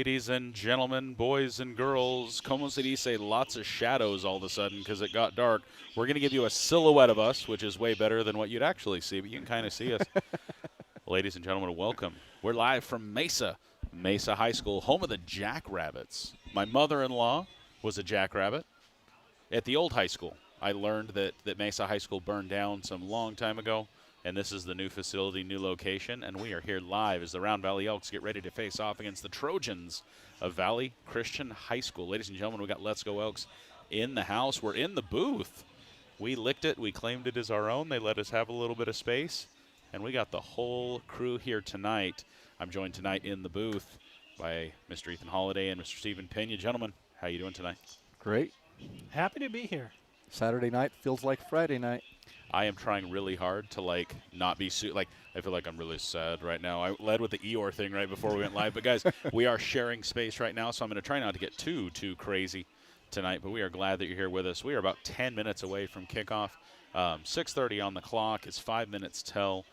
Ladies and gentlemen, boys and girls, como se dice, lots of shadows all of a sudden because it got dark. We're going to give you a silhouette of us, which is way better than what you'd actually see, but you can kind of see us. Ladies and gentlemen, welcome. We're live from Mesa High School, home of the Jackrabbits. My mother-in-law was a Jackrabbit at the old high school. I learned that Mesa High School burned down some long time ago, and this is the new facility, new location, and we are here live as the Round Valley Elks get ready to face off against the Trojans of Valley Christian High School. Ladies and gentlemen, we got Let's Go Elks in the house. We're in the booth. We licked it. We claimed it as our own. They let us have a little bit of space, and we got the whole crew here tonight. I'm joined tonight in the booth by Mr. Ethan Holliday and Mr. Stephen Pena. Gentlemen, how you doing tonight? Great. Happy to be here. Saturday night feels like Friday night. I am trying really hard to not be I feel like I'm really sad right now. I led with the Eeyore thing right before we went live, but guys, we are sharing space right now, so I'm going to try not to get too crazy tonight. But we are glad that you're here with us. We are about 10 minutes away from kickoff. 6:30 on the clock. It's 5 minutes till.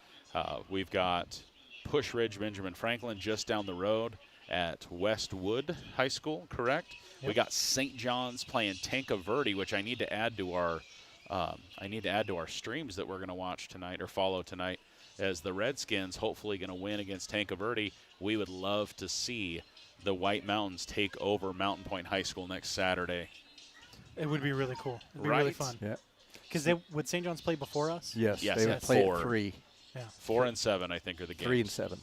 We've got Push Ridge Benjamin Franklin just down the road at Westwood High School. Correct. Yep. We got St. John's playing Tanca Verde, which I need to add to our. Streams that we're going to watch tonight or follow tonight, as the Redskins hopefully going to win against Tanca Verde. We would love to see the White Mountains take over Mountain Point High School next Saturday. It would be really cool. It would be right? really fun. Yeah. Because would St. John's play before us? Yes. Yes, they would play at 3. Yeah. 4 and 7, I think, are the games. 3 and 7.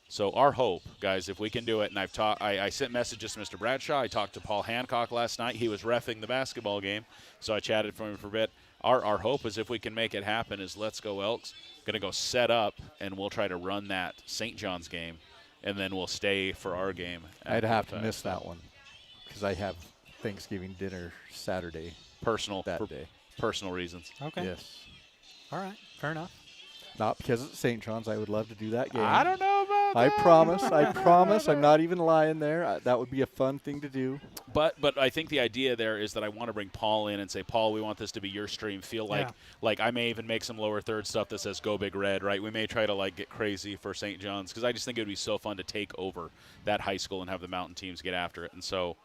So our hope, guys, if we can do it, and I sent messages to Mr. Bradshaw. I talked to Paul Hancock last night. He was reffing the basketball game, so I chatted with him for a bit. Our hope is if we can make it happen is Let's Go Elks. Going to go set up, and we'll try to run that St. John's game, and then we'll stay for our game. I'd have to miss that one because I have Thanksgiving dinner Saturday. Personal reasons. Okay. Yes. All right. Fair enough. Not because it's St. John's. I would love to do that game. I don't know about I that. promise. I'm not even lying there. That would be a fun thing to do. But I think the idea there is that I want to bring Paul in and say, Paul, we want this to be your stream. Feel like I may even make some lower third stuff that says Go Big Red, right? We may try to get crazy for St. John's because I just think it would be so fun to take over that high school and have the mountain teams get after it. And so,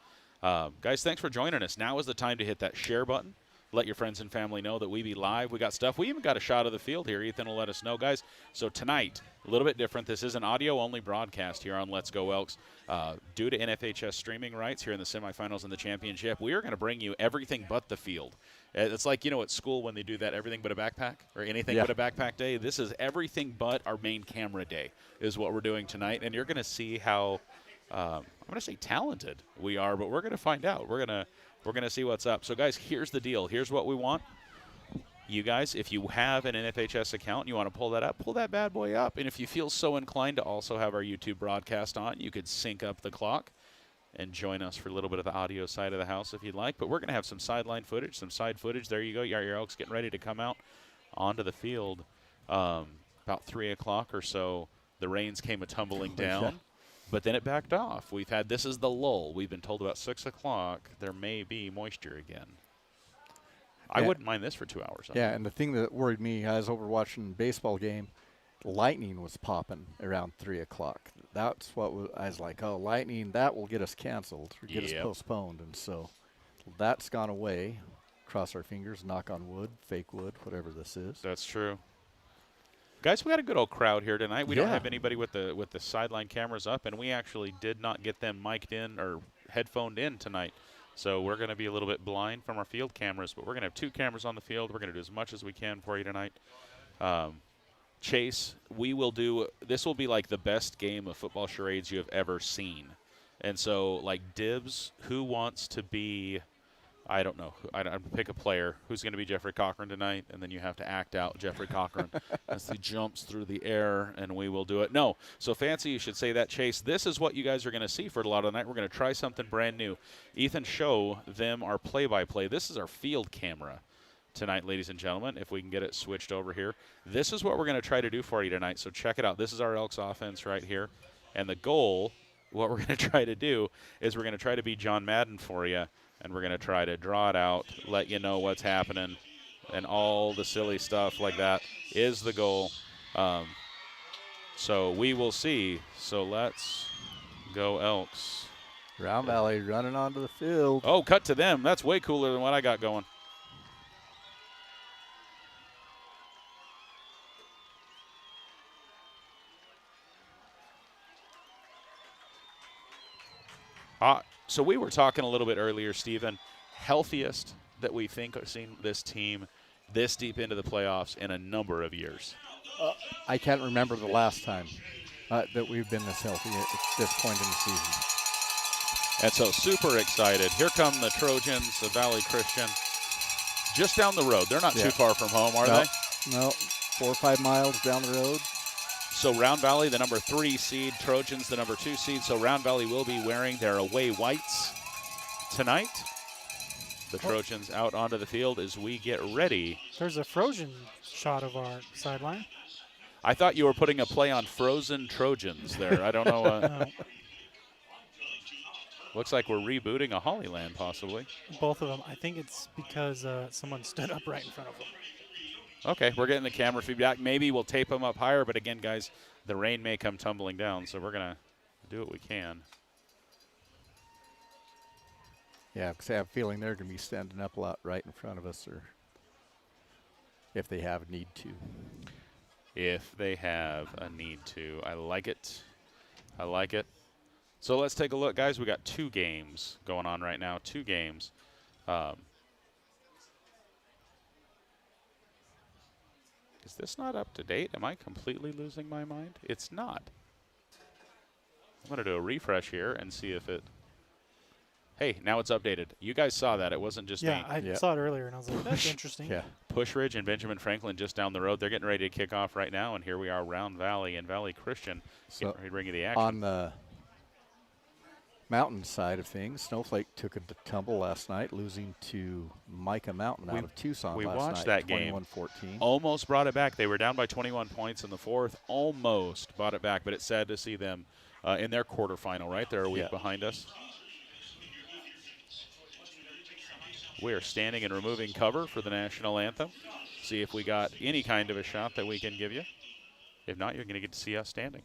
guys, thanks for joining us. Now is the time to hit that share button. Let your friends and family know that we be live. We got stuff. We even got a shot of the field here. Ethan will let us know, guys. So tonight, a little bit different. This is an audio-only broadcast here on Let's Go Elks. Due to NFHS streaming rights here in the semifinals and the championship, we are going to bring you everything but the field. It's like, at school when they do that everything but a backpack or anything but a backpack day. This is everything but our main camera day is what we're doing tonight. And you're going to see how, I'm going to say talented we are, but we're going to find out. We're going to see what's up. So, guys, here's the deal. Here's what we want. You guys, if you have an NFHS account and you want to pull that up, pull that bad boy up. And if you feel so inclined to also have our YouTube broadcast on, you could sync up the clock and join us for a little bit of the audio side of the house if you'd like. But we're going to have some sideline footage, some side footage. There you go. Your Elks getting ready to come out onto the field. About 3 o'clock or so, the rains came a-tumbling down. But then it backed off. This is the lull. We've been told about 6 o'clock there may be moisture again. I wouldn't mind this for 2 hours. Yeah, and the thing that worried me, I was over watching a baseball game, lightning was popping around 3 o'clock. That's what I was like, oh, lightning, that will get us canceled or get us postponed. And so that's gone away. Cross our fingers, knock on wood, fake wood, whatever this is. That's true. Guys, we got a good old crowd here tonight. We don't have anybody with the sideline cameras up, and we actually did not get them mic'd in or headphoned in tonight. So we're going to be a little bit blind from our field cameras, but we're going to have 2 cameras on the field. We're going to do as much as we can for you tonight. Chase, this will be like the best game of football charades you have ever seen. And so, dibs, who wants to be – I don't know. I pick a player. Who's going to be Jeffrey Cochran tonight? And then you have to act out Jeffrey Cochran as he jumps through the air, and we will do it. No. So fancy you should say that, Chase. This is what you guys are going to see for a lot of the night. We're going to try something brand new. Ethan, show them our play-by-play. This is our field camera tonight, ladies and gentlemen, if we can get it switched over here. This is what we're going to try to do for you tonight. So check it out. This is our Elks offense right here. And the goal, what we're going to try to do is we're going to try to be John Madden for you. And we're going to try to draw it out, let you know what's happening, and all the silly stuff like that is the goal. So we will see. So let's Go Elks. Round Valley running onto the field. Oh, cut to them. That's way cooler than what I got going. So we were talking a little bit earlier, Stephen, healthiest that we think are seeing this team this deep into the playoffs in a number of years. I can't remember the last time that we've been this healthy at this point in the season. And so super excited. Here come the Trojans of Valley Christian. Just down the road. They're not too far from home, are they? No, 4 or 5 miles down the road. So Round Valley, the number 3 seed. Trojans, the number 2 seed. So Round Valley will be wearing their away whites tonight. The Trojans out onto the field as we get ready. There's a frozen shot of our sideline. I thought you were putting a play on frozen Trojans there. I don't know. No, Looks like we're rebooting a Hollyland possibly. both of them. I think it's because someone stood up right in front of them. Okay, we're getting the camera feedback. Maybe we'll tape them up higher, but again, guys, the rain may come tumbling down, so we're going to do what we can. Yeah, because I have a feeling they're going to be standing up a lot right in front of us, or if they have a need to. If they have a need to. I like it. I like it. So let's take a look, guys. We got 2 games going on right now. 2 games. Is this not up to date? Am I completely losing my mind? It's not. I'm going to do a refresh here and see if it... Hey, now it's updated. You guys saw that. It wasn't just me. Yeah, I saw it earlier, and I was like, that's interesting. Yeah. Push Ridge and Benjamin Franklin just down the road. They're getting ready to kick off right now, and here we are, Round Valley and Valley Christian getting ready to bring you the action. On the mountain side of things, Snowflake took a tumble last night, losing to Micah Mountain out of Tucson we last night. watched that game. 21-14. Almost brought it back. They were down by 21 points in the 4th. Almost brought it back, but it's sad to see them in their quarterfinal, right? They're a week behind us. We are standing and removing cover for the national anthem. See if we got any kind of a shot that we can give you. If not, you're going to get to see us standing.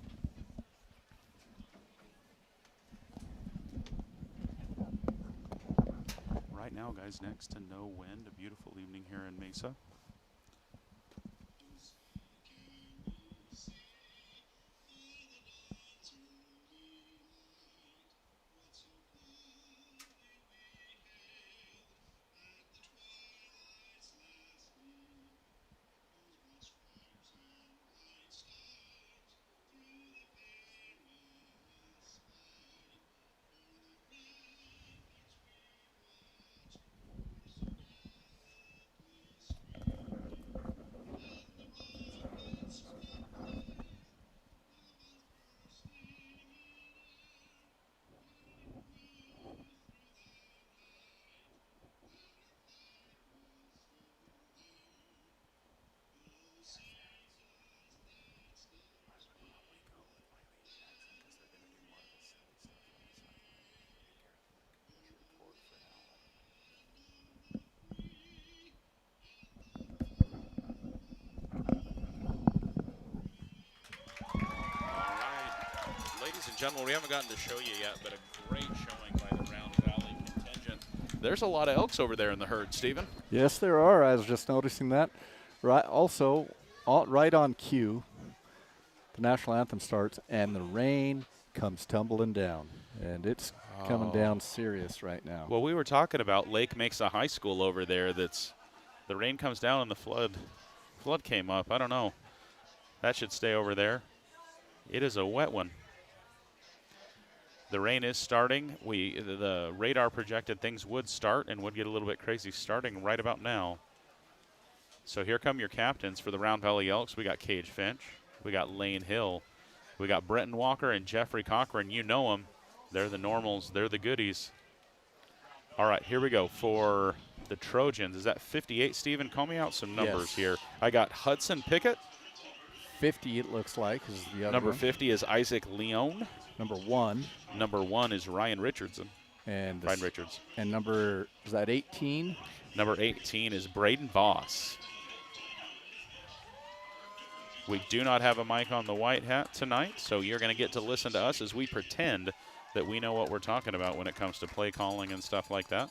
Right now, guys, next to no wind, a beautiful evening here in Mesa. Gentlemen, we haven't gotten to show you yet, but a great showing by the Round Valley contingent. There's a lot of Elks over there in the herd, Stephen. Yes, there are. I was just noticing that. Right. Also, right on cue, the national anthem starts, and the rain comes tumbling down, and it's coming down serious right now. Well, we were talking about Lake Mesa High School over there. That's the rain comes down and the flood came up. I don't know. That should stay over there. It is a wet one. The rain is starting. The radar projected things would start and would get a little bit crazy starting right about now. So here come your captains for the Round Valley Elks. We got Cage Finch. We got Lane Hill. We got Brenton Walker and Jeffrey Cochran. You know them. They're the normals. They're the goodies. All right, here we go for the Trojans. Is that 58, Stephen? Call me out some numbers here. I got Hudson Pickett. 50, it looks like, is the other Number one. 50 is Isaac Leone. Number 1. Number 1 is Ryan Richardson. And Ryan Richards. And number, is that 18? Number 18 is Braden Voss. We do not have a mic on the white hat tonight, so you're going to get to listen to us as we pretend that we know what we're talking about when it comes to play calling and stuff like that.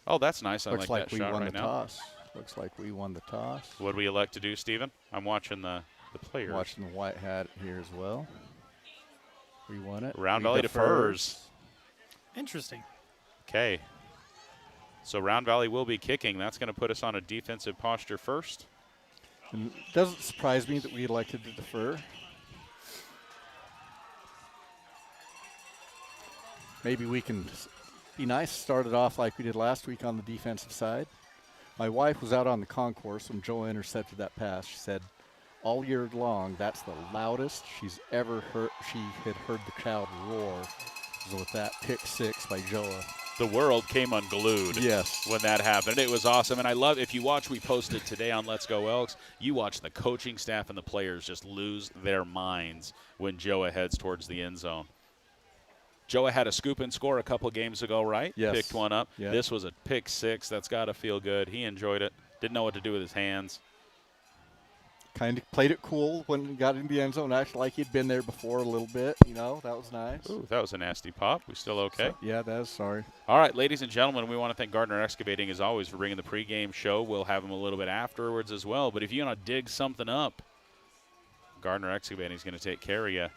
Oh, that's nice. I Looks like that we shot won right the now. toss. Looks like we won the toss. What do we elect to do, Steven? I'm watching the players. Watching the white hat here as well. We won it. Round Valley defers. Interesting. Okay. So Round Valley will be kicking. That's going to put us on a defensive posture first. And it doesn't surprise me that we elected to defer. Maybe we can be nice, start it off like we did last week on the defensive side. My wife was out on the concourse when Joe intercepted that pass. She said all year long, that's the loudest she's ever heard. She had heard the crowd roar with that pick 6 by Joa. The world came unglued. Yes. When that happened. It was awesome. And I love, if you watch, we posted today on Let's Go Elks, you watch the coaching staff and the players just lose their minds when Joa heads towards the end zone. Joa had a scoop and score a couple games ago, right? Yes. Picked one up. Yeah. This was a pick 6. That's got to feel good. He enjoyed it. Didn't know what to do with his hands. Kind of played it cool when he got in the end zone, actually like he'd been there before a little bit. You know, that was nice. Ooh, that was a nasty pop. We still okay? So, yeah, that is sorry. All right, ladies and gentlemen, we want to thank Gardner Excavating, as always, for bringing the pregame show. We'll have them a little bit afterwards as well. But if you want to dig something up, Gardner Excavating is going to take care of you.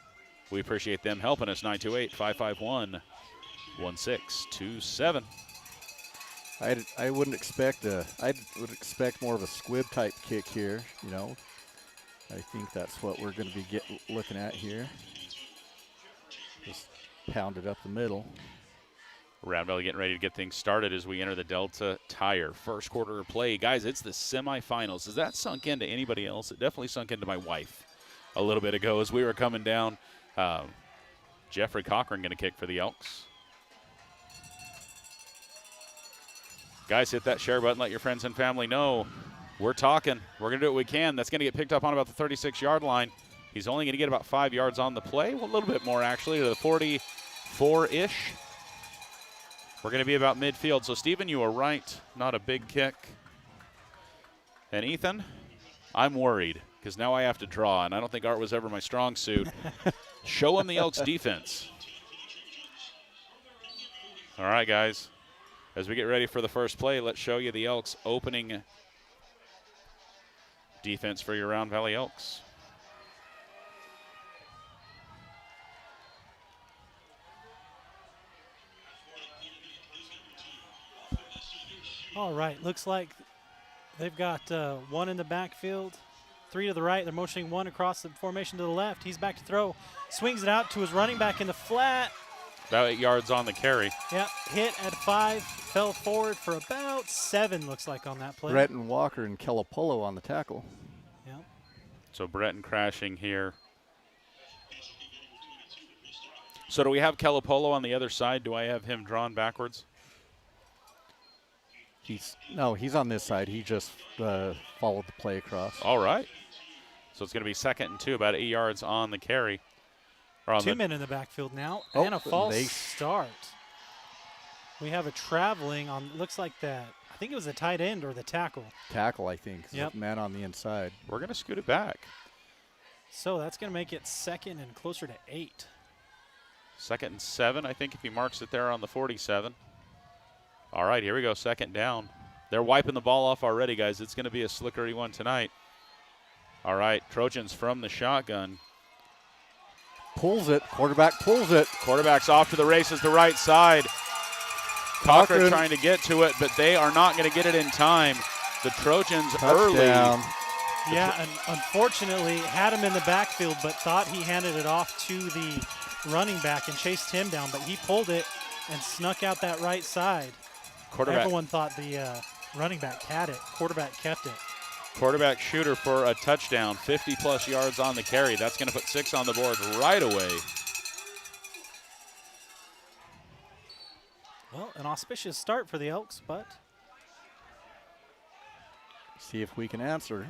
We appreciate them helping us. 928-551-1627. I wouldn't expect I would expect more of a squib type kick here. You know, I think that's what we're going to be looking at here. Just pound it up the middle. Round Valley getting ready to get things started as we enter the Delta Tire. First quarter of play. Guys, it's the semifinals. Has that sunk into anybody else? It definitely sunk into my wife a little bit ago as we were coming down. Jeffrey Cochran going to kick for the Elks. Guys, hit that share button. Let your friends and family know. We're talking. We're going to do what we can. That's going to get picked up on about the 36-yard line. He's only going to get about 5 yards on the play. Well, a little bit more, actually, to the 44-ish. We're going to be about midfield. So, Stephen, you were right. Not a big kick. And, Ethan, I'm worried because now I have to draw, and I don't think art was ever my strong suit. Show him the Elks defense. All right, guys. As we get ready for the first play, let's show you the Elks opening defense for your Round Valley Elks. All right, looks like they've got one in the backfield, 3 to the right. They're motioning 1 across the formation to the left. He's back to throw, swings it out to his running back in the flat. About 8 yards on the carry. Yep, hit at 5, fell forward for about 7, looks like, on that play. Breton Walker and Kelapolo on the tackle. Yep. So Breton crashing here. So do we have Kelapolo on the other side? Do I have him drawn backwards? He's on this side. He just followed the play across. All right. So it's going to be 2nd and 2, about 8 yards on the carry. 2 men in the backfield now, Oh, and a false start. We have a traveling on, looks like that. I think it was the tight end or the tackle. Tackle, I think. Yep. Man on the inside. We're going to scoot it back. So that's going to make it 2nd and closer to 8. 2nd and 7, I think, if he marks it there on the 47. All right, here we go, 2nd down. They're wiping the ball off already, guys. It's going to be a slickery one tonight. All right, Trojans from the shotgun. Pulls it. Quarterback pulls it. Quarterback's off to the races, the right side. Cochran trying to get to it, but they are not going to get it in time. The Trojans early. Yeah, and unfortunately had him in the backfield, but thought he handed it off to the running back and chased him down, but he pulled it and snuck out that right side. Everyone thought the running back had it. Quarterback kept it. Quarterback shooter for a touchdown, 50-plus yards on the carry. That's going to put 6 on the board right away. Well, an auspicious start for the Elks, but see if we can answer.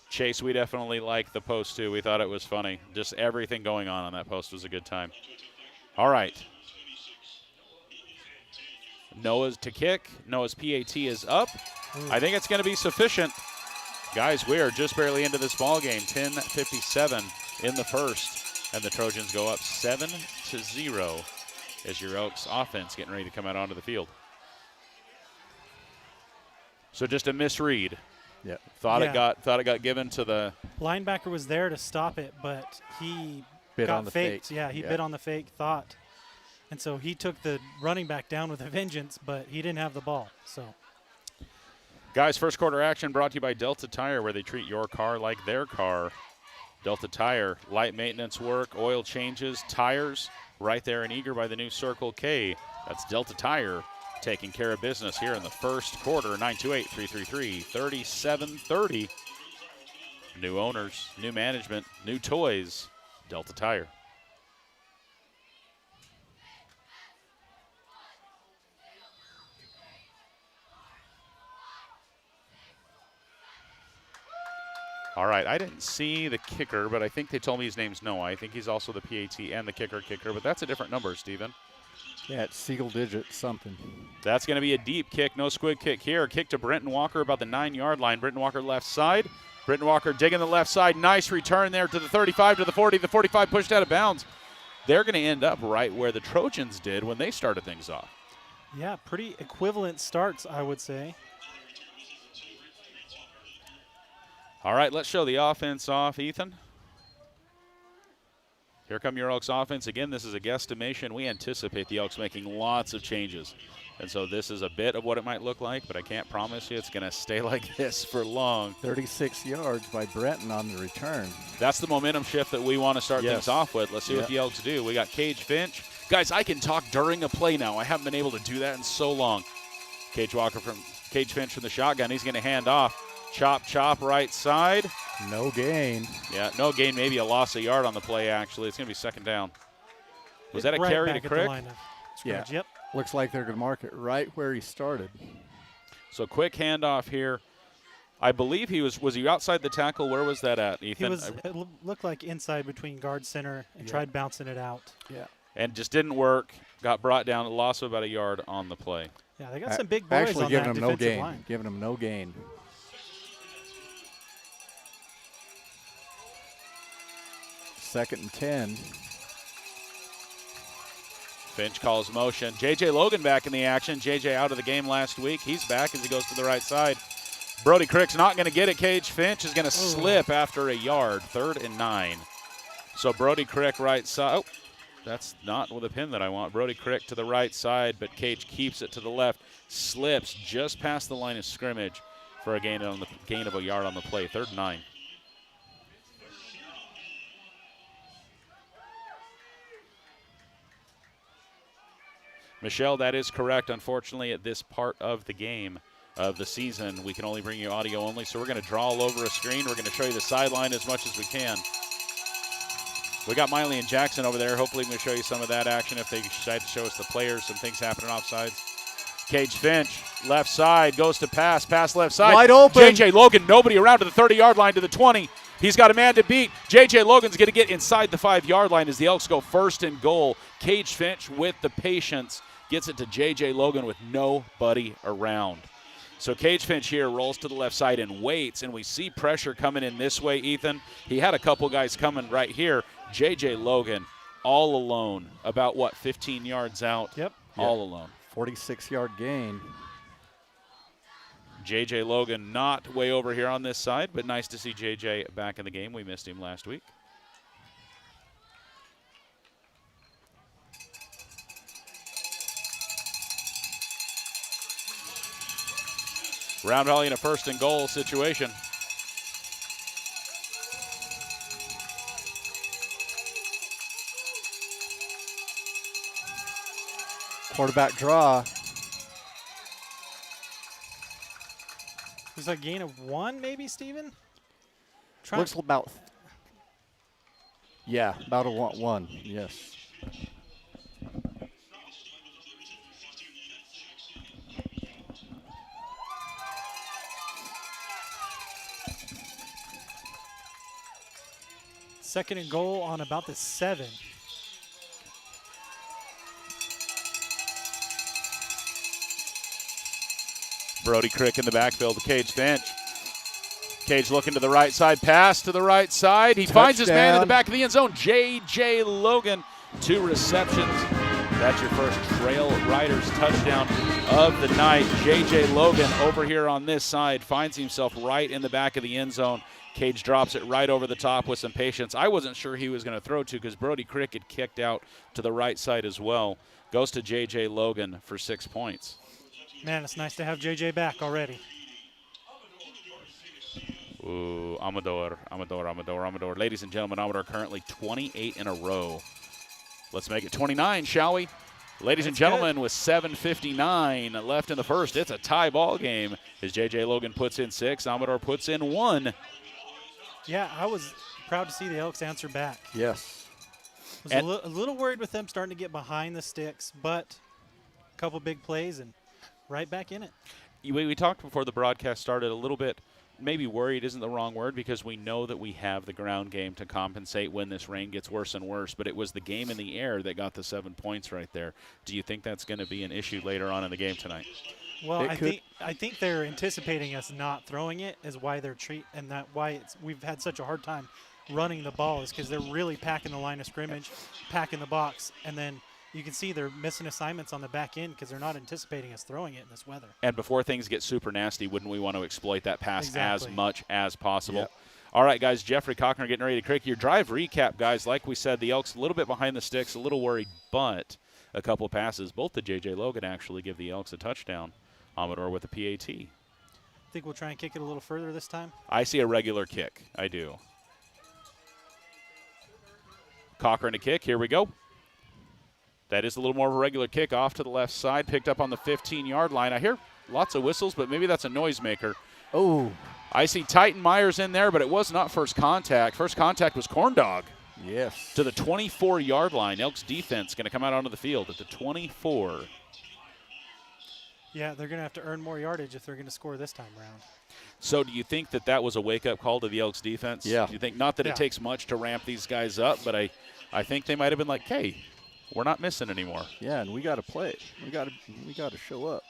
Chase, we definitely like the post, too. We thought it was funny. Just everything going on that post was a good time. All right. Noah's to kick. Noah's PAT is up. I think it's going to be sufficient. Guys, we are just barely into this ball game. 10:57 in the first, and the Trojans go up 7 8-0 as your Elks offense getting ready to come out onto the field. So just a misread. Yep. Thought it got given to the linebacker was there to stop it, but he bit got on the faked. fake. Yeah, he bit on the fake thought. And so he took the running back down with a vengeance, but he didn't have the ball. So, guys, first quarter action brought to you by Delta Tire, where they treat your car like their car. Delta Tire, light maintenance work, oil changes, tires, right there in Eager by the new Circle K. That's Delta Tire taking care of business here in the first quarter. 928-333-3730. New owners, new management, new toys, Delta Tire. All right, I didn't see the kicker, but I think they told me his name's Noah. I think he's also the PAT and the kicker, but that's a different number, Steven. Yeah, it's single digit something. That's going to be a deep kick, no squid kick here. Kick to Brenton Walker about the 9-yard line. Brenton Walker left side. Brenton Walker digging the left side. Nice return there to the 35, to the 40. The 45 pushed out of bounds. They're going to end up right where the Trojans did when they started things off. yeah, pretty equivalent starts, I would say. All right, let's show the offense off, Ethan. Here come your Elks offense. Again, this is a guesstimation. We anticipate the Elks making lots of changes. And so this is a bit of what it might look like, but I can't promise you it's going to stay like this for long. 36 yards by Brenton on the return. That's the momentum shift that we want to start things off with. Let's see what the Elks do. We got Cage Finch. Guys, I can talk during a play now. I haven't been able to do that in so long. Cage Finch from the shotgun. He's going to hand off. Chop, right side. No gain. Yeah, no gain, maybe a loss of yard on the play, actually. It's going to be second down. Was that a right carry back to at the Crick? line of scrimmage. Yeah. Yep. Looks like they're going to mark it right where he started. So quick handoff here. I believe was he outside the tackle? Where was that at, Ethan? It looked like inside between guard center and tried bouncing it out. Yeah. And just didn't work. Got brought down, a loss of about a yard on the play. Yeah, they got some big boys Actually on giving that him no defensive gain. line. Giving him no gain. Second and 10. Finch calls motion. J.J. Logan back in the action. J.J. out of the game last week. He's back as he goes to the right side. Brody Crick's not going to get it. Cage Finch is going to slip after a yard. 3rd and 9. So Brody Crick right side. Oh, that's not with a pin that I want. Brody Crick to the right side, but Cage keeps it to the left. Slips just past the line of scrimmage for a gain of a yard on the play. 3rd and 9. Michelle, that is correct. Unfortunately, at this part of the game, of the season, we can only bring you audio only, so we're going to draw all over a screen. We're going to show you the sideline as much as we can. We got Miley and Jackson over there. Hopefully, we can show you some of that action if they decide to show us the players, some things happening offsides. Cage Finch, left side, goes to pass left side. Wide open. J.J. Logan, nobody around to the 30-yard line, to the 20. He's got a man to beat. J.J. Logan's going to get inside the 5-yard line as the Elks go 1st and goal. Cage Finch with the patience gets it to J.J. Logan with nobody around. So Cage Finch here rolls to the left side and waits, and we see pressure coming in this way, Ethan. He had a couple guys coming right here. J.J. Logan all alone, about, 15 yards out? Yep. All alone. 46-yard gain. J.J. Logan not way over here on this side, but nice to see J.J. back in the game. We missed him last week. Round Valley in a 1st and goal situation. Quarterback draw. Was that a gain of 1 maybe, Steven? Looks about, about a 1, yes. Second and goal on about the 7. Brody Crick in the backfield, Cage Finch. Cage looking to the right side, pass to the right side. He finds his man in the back of the end zone. J.J. Logan 2 receptions. That's your first Trail Riders touchdown of the night. J.J. Logan over here on this side finds himself right in the back of the end zone. Cage drops it right over the top with some patience. I wasn't sure he was going to throw to because Brody Crick had kicked out to the right side as well. Goes to J.J. Logan for 6 points. Man, it's nice to have J.J. back already. Ooh, Amador. Ladies and gentlemen, Amador currently 28 in a row. Let's make it 29, shall we? Ladies and gentlemen, with 7:59 left in the first, it's a tie ball game as J.J. Logan puts in 6, Amador puts in 1. Yeah, I was proud to see the Elks answer back. Yes. I was a little worried with them starting to get behind the sticks, but a couple big plays and right back in it. We talked before the broadcast started a little bit. Maybe worried isn't the wrong word because we know that we have the ground game to compensate when this rain gets worse and worse, but it was the game in the air that got the 7 points right there. Do you think that's going to be an issue later on in the game tonight? Well, I think they're anticipating us not throwing it is why they're we've had such a hard time running the ball is because they're really packing the line of scrimmage, packing the box, and then you can see they're missing assignments on the back end because they're not anticipating us throwing it in this weather. And before things get super nasty, wouldn't we want to exploit that pass exactly. as much as possible? Yep. All right, guys, Jeffrey Cochran getting ready to kick your drive recap, guys. Like we said, the Elks a little bit behind the sticks, a little worried, but a couple of passes. Both to J.J. Logan actually give the Elks a touchdown. Amador with a PAT. Think we'll try and kick it a little further this time? I see a regular kick. I do. Cochran to kick. Here we go. That is a little more of a regular kick off to the left side, picked up on the 15-yard line. I hear lots of whistles, but maybe that's a noisemaker. Oh. I see Titan Myers in there, but it was not first contact. First contact was Corn Dog. Yes. To the 24-yard line. Elks defense going to come out onto the field at the 24. Yeah, they're going to have to earn more yardage if they're going to score this time around. So do you think that that was a wake-up call to the Elks defense? Yeah. Do you think, not that it takes much to ramp these guys up, but I think they might have been like, hey, we're not missing anymore. Yeah, and we got to play. We got to show up.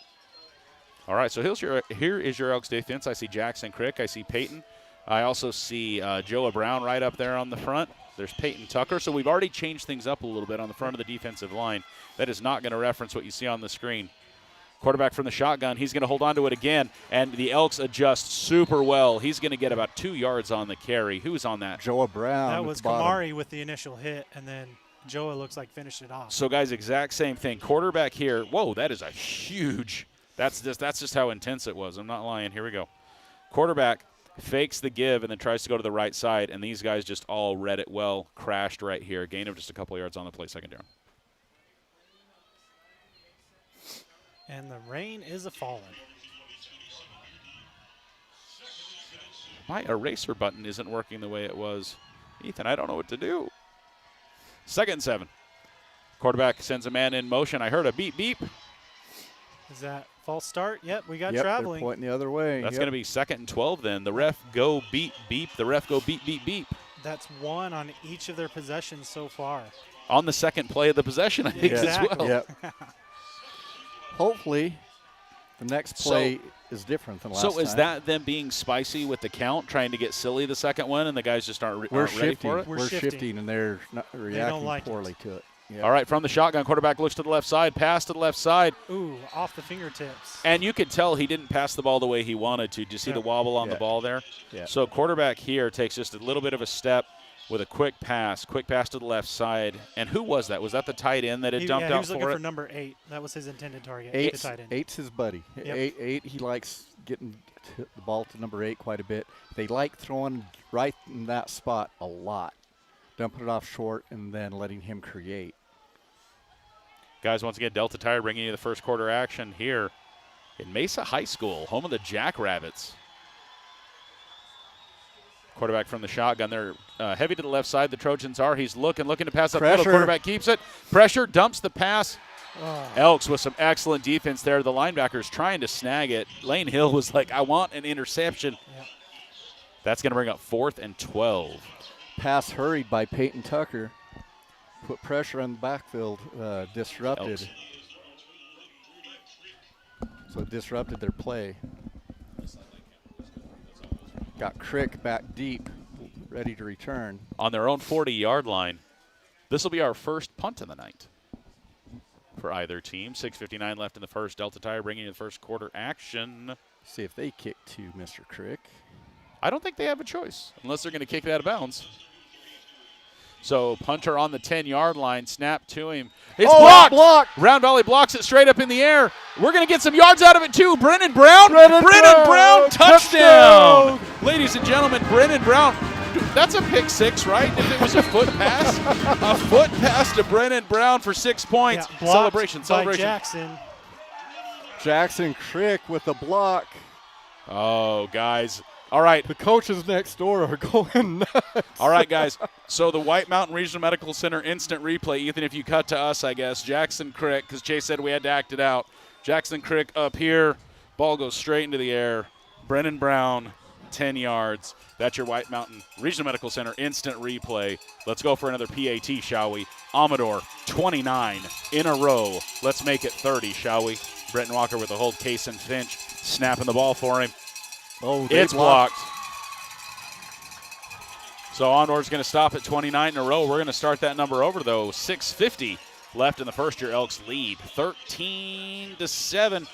All right, so here is your Elks defense. I see Jackson Crick. I see Peyton. I also see Joa Brown right up there on the front. There's Peyton Tucker. So we've already changed things up a little bit on the front of the defensive line. That is not going to reference what you see on the screen. Quarterback from the shotgun. He's going to hold on to it again, and the Elks adjust super well. He's going to get about 2 yards on the carry. Who's on that? Joa Brown. That was Kamari with the initial hit, and then Joa looks like finished it off. So, guys, exact same thing. Quarterback here. Whoa, that is a huge. That's just how intense it was. I'm not lying. Here we go. Quarterback fakes the give and then tries to go to the right side, and these guys just all read it well. Crashed right here. Gain of just a couple yards on the play, second down. And the rain is a-falling. My eraser button isn't working the way it was. Ethan, I don't know what to do. 2nd and 7. Quarterback sends a man in motion. I heard a beep, beep. Is that false start? Yep, we got Yep, traveling. they're pointing the other way. That's going to be 2nd and 12 then. The ref go beep, beep. The ref go beep, beep, beep. That's one on each of their possessions so far. On the second play of the possession, I think, Exactly. as well. Yep. Hopefully, the next play is different than last time. So is that them being spicy with the count, trying to get silly the second one, and the guys just aren't ready for it? We're shifting, and they're not reacting poorly to it. Yep. All right, from the shotgun, quarterback looks to the left side, pass to the left side. Ooh, off the fingertips. And you could tell he didn't pass the ball the way he wanted to. Did you see the wobble on the ball there? Yeah. So quarterback here takes just a little bit of a step with a quick pass to the left side. And who was that? Was that the tight end that had dumped out for it? He was looking for number 8. That was his intended target. Eight's, the tight end. 8's his buddy. Yep. Eight, he likes getting the ball to number 8 quite a bit. They like throwing right in that spot a lot. Dumping it off short and then letting him create. Guys, once again, Delta Tire bringing you the first quarter action here in Mesa High School, home of the Jackrabbits. Quarterback from the shotgun. They're heavy to the left side. The Trojans are. He's looking to pass up the middle. Quarterback keeps it. Pressure, dumps the pass. Oh. Elks with some excellent defense there. The linebackers trying to snag it. Lane Hill was like, I want an interception. Yep. That's going to bring up 4th and 12. Pass hurried by Peyton Tucker. Put pressure on the backfield, disrupted. Elks. So it disrupted their play. Got Crick back deep, ready to return. On their own 40-yard line. This will be our first punt of the night for either team. 6:59 left in the first. Delta Tire bringing you the first quarter action. See if they kick to Mr. Crick. I don't think they have a choice unless they're going to kick it out of bounds. So punter on the 10-yard line, snap to him. It's blocked. Round Valley blocks it straight up in the air. We're going to get some yards out of it too. Brennan Brown, touchdown. Ladies and gentlemen, Brennan Brown. That's a pick six, right? If it was a foot pass. A foot pass to Brennan Brown for 6 points. Yeah, Celebration. By Jackson. Jackson Crick with the block. Oh, guys. All right. The coaches next door are going nuts. All right, guys. So the White Mountain Regional Medical Center instant replay. Ethan, if you cut to us, I guess. Jackson Crick, because Chase said we had to act it out. Jackson Crick up here. Ball goes straight into the air. Brennan Brown, 10 yards. That's your White Mountain Regional Medical Center instant replay. Let's go for another PAT, shall we? Amador, 29 in a row. Let's make it 30, shall we? Brenton Walker with a hold. Case and Finch snapping the ball for him. Oh, it's blocked. So Amador's going to stop at 29 in a row. We're going to start that number over, though. 6:50 left in the first. Your Elks lead 13-7.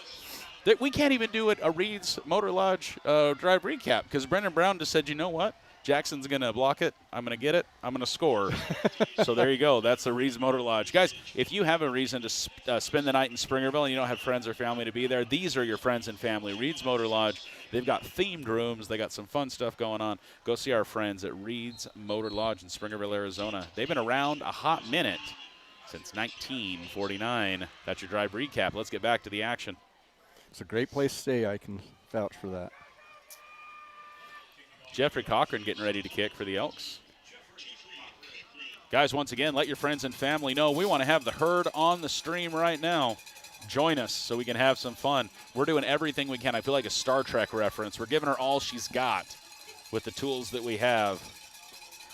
We can't even do a Reed's Motor Lodge drive recap because Brendan Brown just said, you know what? Jackson's going to block it. I'm going to get it. I'm going to score. So there you go. That's the Reed's Motor Lodge. Guys, if you have a reason to spend the night in Springerville and you don't have friends or family to be there, these are your friends and family. Reed's Motor Lodge. They've got themed rooms. They got some fun stuff going on. Go see our friends at Reed's Motor Lodge in Springerville, Arizona. They've been around a hot minute since 1949. That's your drive recap. Let's get back to the action. It's a great place to stay. I can vouch for that. Jeffrey Cochran getting ready to kick for the Elks. Guys, once again, let your friends and family know we want to have the herd on the stream right now. Join us so we can have some fun. We're doing everything we can. I feel like a Star Trek reference. We're giving her all she's got with the tools that we have.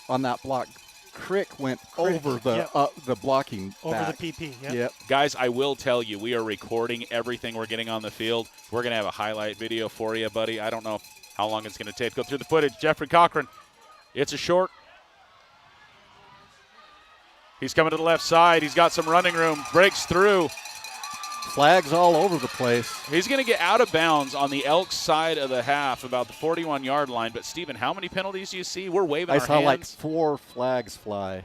On that block, Crick went over the blocking over back. the PP. Yep. Guys, I will tell you, we are recording everything we're getting on the field. We're going to have a highlight video for you, buddy. I don't know how long it's going to take. Go through the footage. Jeffrey Cochran. It's a short. He's coming to the left side. He's got some running room. Breaks through. Flags all over the place. He's going to get out of bounds on the Elks side of the half, about the 41-yard line. But, Stephen, how many penalties do you see? We're waving our hands. I saw like 4 flags fly.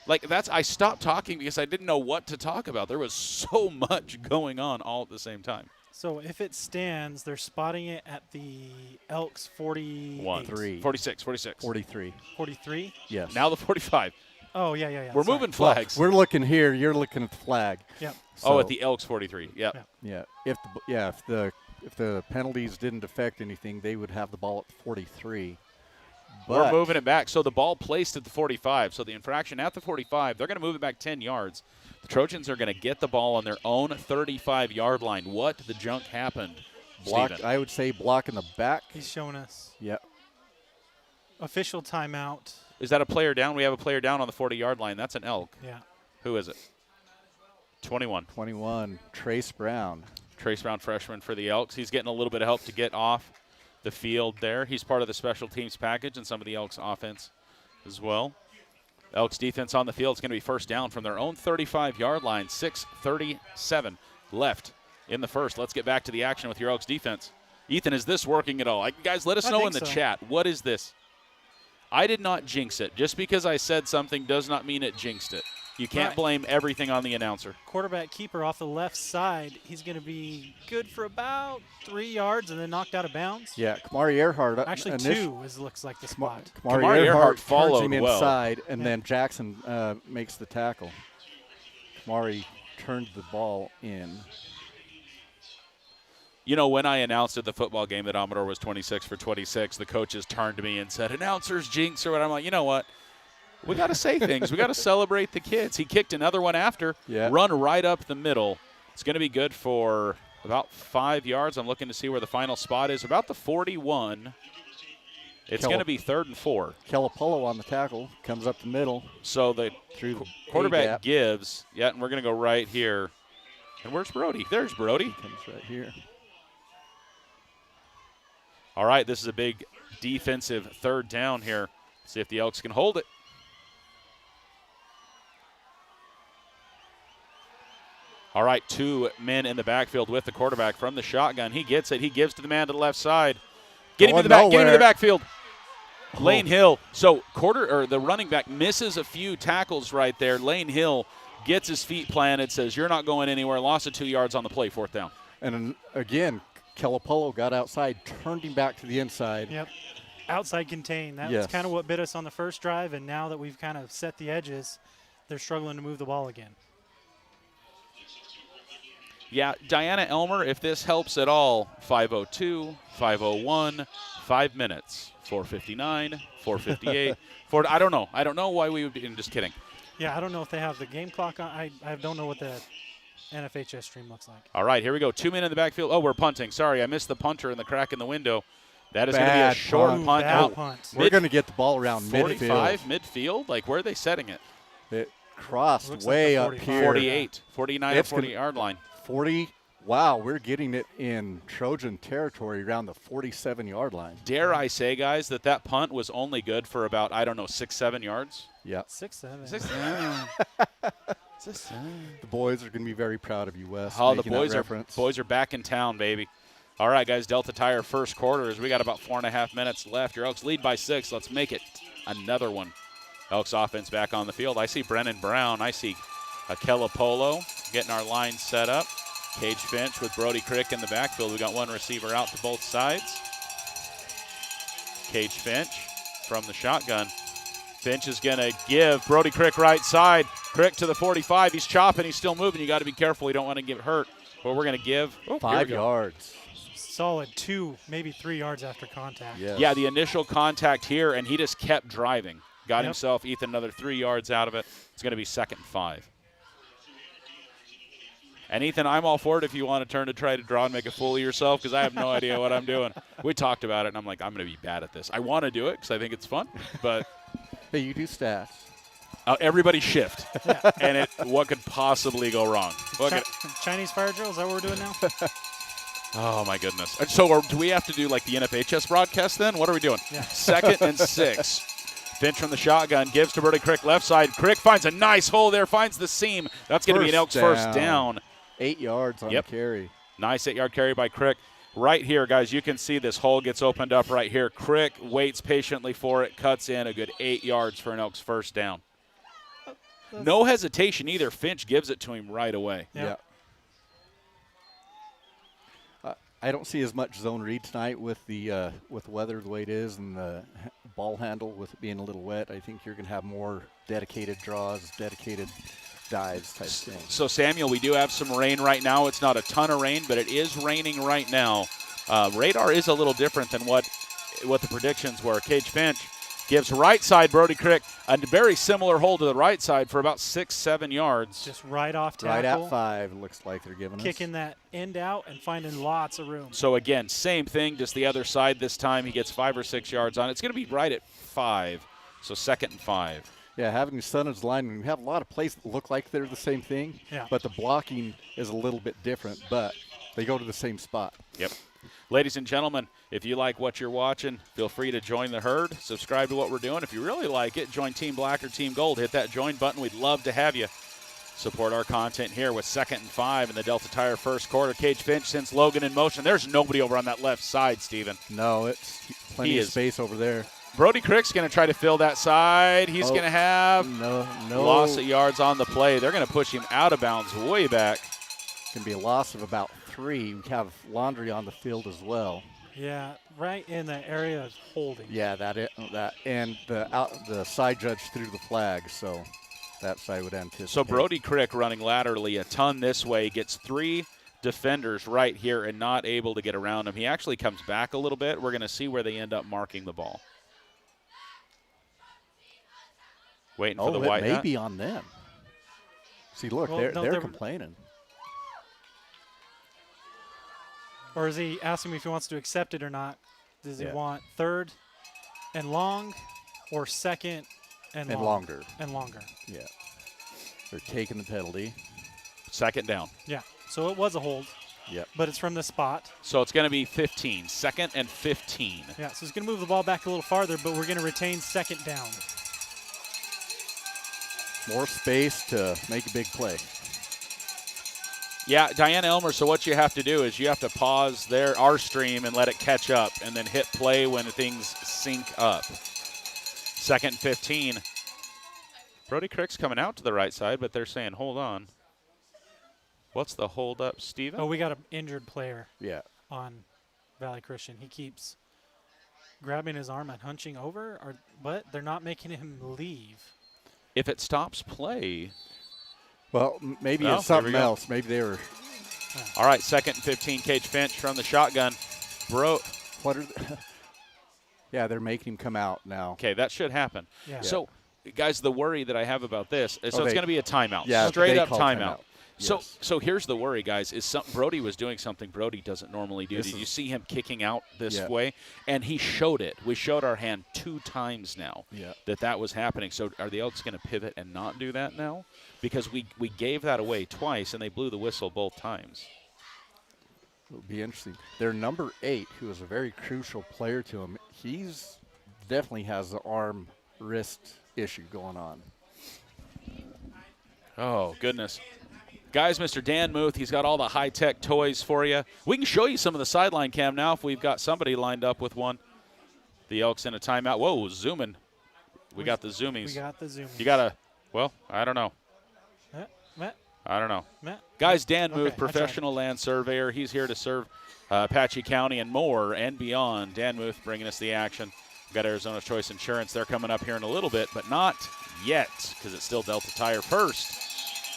I stopped talking because I didn't know what to talk about. There was so much going on all at the same time. So if it stands, they're spotting it at the Elks 43. 46. 43. 43? Yes. Now the 45. Oh, yeah. We're moving flags. Well, we're looking here. You're looking at the flag. Yep. So, at the Elks 43. Yep. Yeah. If the penalties didn't affect anything, they would have the ball at 43. We're moving it back. So the ball placed at the 45. So the infraction at the 45, they're going to move it back 10 yards. The Trojans are going to get the ball on their own 35-yard line. What the junk happened, Steven? I would say block in the back. He's showing us. Yep. Official timeout. Is that a player down? We have a player down on the 40-yard line. That's an Elk. Yeah. Who is it? 21. 21, Trace Brown. Trace Brown, freshman for the Elks. He's getting a little bit of help to get off the field there. He's part of the special teams package and some of the Elks offense as well. Elks defense on the field is going to be first down from their own 35-yard line. 6:37 left in the first. Let's get back to the action with your Elks defense. Ethan, is this working at all? Guys, let us know in the chat. What is this? I did not jinx it. Just because I said something does not mean it jinxed it. You can't blame everything on the announcer. Quarterback keeper off the left side. He's going to be good for about 3 yards and then knocked out of bounds. Yeah, Kamari Earhart. Actually, 2 looks like the spot. Kamari Earhart followed him well. inside, and then Jackson makes the tackle. Kamari turned the ball in. You know, when I announced at the football game that Amador was 26 for 26, the coaches turned to me and said, announcers jinx or what. I'm like, you know what? We got to say things. We got to celebrate the kids. He kicked another one after, run right up the middle. It's going to be good for about 5 yards. I'm looking to see where the final spot is. About the 41. It's going to be 3rd and 4. Calipolo on the tackle, comes up the middle. So the quarterback gives. Yeah, and we're going to go right here. And where's Brody? There's Brody. Comes right here. All right, this is a big defensive 3rd down here. See if the Elks can hold it. All right, 2 men in the backfield with the quarterback from the shotgun. He gets it. He gives to the man to the left side. Get him in the back. Get him in the backfield. Lane Hill. So the running back misses a few tackles right there. Lane Hill gets his feet planted, says, you're not going anywhere. Loss of 2 yards on the play, 4th down. And again, Calipolo got outside, turned him back to the inside. Yep. Outside contain. That was kind of what bit us on the first drive, and now that we've kind of set the edges, they're struggling to move the ball again. Yeah, Diana Elmer, if this helps at all, 5:02, 5:01, 5 minutes, 4:59, 4:58. I don't know. I don't know why we would be. I'm just kidding. Yeah, I don't know if they have the game clock on. I don't know what the NFHS stream looks like. All right, here we go. 2 men in the backfield. Oh, we're punting. Sorry, I missed the punter in the crack in the window. That is going to be a short punt. Bad punt. We're going to get the ball around 45 midfield. Midfield? Like, where are they setting it? It crossed Looks way like up here. 48, 49 or 40-yard line. 40. Wow, we're getting it in Trojan territory around the 47-yard line. Dare I say, guys, that punt was only good for about, 6-7 yards? Yeah. 6-7. 6-7. The boys are going to be very proud of you, Wes. Oh, the boys are back in town, baby. All right, guys, Delta Tire first quarter as we got about 4.5 minutes left. Your Elks lead by 6. Let's make it another one. Elks offense back on the field. I see Brennan Brown. I see Akela Polo getting our line set up. Cage Finch with Brody Crick in the backfield. We got one receiver out to both sides. Cage Finch from the shotgun. Finch is going to give Brody Crick right side. Crick to the 45. He's chopping. He's still moving. You got to be careful. You don't want to get hurt. But we're going to give 5 yards. Solid 2, maybe 3 yards after contact. Yes. Yeah, the initial contact here, and he just kept driving. Got himself, Ethan, another 3 yards out of it. It's going to be 2nd and 5. And, Ethan, I'm all for it if you want to turn to try to draw and make a fool of yourself because I have no idea what I'm doing. We talked about it, and I'm like, I'm going to be bad at this. I want to do it because I think it's fun, but. Hey, you do stats. Everybody shift. And what could possibly go wrong? Chinese fire drill, is that what we're doing now? Oh, my goodness. So do we have to do like the NFHS broadcast then? What are we doing? Yeah. 2nd and 6. Finch from the shotgun, gives to Brody Crick left side. Crick finds a nice hole there, finds the seam. That's going to be an Elks first down. 8 yards on the carry. Nice 8-yard carry by Crick. Right here, guys, you can see this hole gets opened up right here. Crick waits patiently for it, cuts in a good 8 yards for an Elks first down. No hesitation either. Finch gives it to him right away. Yeah. I don't see as much zone read tonight with the weather the way it is and the ball handle with it being a little wet. I think you're going to have more dedicated draws, dedicated dives type thing. So, Samuel, we do have some rain right now. It's not a ton of rain, but it is raining right now. Radar is a little different than what the predictions were. Cage Finch gives right side Brody Crick a very similar hole to the right side for about 6-7 yards. Just right off tackle. Right at 5, looks like they're giving us. Kicking that end out and finding lots of room. So, again, same thing, just the other side this time. He gets 5 or 6 yards on it. It's going to be right at 5, so 2nd and 5. Yeah, having your son as lineman, we have a lot of plays that look like they're the same thing, but the blocking is a little bit different, but they go to the same spot. Yep. Ladies and gentlemen, if you like what you're watching, feel free to join the herd. Subscribe to what we're doing. If you really like it, join Team Black or Team Gold. Hit that join button. We'd love to have you. Support our content here with 2nd and 5 in the Delta Tire first quarter. Cage Finch sends Logan in motion. There's nobody over on that left side, Steven. No, it's plenty of space over there. Brody Crick's going to try to fill that side. He's going to have no loss of yards on the play. They're going to push him out of bounds way back. It's going to be a loss of about 3. We have Laundry on the field as well. Yeah, right in the area of holding. Yeah, and the side judge threw the flag, so that side would anticipate. So Brody Crick running laterally a ton this way, gets 3 defenders right here and not able to get around him. He actually comes back a little bit. We're going to see where they end up marking the ball. Waiting for the white. It may be on them. See, look, they're complaining. Or is he asking me if he wants to accept it or not? Does he want 3rd and long or 2nd and longer? And longer. Yeah. They're taking the penalty. 2nd down. Yeah. So it was a hold. Yep. But it's from the spot. So it's going to be 15. 2nd and 15. Yeah, so he's going to move the ball back a little farther, but we're going to retain 2nd down. More space to make a big play. Yeah, Diana Elmer, so what you have to do is you have to pause our stream and let it catch up and then hit play when things sync up. 2nd and 15. Brody Crick's coming out to the right side, but they're saying, hold on. What's the hold up, Steven? Oh, we got an injured player on Valley Christian. He keeps grabbing his arm and hunching over, but they're not making him leave. If it stops play. Well, maybe it's something else. Maybe they were. All right, 2nd and 15. Cage Finch from the shotgun. What are yeah, they're making him come out now. Okay, that should happen. Yeah. So, guys, the worry that I have about this is it's going to be a timeout. Yeah, straight up timeout. Yes. So here's the worry, guys, is Brody was doing something Brody doesn't normally do. Did you see him kicking out this way? And he showed it. We showed our hand 2 times now that was happening. So are the Elks going to pivot and not do that now? Because we gave that away twice, and they blew the whistle both times. It'll be interesting. Their number 8, who is a very crucial player to him, he's definitely has the arm-wrist issue going on. Oh, goodness. Guys, Mr. Dan Muth, he's got all the high-tech toys for you. We can show you some of the sideline cam now if we've got somebody lined up with one. The Elks in a timeout. Whoa, zooming. We got the zoomies. We got the zoomies. You got to, well, I don't know. I don't know. Guys, Dan Muth, professional land surveyor. He's here to serve Apache County and more and beyond. Dan Muth bringing us the action. We've got Arizona's Choice Insurance. They're coming up here in a little bit, but not yet because it's still Delta Tire first.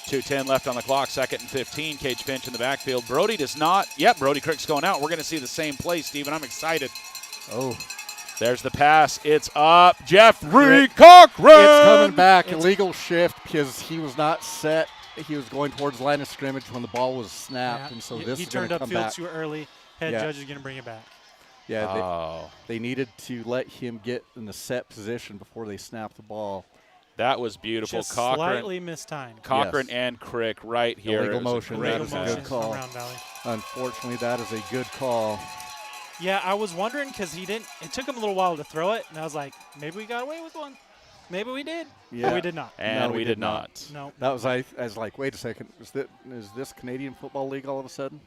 2:10 left on the clock, 2nd and 15. Cage Finch in the backfield. Brody does not. Yep, Brody Crick's going out. We're going to see the same play, Steven. I'm excited. Oh. There's the pass. It's up. Jeffrey Cochran. It's coming back. Illegal shift because he was not set. He was going towards the line of scrimmage when the ball was snapped, and so this is going to come back. He turned upfield too early. Head judge is going to bring it back. Yeah, they needed to let him get in the set position before they snapped the ball. That was beautiful. Just Cochran, slightly mistimed. Cochran and Crick right here. Illegal motion. That is a good call. Unfortunately, that is a good call. Yeah, I was wondering because he didn't. It took him a little while to throw it, and I was like, maybe we got away with one. Maybe we did. Yeah. But we did not. And no, we did not. No. That was I was like, wait a second. Is this Canadian Football League all of a sudden?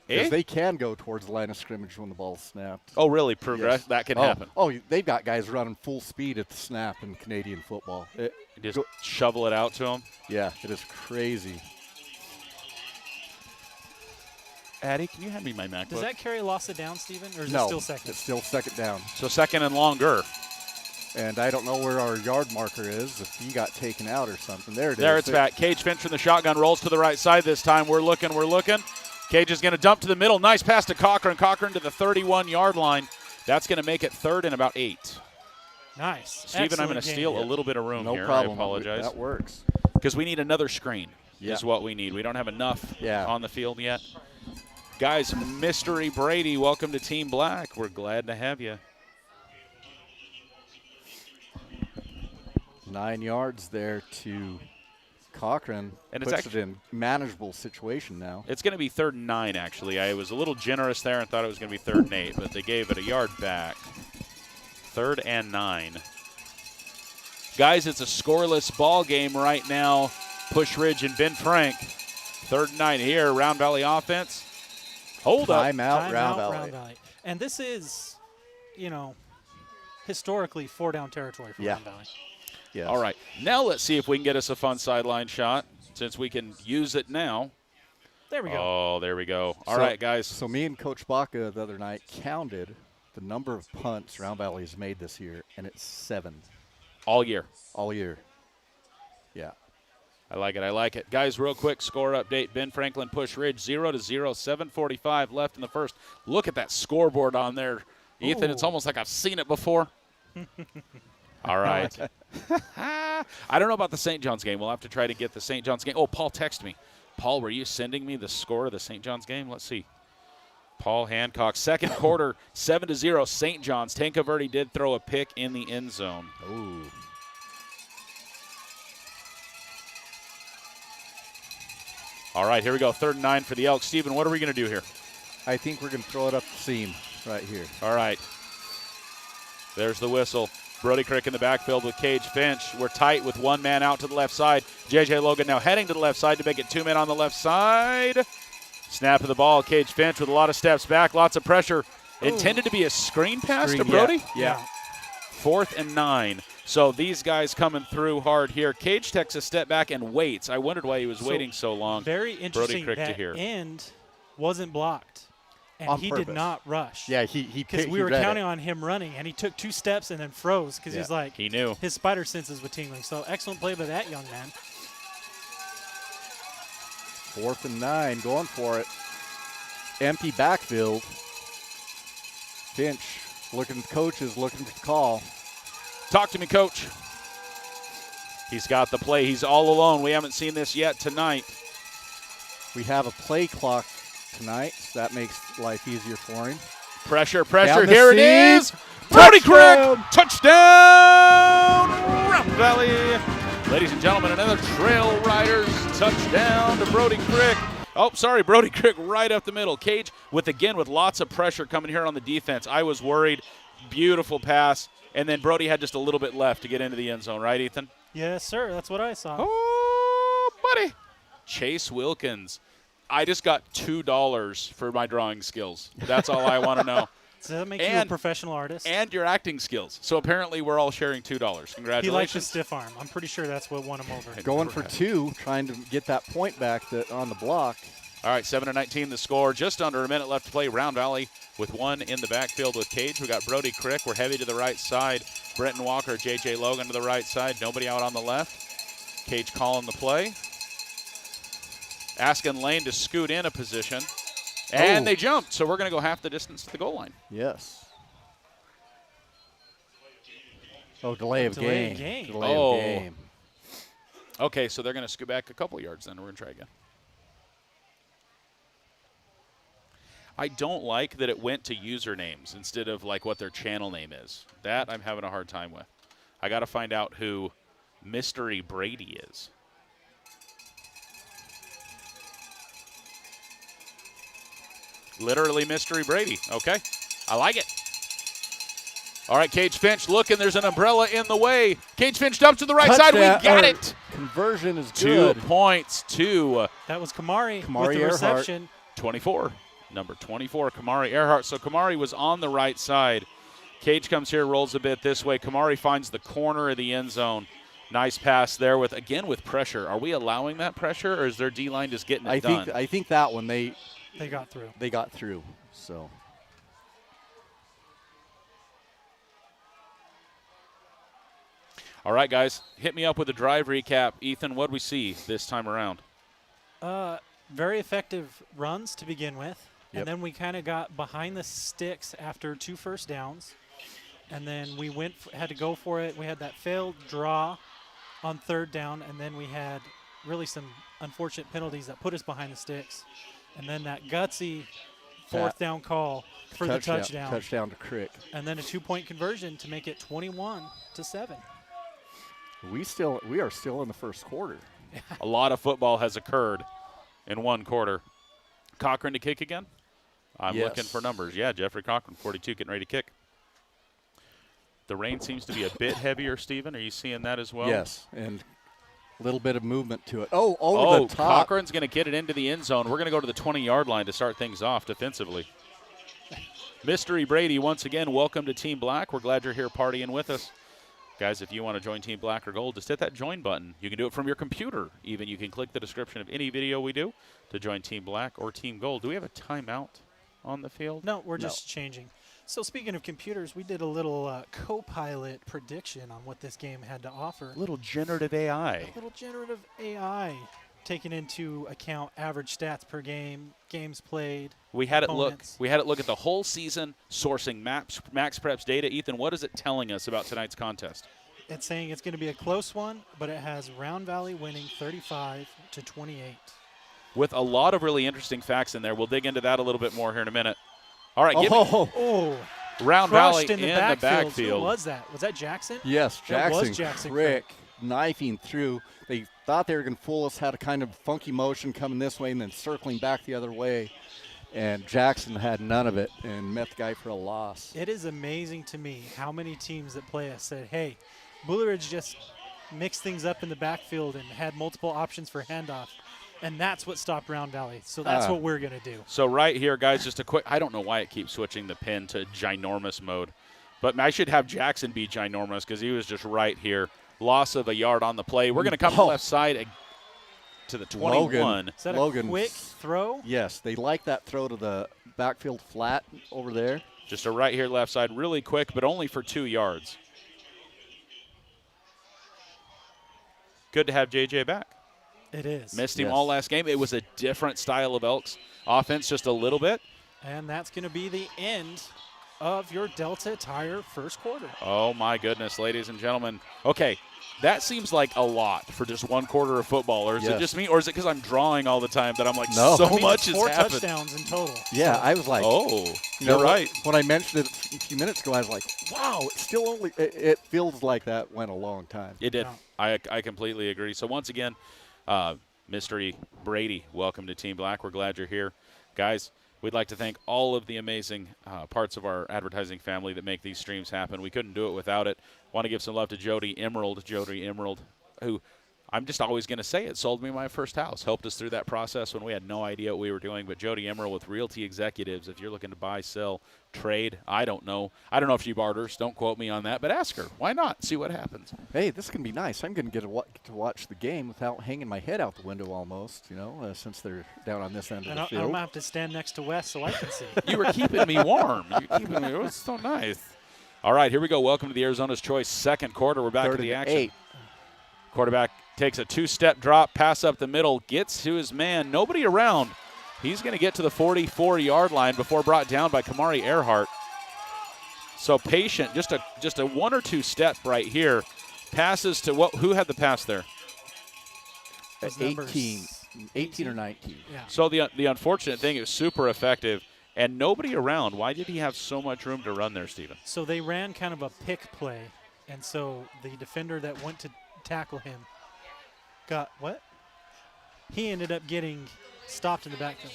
Because they can go towards the line of scrimmage when the ball's snapped. Oh, really? Progress? Yes. That can happen. Oh, they've got guys running full speed at the snap in Canadian football. Just shovel it out to them? Yeah, it is crazy. Addie, can you hand me my MacBook? Does that carry loss of down, Steven, or is no, it still second? It's still second down. So second and longer. And I don't know where our yard marker is, if he got taken out or something. There it is. There it's back. Cage Finch from the shotgun rolls to the right side this time. We're looking. Cage is going to dump to the middle. Nice pass to Cochran. Cochran to the 31-yard line. That's going to make it 3rd and about 8. Nice. Steven, I'm going to steal a little bit of room here. No problem. I apologize. That works. Because we need another screen is what we need. We don't have enough on the field yet. Guys, Mystery Brady, welcome to Team Black. We're glad to have you. 9 yards there to Cochran, and puts it in manageable situation now. It's going to be 3rd and 9, actually. I was a little generous there and thought it was going to be 3rd and 8, but they gave it a yard back. 3rd and 9. Guys, it's a scoreless ball game right now. Push Ridge and Ben Frank. 3rd and 9 here. Round Valley offense. Hold up. Timeout, Round Valley. And this is, historically 4-down territory for Round Valley. Yes. All right. Now let's see if we can get us a fun sideline shot since we can use it now. There we go. Oh, there we go. All right, guys. So me and Coach Baca the other night counted the number of punts Round Valley has made this year, and it's 7. All year. All year. Yeah. I like it. Guys, real quick, score update. Ben Franklin Push Ridge 0-0, 7:45 left in the first. Look at that scoreboard on there, Ethan. Ooh. It's almost like I've seen it before. All right. I don't know about the St. John's game. We'll have to try to get the St. John's game. Oh, Paul texted me. Paul, were you sending me the score of the St. John's game? Let's see. Paul Hancock, second quarter, 7-0, St. John's. Tancaverdi did throw a pick in the end zone. Ooh. All right, here we go. 3rd and 9 for the Elks. Steven, what are we going to do here? I think we're going to throw it up the seam right here. All right. There's the whistle. Brody Crick in the backfield with Cage Finch. We're tight with one man out to the left side. J.J. Logan now heading to the left side to make it 2 men on the left side. Snap of the ball. Cage Finch with a lot of steps back, lots of pressure. Intended to be a screen pass to Brody? Yeah. 4th and 9. So these guys coming through hard here. Cage takes a step back and waits. I wondered why he was waiting so long. Very interesting. Brody Crick that to here. end wasn't blocked. And On he purpose. did not rush. Yeah, he because we were counting on him running, and he took 2 steps and then froze because he's like, he knew. His spider senses were tingling. So excellent play by that young man. 4th and 9, going for it. Empty backfield. Finch looking, coaches looking for the call. Talk to me, coach. He's got the play. He's all alone. We haven't seen this yet tonight. We have a play clock tonight, so that makes life easier for him. Pressure. Down the Here it seam. is. Brody Crick. Touchdown. Touchdown. Round Valley. Ladies and gentlemen, another Trail Riders touchdown to Brody Crick. Oh, sorry, Brody Crick right up the middle. Cage with lots of pressure coming here on the defense. I was worried. Beautiful pass. And then Brody had just a little bit left to get into the end zone, right, Ethan? Yes, sir. That's what I saw. Oh, buddy. Chase Wilkins. I just got $2 for my drawing skills. That's all I want to know. So that makes you a professional artist. And your acting skills. So apparently we're all sharing $2. Congratulations. He likes the stiff arm. I'm pretty sure that's what won him over. Going for 2, trying to get that point back on the block. All right, 7-19 the score. Just under a minute left to play. Round Valley with one in the backfield with Cage. We got Brody Crick. We're heavy to the right side. Brenton Walker, J.J. Logan to the right side. Nobody out on the left. Cage calling the play. Asking Lane to scoot in a position. And they jumped, so we're going to go half the distance to the goal line. Yes. Oh, delay of game. Delay of game. Okay, so they're going to scoot back a couple yards then. We're going to try again. I don't like that it went to usernames instead of like what their channel name is. That I'm having a hard time with. I got to find out who Mystery Brady is. Literally Mystery Brady. Okay. I like it. All right, Cage Finch looking. There's an umbrella in the way. Cage Finch dumps to the right side. We got it. Conversion is 2 good. points to that was Kamari with the reception. 24. Number 24, Kamari Earhart. So Kamari was on the right side. Cage comes here, rolls a bit this way. Kamari finds the corner of the end zone. Nice pass there with pressure. Are we allowing that pressure, or is their D-line just getting it done? I think that one they got through. They got through. So. All right, guys, hit me up with a drive recap. Ethan, what'd we see this time around? Very effective runs to begin with. Yep. And then we kind of got behind the sticks after 2 first downs. And then we had to go for it. We had that failed draw on 3rd down. And then we had really some unfortunate penalties that put us behind the sticks. And then that gutsy 4th down call for the touchdown. Touchdown to Crick. And then a 2-point conversion to make it 21-7. We are still in the first quarter. A lot of football has occurred in 1 quarter. Cochran to kick again? I'm looking for numbers. Yeah, Jeffrey Cochran, 42, getting ready to kick. The rain seems to be a bit heavier, Steven. Are you seeing that as well? Yes, and a little bit of movement to it. Over the top. Cochran's going to get it into the end zone. We're going to go to the 20-yard line to start things off defensively. Mystery Brady, once again, welcome to Team Black. We're glad you're here partying with us. Guys, if you want to join Team Black or Gold, just hit that join button. You can do it from your computer. Even you can click the description of any video we do to join Team Black or Team Gold. Do we have a timeout on the field? No, we're just changing. So speaking of computers, we did a little co-pilot prediction on what this game had to offer. A little generative AI. A little generative AI, taking into account average stats per game, games played. We had it look at the whole season, sourcing Max Prep's data. Ethan, what is it telling us about tonight's contest? It's saying it's going to be a close one, but it has Round Valley winning 35-28. With a lot of really interesting facts in there. We'll dig into that a little bit more here in a minute. All right, Round Valley in the backfield. Who was that? Was that Jackson? Yes, Jackson. That was Jackson Crick knifing through. They thought they were going to fool us, had a kind of funky motion coming this way and then circling back the other way. and Jackson had none of it and met the guy for a loss. It is amazing to me how many teams that play us said, hey, Blue Ridge just mixed things up in the backfield and had multiple options for handoff. And that's what stopped Round Valley. So that's what we're going to do. So right here, guys, just a quick – I don't know why it keeps switching the pin to ginormous mode. But I should have Jackson be ginormous because he was just right here. Loss of a yard on the play. We're going to come to the left side to the 21. Is that a quick throw? Yes, they like that throw to the backfield flat over there. Just a right here, left side, really quick, but only for 2 yards. Good to have JJ back. It is. Missed him all last game. It was a different style of Elks offense, just a little bit. And that's going to be the end of your Delta Tire first quarter. Oh, my goodness, ladies and gentlemen. Okay, that seems like a lot for just 1 quarter of football. Or is it just me, or is it because I'm drawing all the time that I'm like, no. so much has 4 happened? touchdowns in total. Yeah, so I was like, you're right. When I mentioned it a few minutes ago, I was like, wow, it's still only, it feels like that went a long time. It did. Yeah. I completely agree. So once again, Mystery Brady, welcome to Team Black. We're glad you're here. Guys, we'd like to thank all of the amazing parts of our advertising family that make these streams happen. We couldn't do it without it. Want to give some love to Jody Emerald, who I'm just always going to say it, sold me my first house, helped us through that process when we had no idea what we were doing. But Jody Emerald with Realty Executives, if you're looking to buy, sell, trade, I don't know if she barters. Don't quote me on that, but ask her. Why not? See what happens. Hey, this can be nice. I'm going to get to watch the game without hanging my head out the window almost, since they're down on this end of the field. I'm going to have to stand next to Wes so I can see. You were keeping me warm. It was so nice. All right, here we go. Welcome to the Arizona's Choice second quarter. We're back to the action. 8. Quarterback takes a 2-step drop, pass up the middle, gets to his man. Nobody around. He's going to get to the 44-yard line before brought down by Kamari Earhart. So patient, just a 1 or 2 step right here. Passes to who had the pass there? 18 or 19. Yeah. So the unfortunate thing, it was super effective and nobody around. Why did he have so much room to run there, Steven? So they ran kind of a pick play, and so the defender that went to tackle him got what? He ended up getting stopped in the backfield.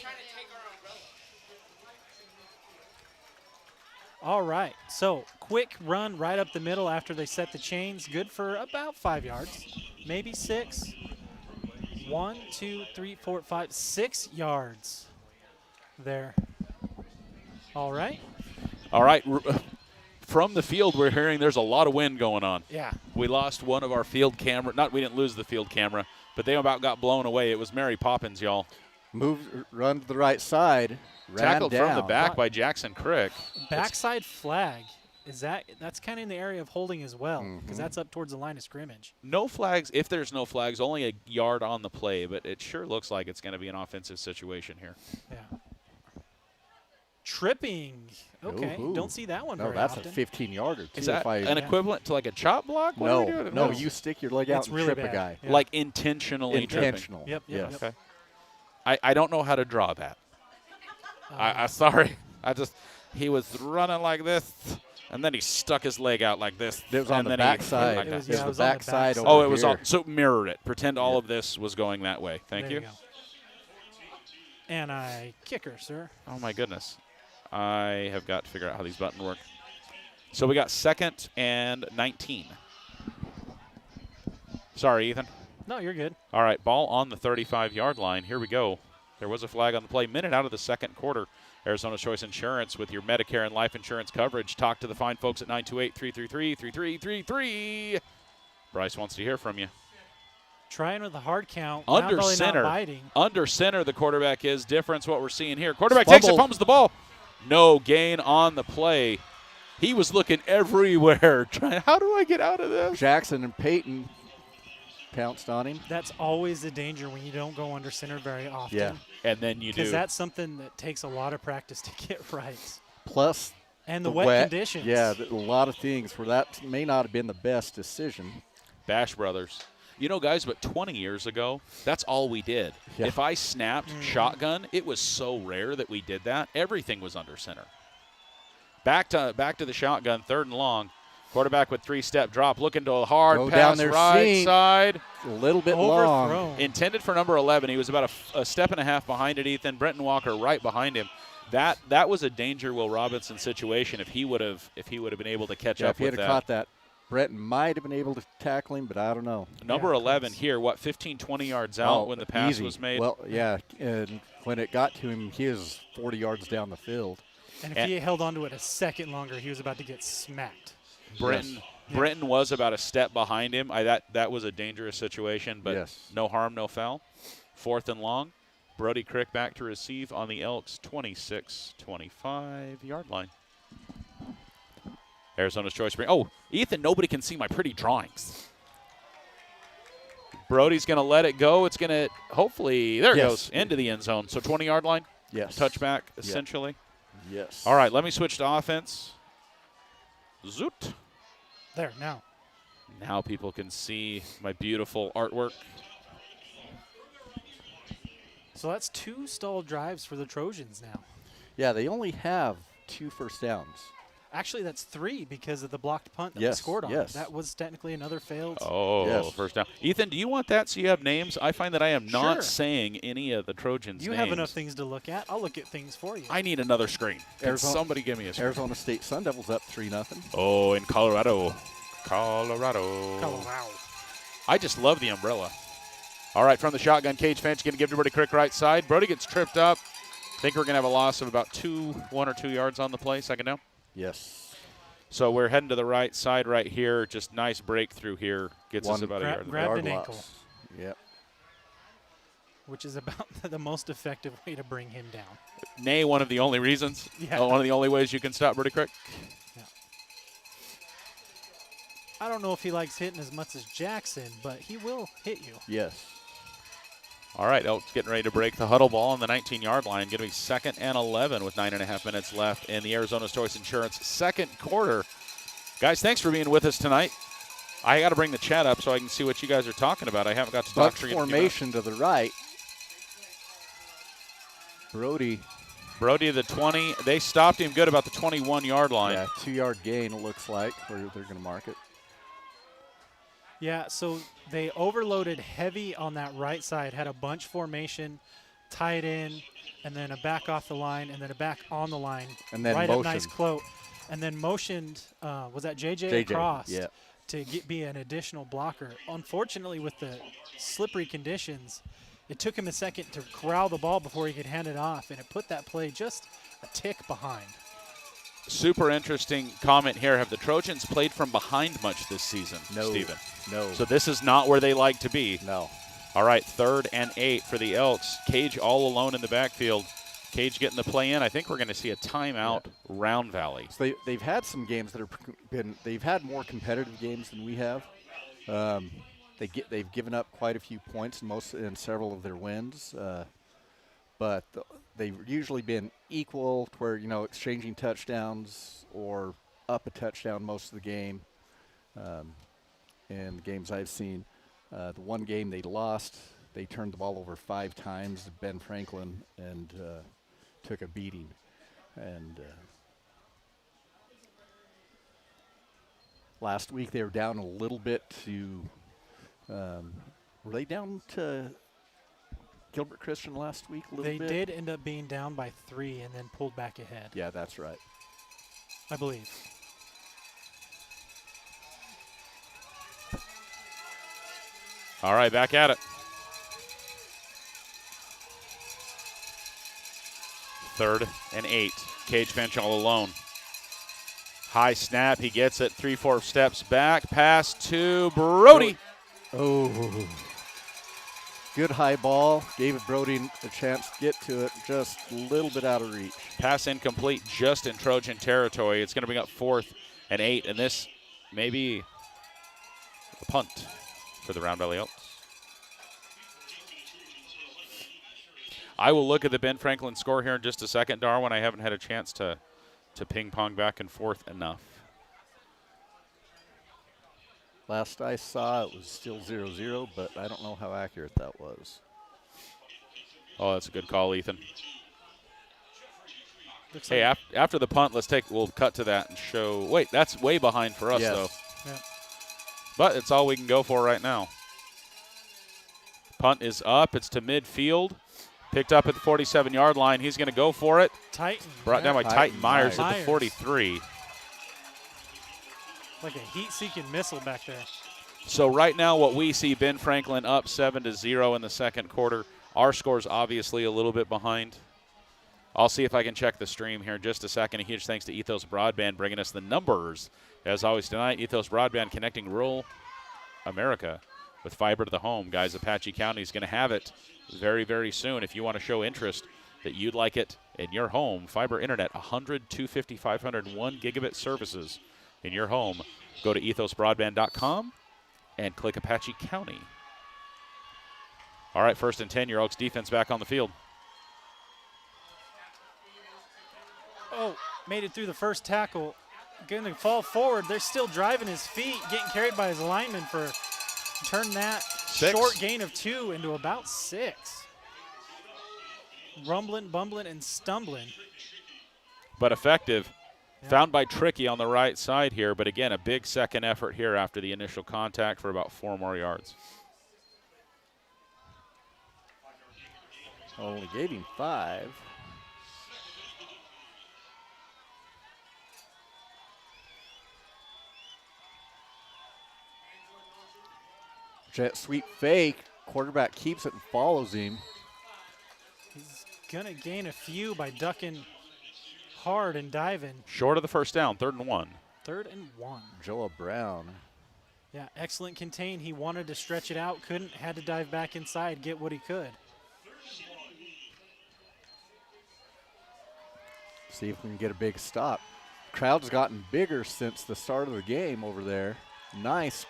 All right, so quick run right up the middle after they set the chains. Good for about 5 yards, maybe 6. 1, 2, 3, 4, 5, 6 yards there. All right. All right. From the field, we're hearing there's a lot of wind going on. Yeah. We lost one of our field camera. We didn't lose the field camera, but they about got blown away. It was Mary Poppins, y'all. Run to the right side. Tackled down. from the back by Jackson Crick. Backside flag. That's kind of in the area of holding as well, because that's up towards the line of scrimmage. No flags. If there's no flags, only a yard on the play, but it sure looks like it's going to be an offensive situation here. Yeah. Tripping. Okay. Ooh. Don't see that one No, very that's often. a 15-yarder, too. Is that an equivalent to like a chop block? What are we doing? No, you stick your leg out It's and really trip a bad. guy. Yeah. Like intentionally tripping. Yep. Yes. Okay. I don't know how to draw that. I'm sorry. He was running like this, and then he stuck his leg out like this. It was on the backside. It was the on the backside. backside. Oh, it was all. So mirror it. Pretend all of this was going that way. Thank There you. go. And I kicker, sir. Oh, my goodness. I have got to figure out how these buttons work. So we got 2nd and 19. Sorry, Ethan. No, you're good. All right, ball on the 35-yard line. Here we go. There was a flag on the play. Minute out of the second quarter. Arizona's Choice Insurance with your Medicare and life insurance coverage. Talk to the fine folks at 928-333-3333. Bryce wants to hear from you. Trying with the hard count. Under Probably center. Not biting. Under center, the quarterback is. Difference what we're seeing here. Quarterback takes it, fumbles the ball. No gain on the play. He was looking everywhere. How do I get out of this? Jackson and Peyton pounced on him. That's always the danger when you don't go under center very often. Yeah. And then you do. Because that's something that takes a lot of practice to get right. Plus And the wet conditions. Yeah, a lot of things where that may not have been the best decision. Bash Brothers. You know, guys, but 20 years ago, that's all we did. Yeah. If I snapped shotgun, it was so rare that we did that. Everything was under center. Back to the shotgun, 3rd and long. Quarterback with 3-step drop, looking to a hard Go pass down there, right seam. side. A little bit long. Overthrown. Intended for number 11. He was about a step and a half behind it, Ethan. Brenton Walker right behind him. That was a danger Will Robinson situation if he would have been able to catch up If he with had that. caught that, Brenton might have been able to tackle him, but I don't know. Number Yeah, 11 close. here, 15, 20 yards out when the pass easy. was made. Well, yeah, and when it got to him, he was 40 yards down the field. And if he held on to it a second longer, he was about to get smacked. Brenton was about a step behind him. That was a dangerous situation, but no harm, no foul. 4th and long. Brody Crick back to receive on the Elks' 26-25-yard line. Arizona's choice spring. Oh, Ethan, nobody can see my pretty drawings. Brody's going to let it go. It's going to hopefully, there it goes, into the end zone. So 20-yard line? Yes. Touchback, essentially? Yes. All right, let me switch to offense. Zoot. There, now. Now people can see my beautiful artwork. So that's 2 stalled drives for the Trojans now. Yeah, they only have 2 first downs. Actually, that's 3 because of the blocked punt that Yes, was scored on. yes. That was technically another failed. First down. Ethan, do you want that so you have names? I find that I am not Sure. saying any of the Trojans' You names. have enough things to look at. I'll look at things for you. I need another screen. Can Arizona- somebody give me a screen? Arizona State Sun Devils up 3-0. Oh, in Colorado. Colorado. I just love the umbrella. All right, from the shotgun, Cage Finch going to give to Brody Crick right side. Brody gets tripped up. I think we're going to have a loss of about 1 or 2 yards on the play. Second down. Yes. So we're heading to the right side right here. Just nice breakthrough here. Gets us about a yard. Grabbed Yard an loss. ankle. Yep. Which is about the most effective way to bring him down. Nay, one of the only reasons. Yeah. One of the only ways you can stop Brody Crick. Yeah. I don't know if he likes hitting as much as Jackson, but he will hit you. Yes. All right, Elks getting ready to break the huddle ball on the 19-yard line. Going to be 2nd and 11 with 9.5 minutes left in the Arizona Choice Insurance second quarter. Guys, thanks for being with us tonight. I got to bring the chat up so I can see what you guys are talking about. I haven't got to talk Buck to you. formation to the right. Brody, the 20. They stopped him good about the 21-yard line. yeah, 2-yard gain it looks like, where they're going to mark it. Yeah, so they overloaded heavy on that right side, had a bunch formation, tight end, and then a back off the line, and then a back on the line. And then right motion. up nice close. And then motioned, was that JJ JJ, across yeah. to be an additional blocker. Unfortunately, with the slippery conditions, it took him a second to corral the ball before he could hand it off, and it put that play just a tick behind. Super interesting comment here. Have the Trojans played from behind much this season, No. Steven? No. So this is not where they like to be. No. All right, 3rd and 8 for the Elks. Cage all alone in the backfield. Cage getting the play in. I think we're going to see a timeout, Round Valley. So they've had some games that they've had more competitive games than we have. They've given up quite a few points in several of their wins, but they've usually been equal to where, exchanging touchdowns or up a touchdown most of the game. In the games I've seen, the one game they lost, they turned the ball over 5 times to Ben Franklin and took a beating. And last week they were down a little bit to were they down to Gilbert Christian last week a little They bit? did end up being down by 3 and then pulled back ahead, Yeah, that's right. I believe. All right, back at it. 3rd and 8. Cage Finch all alone. High snap. He gets it. 3-4 steps back. Pass to Brody. Oh, good high ball. Gave Brody a chance to get to it, just a little bit out of reach. Pass incomplete just in Trojan territory. It's going to bring up 4th and 8, and this may be a punt for the Round Valley Elks. I will look at the Ben Franklin score here in just a second, Darwin. I haven't had a chance to ping-pong back and forth enough. Last I saw, it was still 0-0, but I don't know how accurate that was. Oh, that's a good call, Ethan. Hey, after the punt, we'll cut to that and show. Wait, that's way behind for us, though. Yeah. But it's all we can go for right now. Punt is up. It's to midfield. Picked up at the 47-yard line. He's going to go for it. Titan. Brought down by Titan Myers at the Myers. 43. Like a heat-seeking missile back there. So right now what we see, Ben Franklin up 7-0 in the second quarter. Our score's obviously a little bit behind. I'll see if I can check the stream here in just a second. A huge thanks to Ethos Broadband bringing us the numbers. As always tonight, Ethos Broadband connecting rural America with fiber to the home. Guys, Apache County is going to have it very, very soon. If you want to show interest that you'd like it in your home, fiber internet, 100, 250, 500, 1 gigabit services in your home. Go to ethosbroadband.com and click Apache County. All right, 1st and 10, your Elks defense back on the field. Oh, made it through the first tackle. Going to fall forward. They're still driving his feet, getting carried by his lineman for turn that 6. Short gain of 2 into about 6. Rumbling, bumbling, and stumbling. But effective. Yeah. Found by Tricky on the right side here, but again, a big second effort here after the initial contact for about 4 more yards. Only gave him 5. Jet sweep fake. Quarterback keeps it and follows him. He's going to gain a few by ducking hard and diving. Short of the first down, 3rd and 1. 3rd and 1. Joa Brown. Yeah, excellent contain. He wanted to stretch it out, couldn't, had to dive back inside, get what he could. See if we can get a big stop. Crowd's gotten bigger since the start of the game over there. Nice.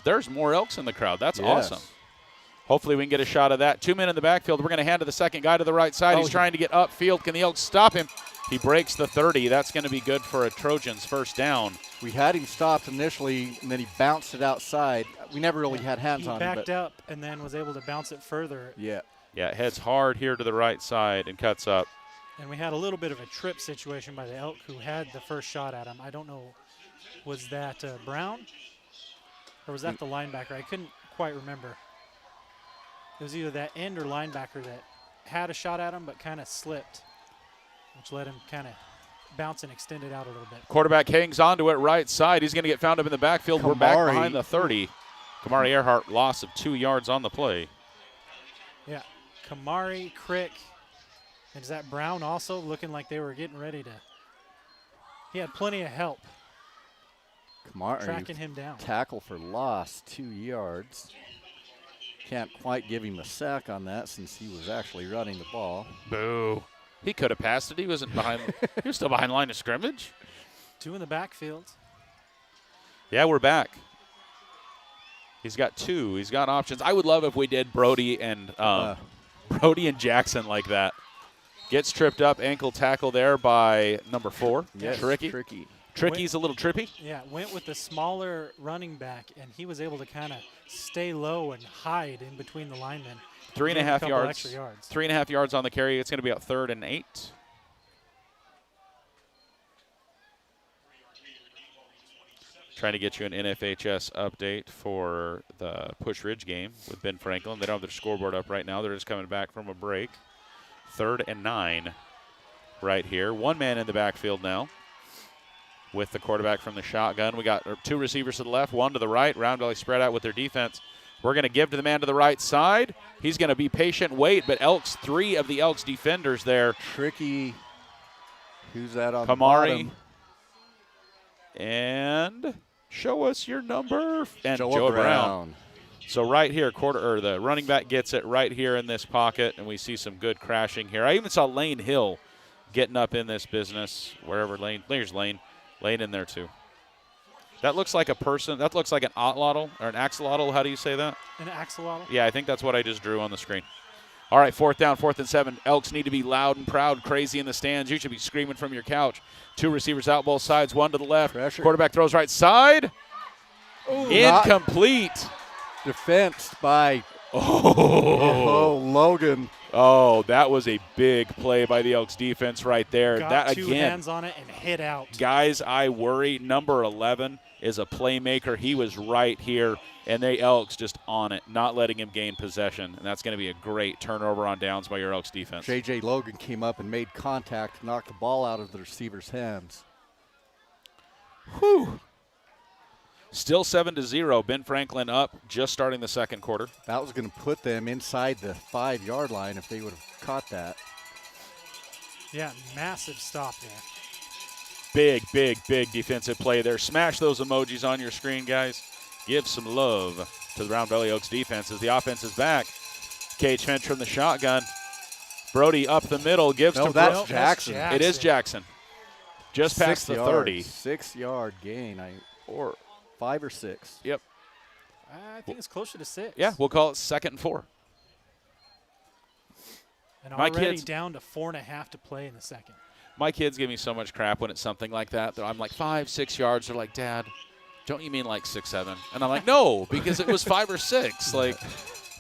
There's more Elks in the crowd. That's awesome. Hopefully we can get a shot of that. 2 men in the backfield. We're going to hand to the second guy to the right side. He's trying to get upfield. Can the Elks stop him? He breaks the 30. That's going to be good for a Trojans first down. We had him stopped initially, and then he bounced it outside. We never really had hands on him. He backed up and then was able to bounce it further. Yeah. Yeah, it heads hard here to the right side and cuts up. And we had a little bit of a trip situation by the Elk who had the first shot at him. I don't know, was that Brown or was that the linebacker? I couldn't quite remember. It was either that end or linebacker that had a shot at him but kind of slipped, which let him kind of bounce and extend it out a little bit. Quarterback hangs onto it right side. He's going to get found up in the backfield. We're back behind the 30. Kamari Earhart, loss of 2 yards on the play. Yeah, Kamari, Crick, and is that Brown also looking like they were getting ready to. He had plenty of help. Kamari tracking him down. Tackle for loss, 2 yards. Can't quite give him a sack on that since he was actually running the ball. Boo. He could have passed it. He wasn't behind. He was still behind line of scrimmage. 2 in the backfield. Yeah, we're back. He's got 2. He's got options. I would love if we did Brody and Jackson like that. Gets tripped up, ankle tackle there by number 4. Yes, Tricky. Tricky's a little trippy. Yeah, went with the smaller running back, and he was able to kind of stay low and hide in between the linemen. 3.5 yards. Extra yards. 3.5 yards on the carry. It's going to be out 3rd and 8. Trying to get you an NFHS update for the Push Ridge game with Ben Franklin. They don't have their scoreboard up right now. They're just coming back from a break. 3rd and 9 right here. 1 man in the backfield now with the quarterback from the shotgun. We got 2 receivers to the left, 1 to the right. Round Valley spread out with their defense. We're going to give to the man to the right side. He's going to be patient, wait, but Elks, 3 of the Elks defenders there. Tricky. Who's that on Kamari. the bottom? And show us your number. And Joa Brown. Brown. So right here, the running back gets it right here in this pocket, and we see some good crashing here. I even saw Lane Hill getting up in this business, wherever Lane. There's Lane. Lane in there too. That looks like a person. That looks like an axolotl or an axolotl. How do you say that? An axolotl? Yeah, I think that's what I just drew on the screen. All right, 4th down, 4th and 7. Elks need to be loud and proud, crazy in the stands. You should be screaming from your couch. 2 receivers out both sides, 1 to the left. Pressure. Quarterback throws right side. Ooh, incomplete. Defense by Logan. Oh, that was a big play by the Elks defense right there. Got that two again, hands on it and hit out. Guys, I worry. Number 11 is a playmaker. He was right here, and the Elks just on it, not letting him gain possession. And that's going to be a great turnover on downs by your Elks defense. J.J. Logan came up and made contact, knocked the ball out of the receiver's hands. Whew. Still 7-0. Ben Franklin up, just starting the second quarter. That was going to put them inside the 5-yard line if they would have caught that. Yeah, massive stop there. Big, big, big defensive play there. Smash those emojis on your screen, guys. Give some love to the Round Valley Oaks defense as the offense is back. Cage Finch from the shotgun. Brody up the middle, gives to that's Brooks. Jackson. It is Jackson. Just past the 30. 6-yard gain, or 5 or 6. Yep. I think it's closer to 6. Yeah, we'll call it 2nd and 4. And already down to 4.5 to play in the second. My kids give me so much crap when it's something like that. I'm like 5, 6 yards. They're like, Dad, don't you mean like 6, 7? And I'm like, no, because it was 5 or 6. Like,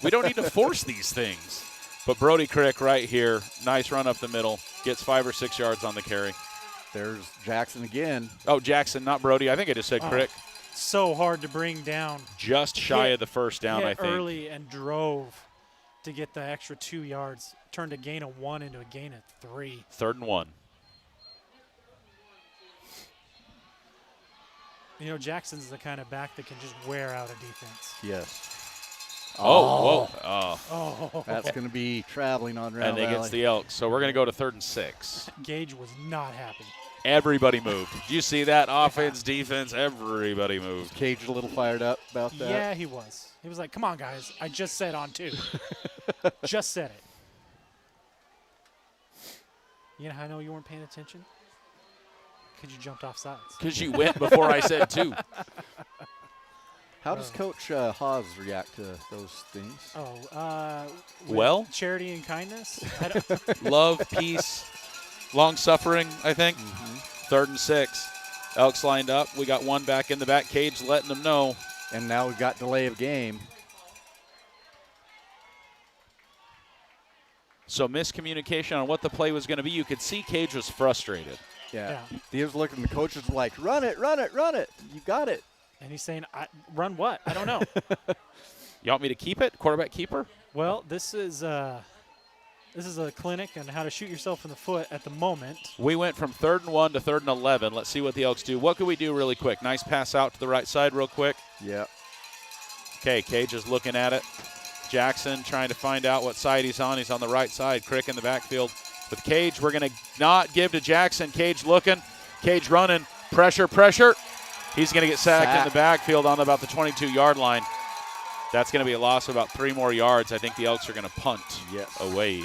we don't need to force these things. But Brody Crick right here, nice run up the middle, gets 5 or 6 yards on the carry. There's Jackson again. Oh, Jackson, not Brody. I think I just said Crick. So hard to bring down. Just shy of the first down, I think. Early and drove to get the extra 2 yards. Turned a gain of 1 into a gain of 3. 3rd and 1. You know, Jackson's the kind of back that can just wear out a defense. Yes. Whoa. Oh. That's going to be traveling on Round Valley. Against the Elks. So we're going to go to 3rd and 6. Gage was not happy. Everybody moved. Did you see that? Offense, defense, everybody moved. Cage a little fired up about that. Yeah, he was. He was like, come on, guys. I just said on 2. Just said it. You know how I know you weren't paying attention? Because you jumped off sides. Because you went before I said 2. How does Coach Haas react to those things? Well? Charity and kindness? Love, peace, long-suffering, I think. 3rd and 6. Elks lined up. We got one back in the back cage letting them know. And now we've got delay of game. So miscommunication on what the play was going to be. You could see Cage was frustrated. Yeah. He was looking, the coaches were like, run it, run it, run it. You got it. And he's saying, run what? I don't know. You want me to keep it? Quarterback keeper? Well, this is a clinic on how to shoot yourself in the foot at the moment. We went from 3rd and 1 to 3rd and 11. Let's see what the Elks do. What can we do really quick? Nice pass out to the right side real quick. Yeah. Okay, Cage is looking at it. Jackson trying to find out what side he's on. He's on the right side. Crick in the backfield with Cage. We're going to not give to Jackson. Cage looking. Cage running. Pressure, pressure. He's going to get sacked in the backfield on about the 22-yard line. That's going to be a loss of about 3 more yards. I think the Elks are going to punt away.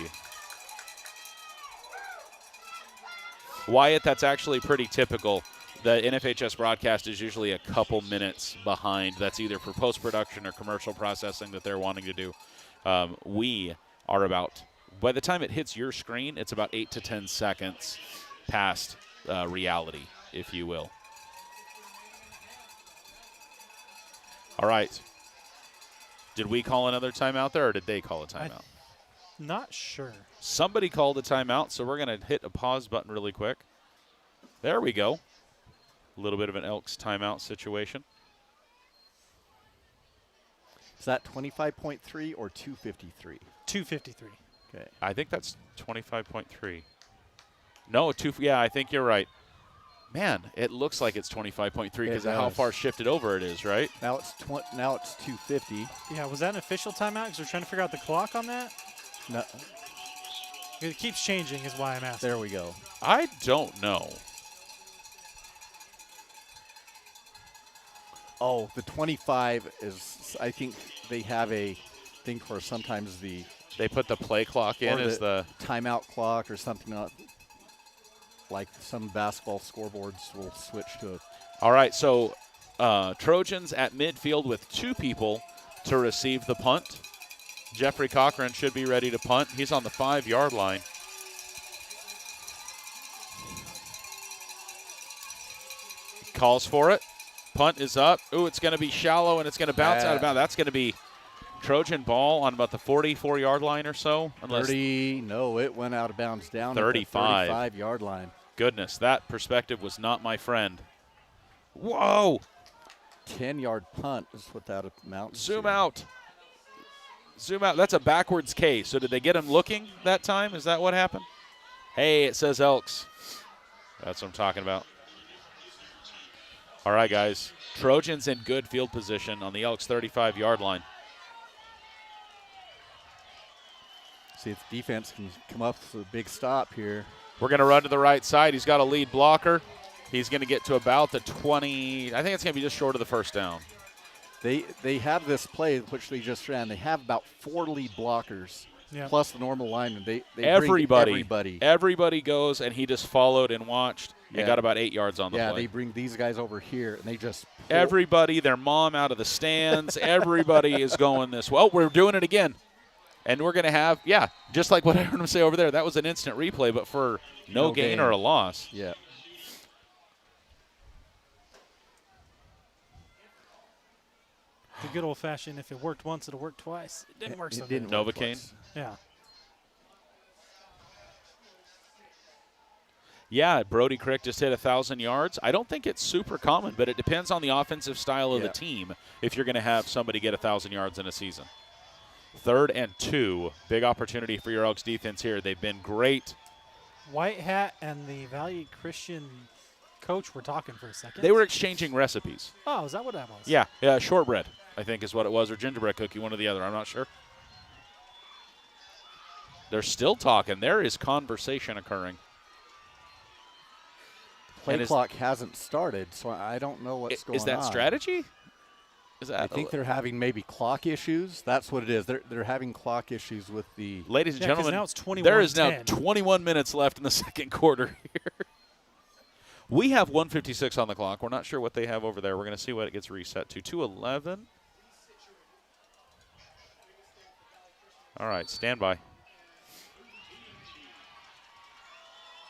Wyatt, that's actually pretty typical. The NFHS broadcast is usually a couple minutes behind. That's either for post-production or commercial processing that they're wanting to do. We are about, by the time it hits your screen, it's about 8 to 10 seconds past reality, if you will. All right. Did we call another timeout there, or did they call a timeout? Not sure. Somebody called a timeout, so we're going to hit a pause button really quick. There we go. A little bit of an Elks timeout situation. Is that 25.3 or 253? 253. Okay. I think that's 25.3. No, yeah, I think you're right. Man, it looks like it's 25.3 because of how far shifted over it is, right? Now it's 250. Yeah, was that an official timeout? Because we're trying to figure out the clock on that? No. It keeps changing is why I'm asking. There we go. I don't know. Oh, the 25 is, I think they have a thing for sometimes they put the play clock in as the timeout clock or something like some basketball scoreboards will switch to it. All right, so Trojans at midfield with 2 people to receive the punt. Jeffrey Cochran should be ready to punt. He's on the 5-yard line. Calls for it. Punt is up. Ooh, it's going to be shallow, and it's going to bounce out of bounds. That's going to be Trojan ball on about the 44-yard line or so. 30, no, it went out of bounds down 35. At the 35-yard line. Goodness, that perspective was not my friend. Whoa! 10-yard punt is what that amounts to. Zoom out. Zoom out. That's a backwards K. So did they get him looking that time? Is that what happened? Hey, it says Elks. That's what I'm talking about. All right, guys. Trojans in good field position on the Elks 35-yard line. See if the defense can come up with a big stop here. We're going to run to the right side. He's got a lead blocker. He's going to get to about the 20. I think it's going to be just short of the first down. They have this play, which they just ran. They have about 4 lead blockers, plus the normal lineman. They everybody goes, and he just followed and watched and got about 8 yards on the play. Yeah, they bring these guys over here, and they just pull. Everybody, their mom out of the stands. Everybody is going this way. Oh, we're doing it again. And we're going to have, just like what I heard him say over there, that was an instant replay, but for no gain or a loss. Yeah. The good old-fashioned, if it worked once, it'll work twice. It didn't work so good. Novocaine? Yeah. Yeah, Brody Crick just hit 1,000 yards. I don't think it's super common, but it depends on the offensive style of the team if you're going to have somebody get 1,000 yards in a season. 3rd and 2. Big opportunity for your Elks defense here. They've been great. White Hat and the Valley Christian coach were talking for a second. They were exchanging recipes. Oh, is that what that was? Yeah, shortbread, I think is what it was, or gingerbread cookie, one or the other. I'm not sure. They're still talking. There is conversation occurring. Play clock hasn't started, so I don't know what's going on. Is that strategy? I think they're having maybe clock issues. That's what it is. They're having clock issues with the. Ladies and gentlemen, now it's 21-10. There is now 21 minutes left in the second quarter here. We have 1:56 on the clock. We're not sure what they have over there. We're going to see what it gets reset to. 2:11. All right, stand by.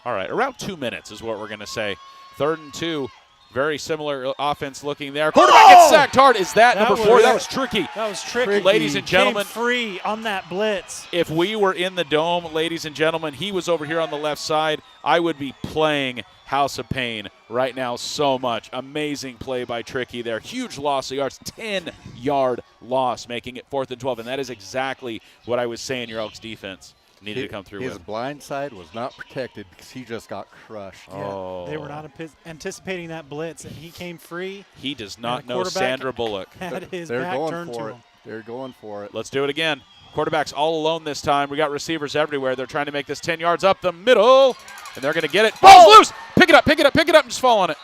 All right, around 2 minutes is what we're going to say. 3rd and 2. Very similar offense looking there. Quarterback gets sacked hard. Is that number 4? That was tricky. That was tricky. Ladies and gentlemen. Came free on that blitz. If we were in the dome, ladies and gentlemen, he was over here on the left side, I would be playing House of Pain right now so much. Amazing play by Tricky there. Huge loss of yards. 10-yard loss, making it 4th and 12. And that is exactly what I was saying your Elks defense needed to come through with. His blind side was not protected because he just got crushed. Yeah, they were not anticipating that blitz, and he came free. He does not know Sandra Bullock. Had his They're back going turned for to it. him. They're going for it. Let's do it again. Quarterback's all alone this time. We got receivers everywhere. They're trying to make this 10 yards up the middle, and they're going to get it. Ball's loose. Pick it up, and just fall on it.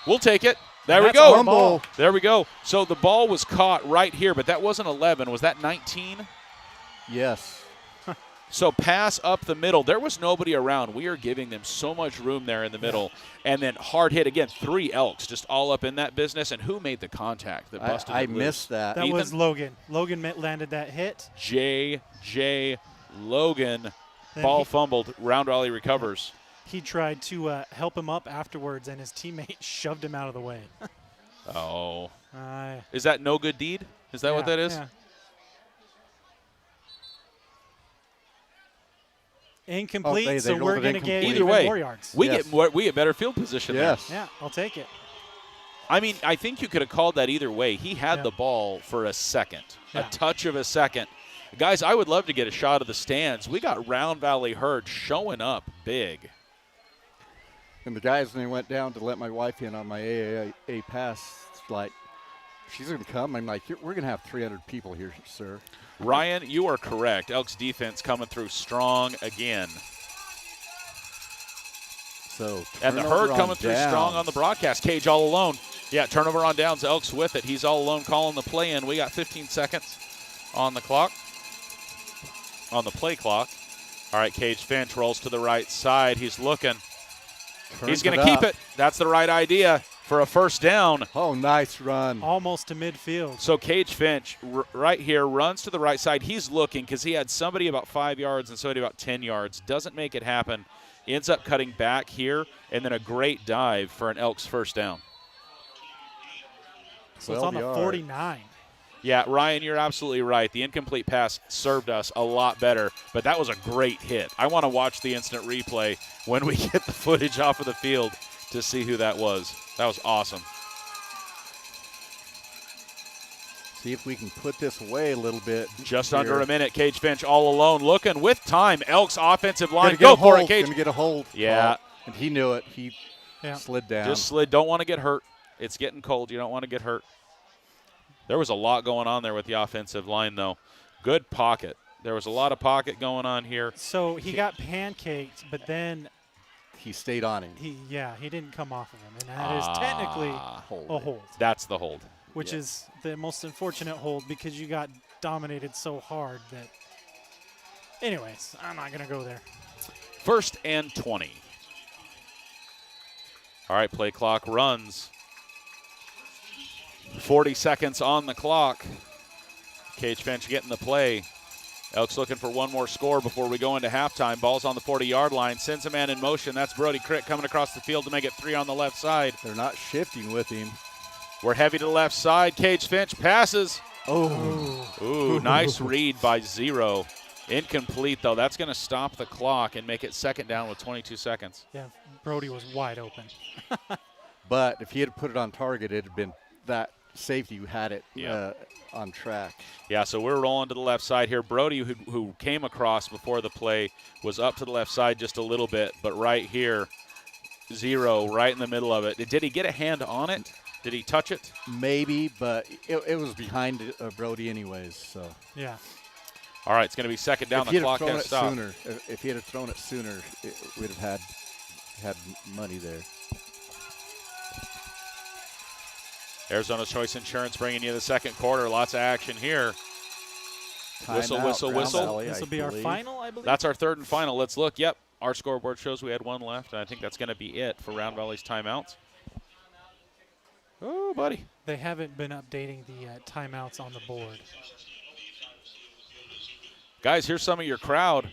We'll take it. There we go. There we go. So the ball was caught right here, but that wasn't 11. Was that 19? Yes. So pass up the middle. There was nobody around. We are giving them so much room there in the middle. And then hard hit. Again, 3 Elks just all up in that business. And who made the contact that busted I missed that. That was Logan. Logan landed that hit. J.J. Logan. Ball fumbled. Round Raleigh recovers. He tried to help him up afterwards, and his teammate shoved him out of the way. Oh. Is that no good deed? Is that what that is? Yeah. Incomplete, so we're going to get either way more yards. We get better field position there. Yeah, I'll take it. I mean, I think you could have called that either way. He had the ball for a second, a touch of a second. Guys, I would love to get a shot of the stands. We got Round Valley Herd showing up big. And the guys, when they went down to let my wife in on my AAA pass, like, she's going to come. I'm like, we're going to have 300 people here, sir. Ryan, you are correct. Elks defense coming through strong again. And the Herd coming through strong on the broadcast. Cage all alone. Yeah, turnover on downs. Elks with it. He's all alone calling the play in. We got 15 seconds on the clock, on the play clock. All right, Cage Finch rolls to the right side. He's looking. He's going to keep it. That's the right idea for a first down. Oh, nice run. Almost to midfield. So Cage Finch right here runs to the right side. He's looking because he had somebody about 5 yards and somebody about 10 yards. Doesn't make it happen. Ends up cutting back here, and then a great dive for an Elks first down. So it's on the 49. Yeah, Ryan, you're absolutely right. The incomplete pass served us a lot better, but that was a great hit. I want to watch the instant replay when we get the footage off of the field to see who that was. That was awesome. See if we can put this away a little bit. Just here. under a minute. Cage Finch all alone, looking with time. Elks offensive line. Go for it, Cage. Gonna get a hold. Yeah. And he knew it. He slid down. Just slid. Don't want to get hurt. It's getting cold. You don't want to get hurt. There was a lot going on there with the offensive line, though. Good pocket. There was a lot of pocket going on here. So he got pancaked, but then he stayed on him. He didn't come off of him, and that is technically a hold. That's the hold. Which is the most unfortunate hold because you got dominated so hard that. Anyways, I'm not going to go there. 1st and 20. All right, play clock runs. 40 seconds on the clock. Cage Finch getting the play. Elks looking for one more score before we go into halftime. Ball's on the 40-yard line. Sends a man in motion. That's Brody Crick coming across the field to make it 3 on the left side. They're not shifting with him. We're heavy to the left side. Cage Finch passes. Ooh, nice read by Zero. Incomplete, though. That's going to stop the clock and make it 2nd down with 22 seconds. Yeah, Brody was wide open. But if he had put it on target, it had been that safety who had it on track. Yeah, so we're rolling to the left side here. Brody, who came across before the play, was up to the left side just a little bit, but right here, Zero right in the middle of it. Did he get a hand on it? Did he touch it? Maybe, but it was behind Brody anyways. So yeah. All right, it's going to be 2nd down. The clock has stopped. If he had thrown it sooner, we'd have had money there. Arizona's Choice Insurance bringing you the 2nd quarter. Lots of action here. Whistle, whistle, whistle. This will be our final, I believe. That's our 3rd and final. Let's look. Yep, our scoreboard shows we had one left, and I think that's going to be it for Round Valley's timeouts. Oh, buddy. They haven't been updating the timeouts on the board. Guys, here's some of your crowd.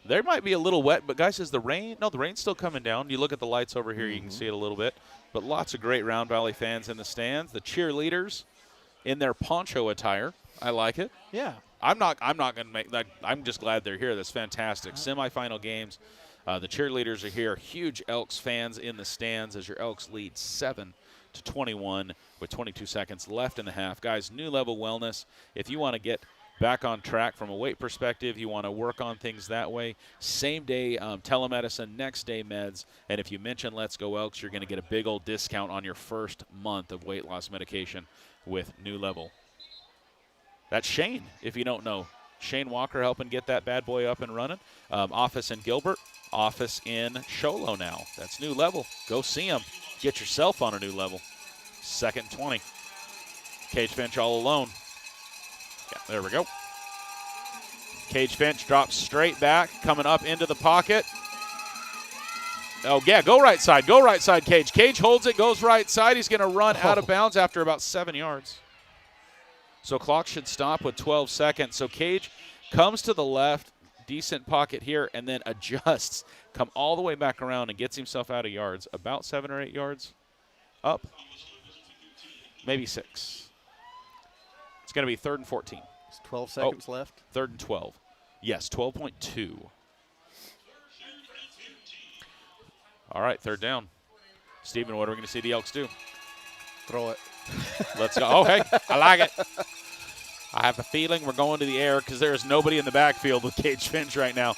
There might be a little wet, but guys, is the rain? No, the rain's still coming down. You look at the lights over here, you can see it a little bit. But lots of great Round Valley fans in the stands. The cheerleaders in their poncho attire. I like it. Yeah. I'm not going to make that. I'm just glad they're here. That's fantastic. Semifinal games. The cheerleaders are here. Huge Elks fans in the stands as your Elks lead 7-21 with 22 seconds left in the half. Guys, New Level Wellness. If you want to get back on track from a weight perspective, you want to work on things that way, same day telemedicine, next day meds, and if you mention Let's Go Elks, you're going to get a big old discount on your first month of weight loss medication with New Level. That's Shane, if you don't know. Shane Walker helping get that bad boy up and running. Office in Gilbert, office in Sholo now. That's New Level. Go see them. Get yourself on a new level. 2nd and 20. Cage Finch all alone. Yeah, there we go. Cage Finch drops straight back, coming up into the pocket. Oh, yeah, go right side, Cage. Cage holds it, goes right side. He's going to run out of bounds after about 7 yards. So clock should stop with 12 seconds. So Cage comes to the left, decent pocket here, and then adjusts, come all the way back around and gets himself out of yards. About 7 or 8 yards up, maybe 6. It's going to be 3rd and 14. It's 12 seconds left. 3rd and 12. Yes, 12.2. All right, 3rd down. Stephen, what are we going to see the Elks do? Throw it. Let's go. Oh, hey, I like it. I have a feeling we're going to the air because there is nobody in the backfield with Cage Finch right now.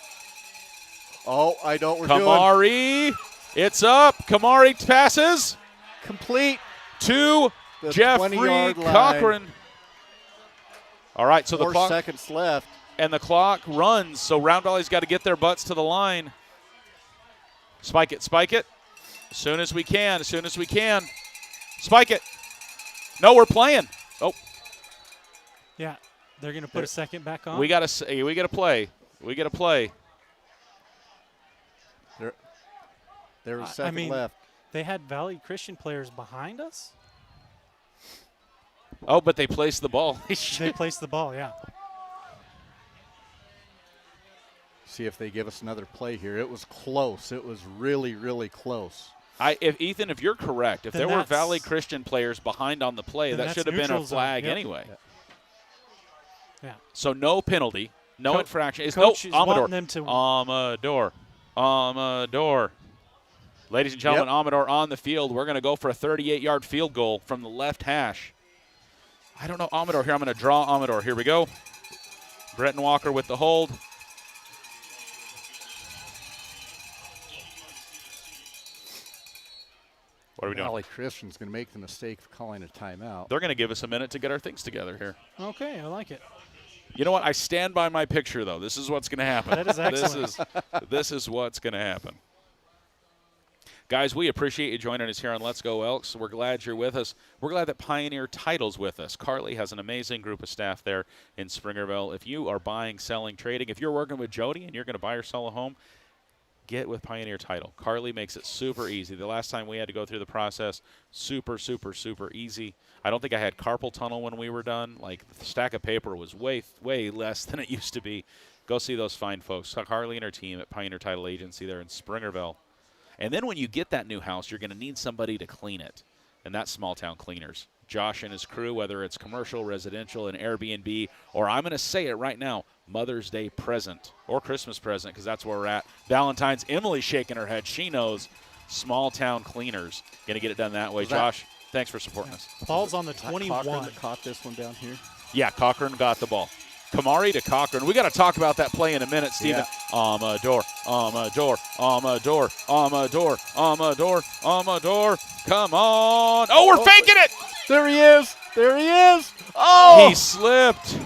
Oh, I know what we're Kamari, it's up. Kamari passes. Complete. To Jeffrey Cochran. All right, so 4 seconds left. And the clock runs, so Round Valley's got to get their butts to the line. Spike it. As soon as we can. Spike it. No, we're playing. Oh. Yeah, they're going to put a second back on. We got to play. There was a second left. They had Valley Christian players behind us. Oh, but they placed the ball. They placed the ball, yeah. See if they give us another play here. It was close. It was really, really close. If you're correct, if Then there were that's- Valley Christian players behind on the play, then that that's should have been a neutral zone. flag Yep. anyway. Yeah. So no penalty, no infraction. It's Coach is Amador. wanting them to. Amador. Ladies and gentlemen, Amador on the field. We're going to go for a 38-yard field goal from the left hash. I don't know Amador here. I'm going to draw Amador. Here we go. Brenton Walker with the hold. What are we doing? Valley Christian's going to make the mistake of calling a timeout. They're going to give us a minute to get our things together here. Okay, I like it. You know what? I stand by my picture, though. This is what's going to happen. That is excellent. This is what's going to happen. Guys, we appreciate you joining us here on Let's Go Elks. We're glad you're with us. We're glad that Pioneer Title's with us. Carly has an amazing group of staff there in Springerville. If you are buying, selling, trading, if you're working with Jody and you're going to buy or sell a home, get with Pioneer Title. Carly makes it super easy. The last time we had to go through the process, super, super, super easy. I don't think I had carpal tunnel when we were done. Like, the stack of paper was way, way less than it used to be. Go see those fine folks. Carly and her team at Pioneer Title Agency there in Springerville. And then when you get that new house, you're going to need somebody to clean it, and that's Small Town Cleaners. Josh and his crew, whether it's commercial, residential, and Airbnb, or I'm going to say it right now, Mother's Day present or Christmas present, because that's where we're at. Valentine's, Emily's shaking her head. She knows. Small Town Cleaners. Going to get it done that way. Josh, thanks for supporting us. Ball's on the Is that 21. Cochran that caught this one down here? Yeah, Cochran got the ball. Kamari to Cochran. We got to talk about that play in a minute, Steven. Yeah. Amador. Come on. Oh, we're faking it. There he is. There he is. Oh! He slipped.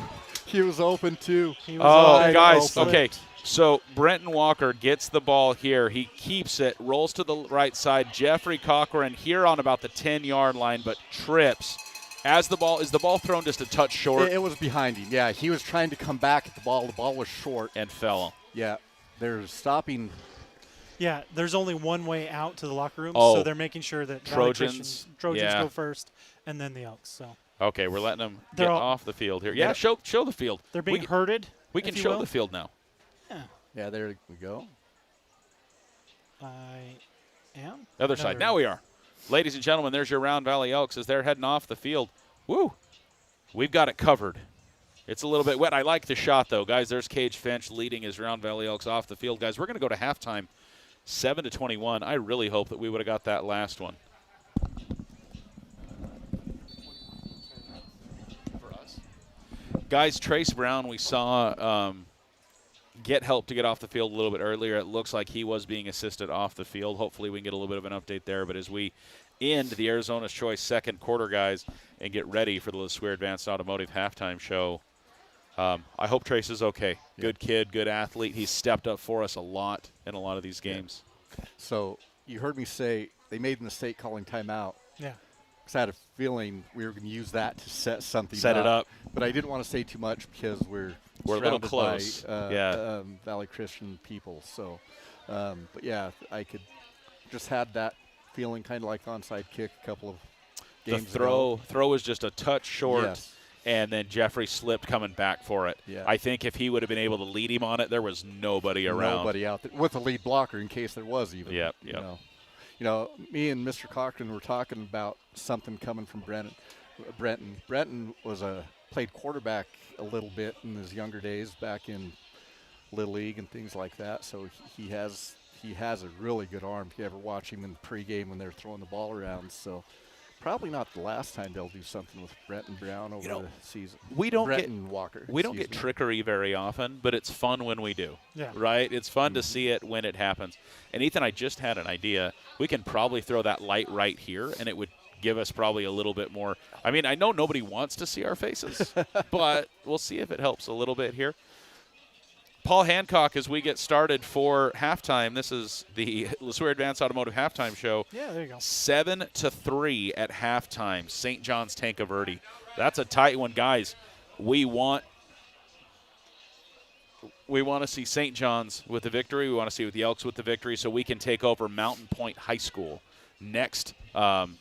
He was open, too. He was Oh, wide guys, open. okay. So Brenton Walker gets the ball here. He keeps it, rolls to the right side. Jeffrey Cochran here on about the 10-yard line, but trips. Is the ball thrown just a touch short? It was behind him. Yeah, he was trying to come back at the ball. The ball was short. And fell. Yeah, they're stopping. Yeah, there's only one way out to the locker room, Oh. so they're making sure that Valley Trojans. Trojans Yeah. go first, and then the Elks. So Okay, we're letting them They're get all- off the field here. Yeah, show the field. they're being we, herded. We can if you show will. the field now. Yeah, there we go. I am. Other side. Now we are. Ladies and gentlemen, there's your Round Valley Elks as they're heading off the field. Woo! We've got it covered. It's a little bit wet. I like the shot, though. Guys, there's Cage Finch leading his Round Valley Elks off the field. Guys, we're going to go to halftime, 7-21. I really hope that we would have got that last one. Guys, Trace Brown, we saw get help to get off the field a little bit earlier. It looks like he was being assisted off the field. Hopefully we can get a little bit of an update there. But as we end the Arizona's Choice second quarter, guys, and get ready for the LeSueur Advanced Automotive halftime show, I hope Trace is okay. Good kid, good athlete. He's stepped up for us a lot in a lot of these games. So you heard me say they made the mistake calling timeout. Yeah. Because I had a feeling we were going to use that to set something Set it up. But I didn't want to say too much because we're a little surrounded close. by Valley Christian people. So, but yeah, I could just had that feeling kind of like onside kick a couple of games The throw was just a touch short. Yes. And then Jeffrey slipped coming back for it. Yeah. I think if he would have been able to lead him on it, there was nobody around. Nobody out there with a lead blocker in case there was even. Yep. You know, me and Mr. Cochran were talking about something coming from Brenton. Brenton played quarterback a little bit in his younger days back in Little League and things like that. So he has a really good arm. If you ever watch him in the pregame when they're throwing the ball around, so probably not the last time they'll do something with Brenton Brown over the season. We don't Brenton Walker. We don't get trickery very often, but it's fun when we do. Yeah. Right? It's fun to see it when it happens. And Ethan, I just had an idea. We can probably throw that light right here, and it would give us probably a little bit more. I mean, I know nobody wants to see our faces, but we'll see if it helps a little bit here. Paul Hancock, as we get started for halftime, this is the LeSueur Advanced Automotive halftime show. Yeah, there you go. 7-3 at halftime. St. John's Tanca Verde. That's a tight one, guys. We want to see St. John's with the victory. We want to see the Elks with the victory so we can take over Mountain Point High School next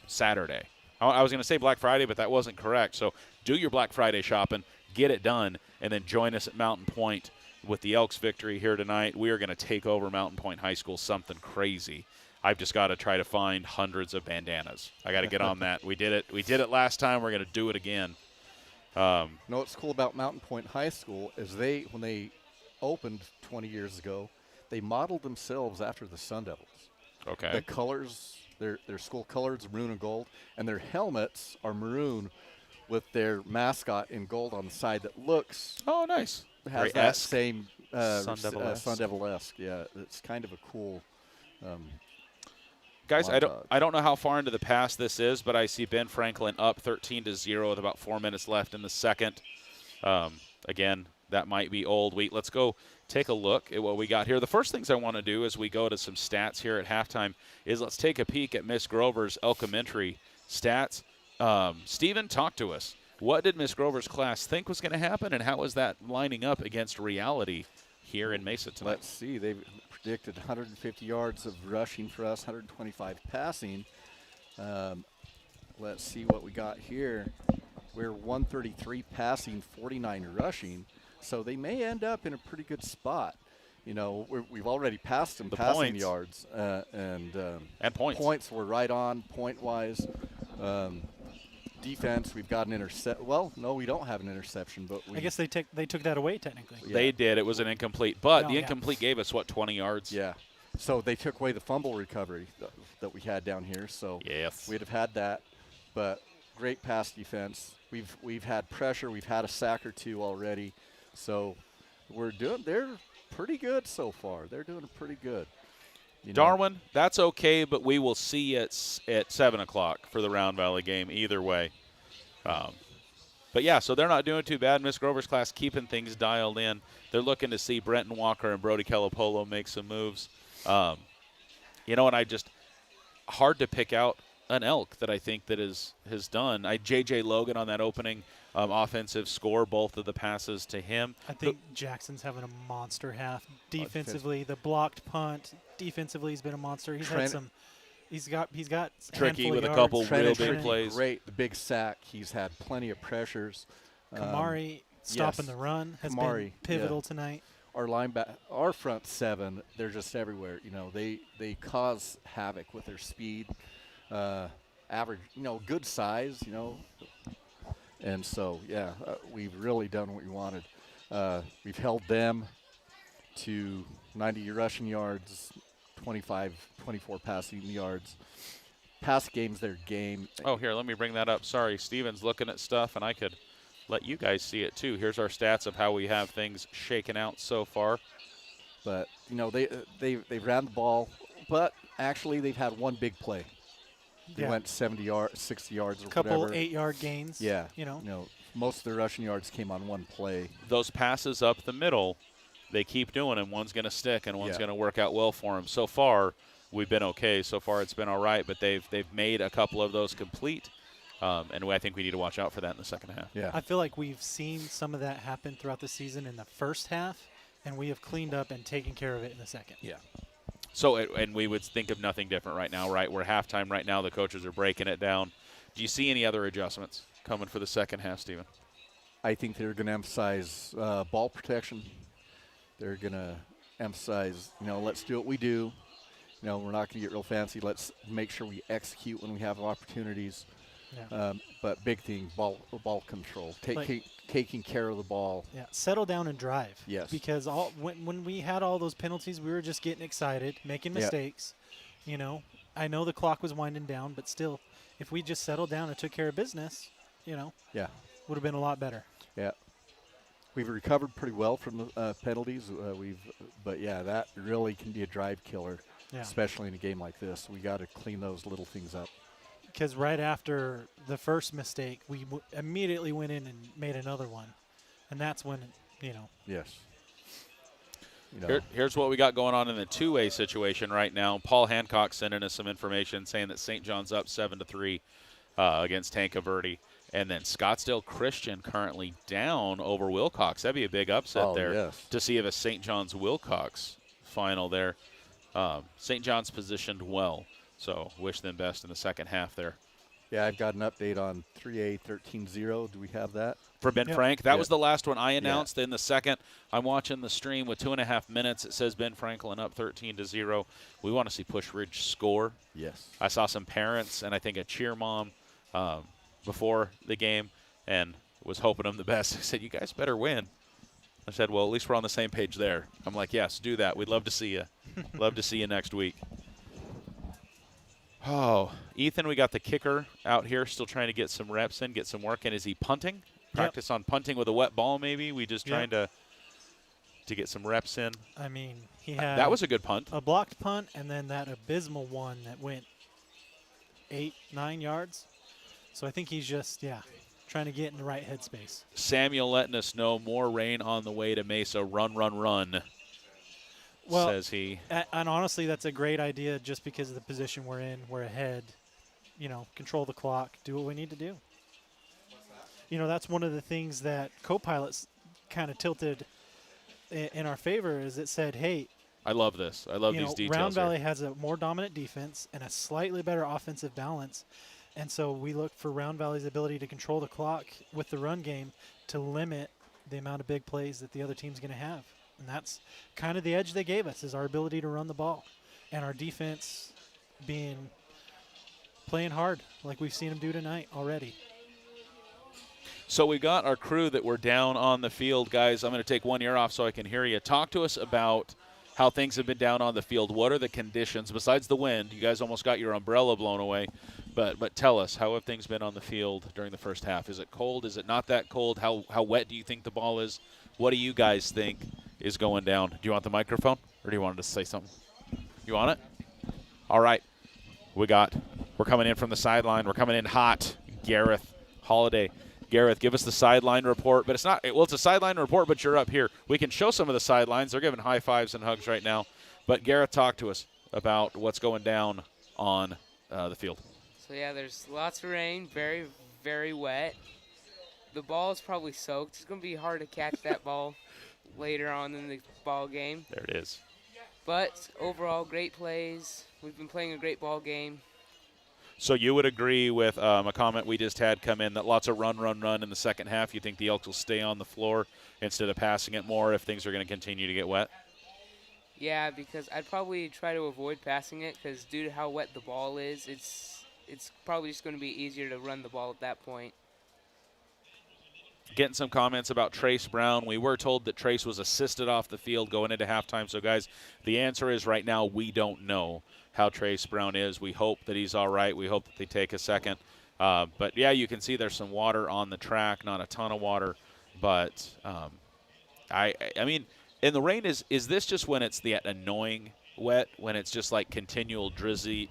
Saturday. I was going to say Black Friday, but that wasn't correct. So do your Black Friday shopping, get it done, and then join us at Mountain Point with the Elks victory here tonight. We are going to take over Mountain Point High School, something crazy. I've just got to try to find hundreds of bandanas. I got to get on that. We did it last time. We're going to do it again. What's cool about Mountain Point High School is when they opened 20 years ago, they modeled themselves after the Sun Devils. Okay. The colors, their school colors, maroon and gold, and their helmets are maroon with their mascot in gold on the side that looks. Oh, nice. Has Very that esque. same Sun Devil-esque. Sun Devil-esque. Yeah, it's kind of a cool. Guys, I montage. don't know how far into the pass this is, but I see Ben Franklin up 13-0 with about 4 minutes left in the second. Again, that might be old wheat. Let's go take a look at what we got here. The first things I want to do as we go to some stats here at halftime is let's take a peek at Miss Grover's Elementary stats. Steven, talk to us. What did Miss Grover's class think was going to happen, and how is that lining up against reality here in Mesa tonight? Let's see. They've predicted 150 yards of rushing for us, 125 passing. Let's see what we got here. We're 133 passing, 49 rushing. So they may end up in a pretty good spot. You know, we've already passed them passing points. yards. And points. Points were right on, point-wise. Defense, we've got an interception. Well, no, we don't have an interception, but I guess they took that away technically. Yeah. They did. It was an incomplete. But Oh, the yeah. incomplete gave us, 20 yards? Yeah. So they took away the fumble recovery that we had down here. So Yes. we'd have had that. But great pass defense. We've had pressure. We've had a sack or two already. So they're pretty good so far. They're doing pretty good. You know. Darwin, that's okay, but we will see you at 7 o'clock for the Round Valley game either way. But, yeah, so they're not doing too bad. Miss Grover's class keeping things dialed in. They're looking to see Brenton Walker and Brody Calapolo make some moves. And hard to pick out an Elk that I think that has done. J.J. Logan on that opening offensive score, both of the passes to him. I think Jackson's having a monster half. Defensively, the blocked punt. Defensively, he's been a monster. He's had some. He's got a Tricky handful with of a couple yards. real Trent big plays. Great, the big sack. He's had plenty of pressures. Kamari stopping the run has been Kamari, pivotal yeah. tonight. Our front seven, they're just everywhere. You know, they cause havoc with their speed, average, good size, And so, we've really done what we wanted. We've held them to 90 rushing yards, 24 passing yards. Pass game's their game. Oh, here, let me bring that up. Sorry, Steven's looking at stuff, and I could let you guys see it too. Here's our stats of how we have things shaken out so far. But, they ran the ball, but actually they've had one big play. They went 70 yards, 60 yards or Couple whatever. 8-yard gains. Yeah. No, most of their rushing yards came on one play. Those passes up the middle, they keep doing them. One's going to stick and one's going to work out well for them. So far, we've been okay. So far, it's been all right. But they've made a couple of those complete, and I think we need to watch out for that in the second half. Yeah. I feel like we've seen some of that happen throughout the season in the first half, and we have cleaned up and taken care of it in the second. Yeah. So, and we would think of nothing different right now, right? We're halftime right now. The coaches are breaking it down. Do you see any other adjustments coming for the second half, Steven? I think they're going to emphasize ball protection. They're going to emphasize, let's do what we do. We're not going to get real fancy. Let's make sure we execute when we have opportunities. Yeah. But big thing, ball control, taking care of the ball. Yeah, settle down and drive. Yes. Because when we had all those penalties, we were just getting excited, making mistakes. I know the clock was winding down, but still, if we just settled down and took care of business, Yeah. would have been a lot better. Yeah. We've recovered pretty well from the penalties. But that really can be a drive killer, especially in a game like this. We got to clean those little things up. Because right after the first mistake, we immediately went in and made another one, and that's when, Yes. Here's what we got going on in the two-way situation right now. Paul Hancock sending us some information saying that St. John's up 7-3 against Tanca Verde. And then Scottsdale Christian currently down over Wilcox. That'd be a big upset to see if a St. John's Wilcox final there. St. John's positioned well, so wish them best in the second half there. Yeah, I've got an update on 3A 13-0. Do we have that? For Ben Yep. Frank. That Yep. was the last one I announced. In the second, I'm watching the stream with 2.5 minutes. It says Ben Franklin up 13-0. We want to see Push Ridge score. Yes. I saw some parents and I think a cheer mom before the game and was hoping them the best. I said, you guys better win. I said, well, at least we're on the same page there. I'm like, yes, do that. We'd love to see you. Love to see you next week. Oh, Ethan, we got the kicker out here still trying to get some reps in, get some work in. Is he punting? Practice on punting with a wet ball maybe? We just trying to get some reps in. I mean, he had that was a good punt. A blocked punt and then that abysmal one that went 8-9 yards. So I think he's just, trying to get in the right headspace. Samuel letting us know more rain on the way to Mesa. Run, run, run, says he. And honestly, that's a great idea just because of the position we're in. We're ahead. Control the clock, do what we need to do. That's one of the things that co-pilots kind of tilted in our favor is it said, hey, I love this. I love these details. Round Valley has a more dominant defense and a slightly better offensive balance. And so we look for Round Valley's ability to control the clock with the run game to limit the amount of big plays that the other team's going to have. And that's kind of the edge they gave us is our ability to run the ball and our defense playing hard like we've seen them do tonight already. So we got our crew that were down on the field. Guys, I'm going to take one ear off so I can hear you. Talk to us about how things have been down on the field. What are the conditions besides the wind? You guys almost got your umbrella blown away. But tell us, how have things been on the field during the first half? Is it cold? Is it not that cold? How wet do you think the ball is? What do you guys think is going down? Do you want the microphone or do you want to say something? You want it? All right. We're coming in from the sideline. We're coming in hot. Gareth Holiday. Gareth, give us the sideline report. But it's a sideline report, but you're up here. We can show some of the sidelines. They're giving high fives and hugs right now. But Gareth, talk to us about what's going down on the field. So, there's lots of rain, very, very wet. The ball is probably soaked. It's going to be hard to catch that ball later on in the ball game. There it is. But overall, great plays. We've been playing a great ball game. So you would agree with a comment we just had come in that lots of run in the second half. You think the Elks will stay on the floor instead of passing it more if things are going to continue to get wet? Yeah, because I'd probably try to avoid passing it because due to how wet the ball is, it's probably just going to be easier to run the ball at that point. Getting some comments about Trace Brown. We were told that Trace was assisted off the field going into halftime. So, guys, the answer is right now we don't know how Trace Brown is. We hope that he's all right. We hope that they take a second. But, you can see there's some water on the track, not a ton of water. But, I mean, and the rain is this just when it's the annoying wet, when it's just like continual drizzly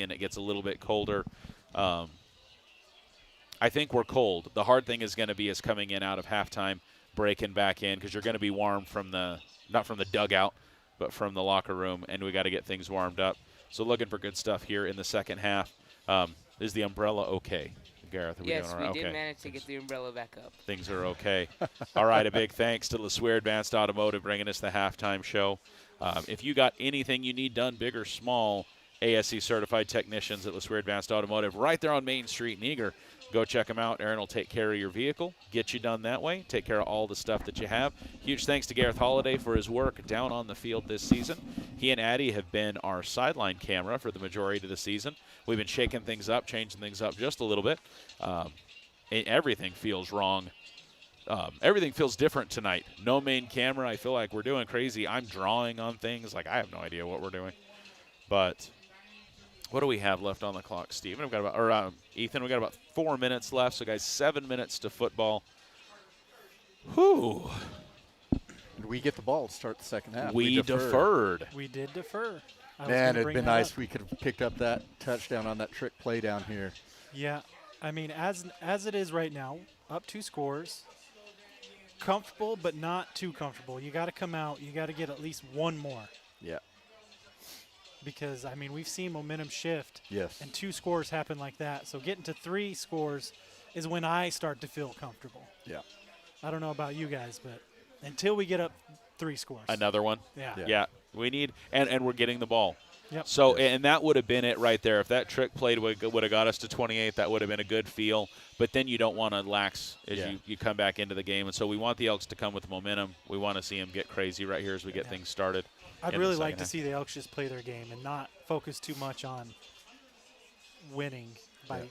and it gets a little bit colder? I think we're cold. The hard thing is going to be coming in out of halftime, breaking back in, because you're going to be warm from not from the dugout, but from the locker room, and we got to get things warmed up. So looking for good stuff here in the second half. Is the umbrella okay, Gareth? Yes, we did manage to get the umbrella back up. Things are okay. All right, a big thanks to LeSueur Advanced Automotive bringing us the halftime show. If you got anything you need done, big or small, ASE certified technicians at LeSueur Advanced Automotive right there on Main Street in Eager. Go check them out. Aaron will take care of your vehicle, get you done that way, take care of all the stuff that you have. Huge thanks to Gareth Holiday for his work down on the field this season. He and Addie have been our sideline camera for the majority of the season. We've been shaking things up, changing things up just a little bit. Everything feels wrong. Everything feels different tonight. No main camera. I feel like we're doing crazy. I'm drawing on things. Like I have no idea what we're doing. But what do we have left on the clock, Steven? Ethan, we've got about 4 minutes left. So, guys, 7 minutes to football. Whew. Did we get the ball to start the second half? We deferred. We did defer. Man, it'd been nice if we could have picked up that touchdown on that trick play down here. Yeah. I mean, as it is right now, up 2 scores. Comfortable, but not too comfortable. You got to come out. You got to get at least one more. Yeah. Because, I mean, we've seen momentum shift. Yes. And 2 scores happen like that. So getting to 3 scores is when I start to feel comfortable. Yeah. I don't know about you guys, but until we get up 3 scores. Another one. Yeah. Yeah. We need, and we're getting the ball. Yep. So, and that would have been it right there. If that trick play would have got us to 28, that would have been a good feel. But then you don't want to lax as you come back into the game. And so we want the Elks to come with momentum. We want to see them get crazy right here as we get things started. I'd really like to see the Elks just play their game and not focus too much on winning by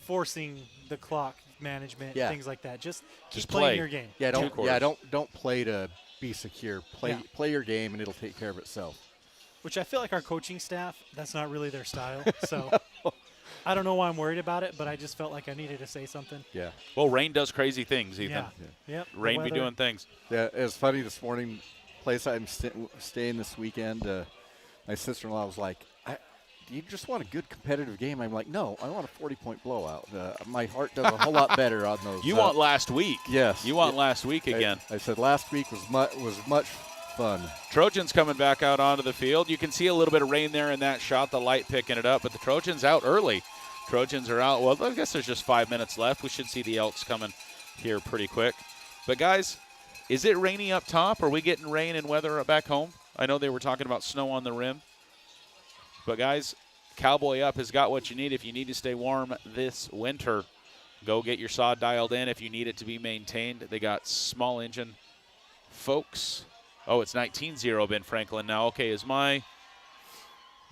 forcing the clock management, things like that. Just keep playing your game. Yeah, don't play to be secure. Play your game, and it'll take care of itself. Which I feel like our coaching staff, that's not really their style. So I don't know why I'm worried about it, but I just felt like I needed to say something. Yeah. Well, rain does crazy things, Ethan. Yep. Rain be doing things. Yeah, it was funny this morning. Place I'm staying this weekend, my sister-in-law was like, do you just want a good competitive game? I'm like, no, I want a 40-point blowout. My heart does a whole lot better on those. You want last week. Yes. You want last week again. I said last week was much fun. Trojans coming back out onto the field. You can see a little bit of rain there in that shot, the light picking it up, but the Trojans out early. Trojans are out. Well, I guess there's just 5 minutes left. We should see the Elks coming here pretty quick. But, guys, is it rainy up top? Are we getting rain and weather back home? I know they were talking about snow on the rim. But, guys, Cowboy Up has got what you need. If you need to stay warm this winter, go get your saw dialed in. If you need it to be maintained, they got small engine folks. Oh, it's 19-0 Ben Franklin now. Okay,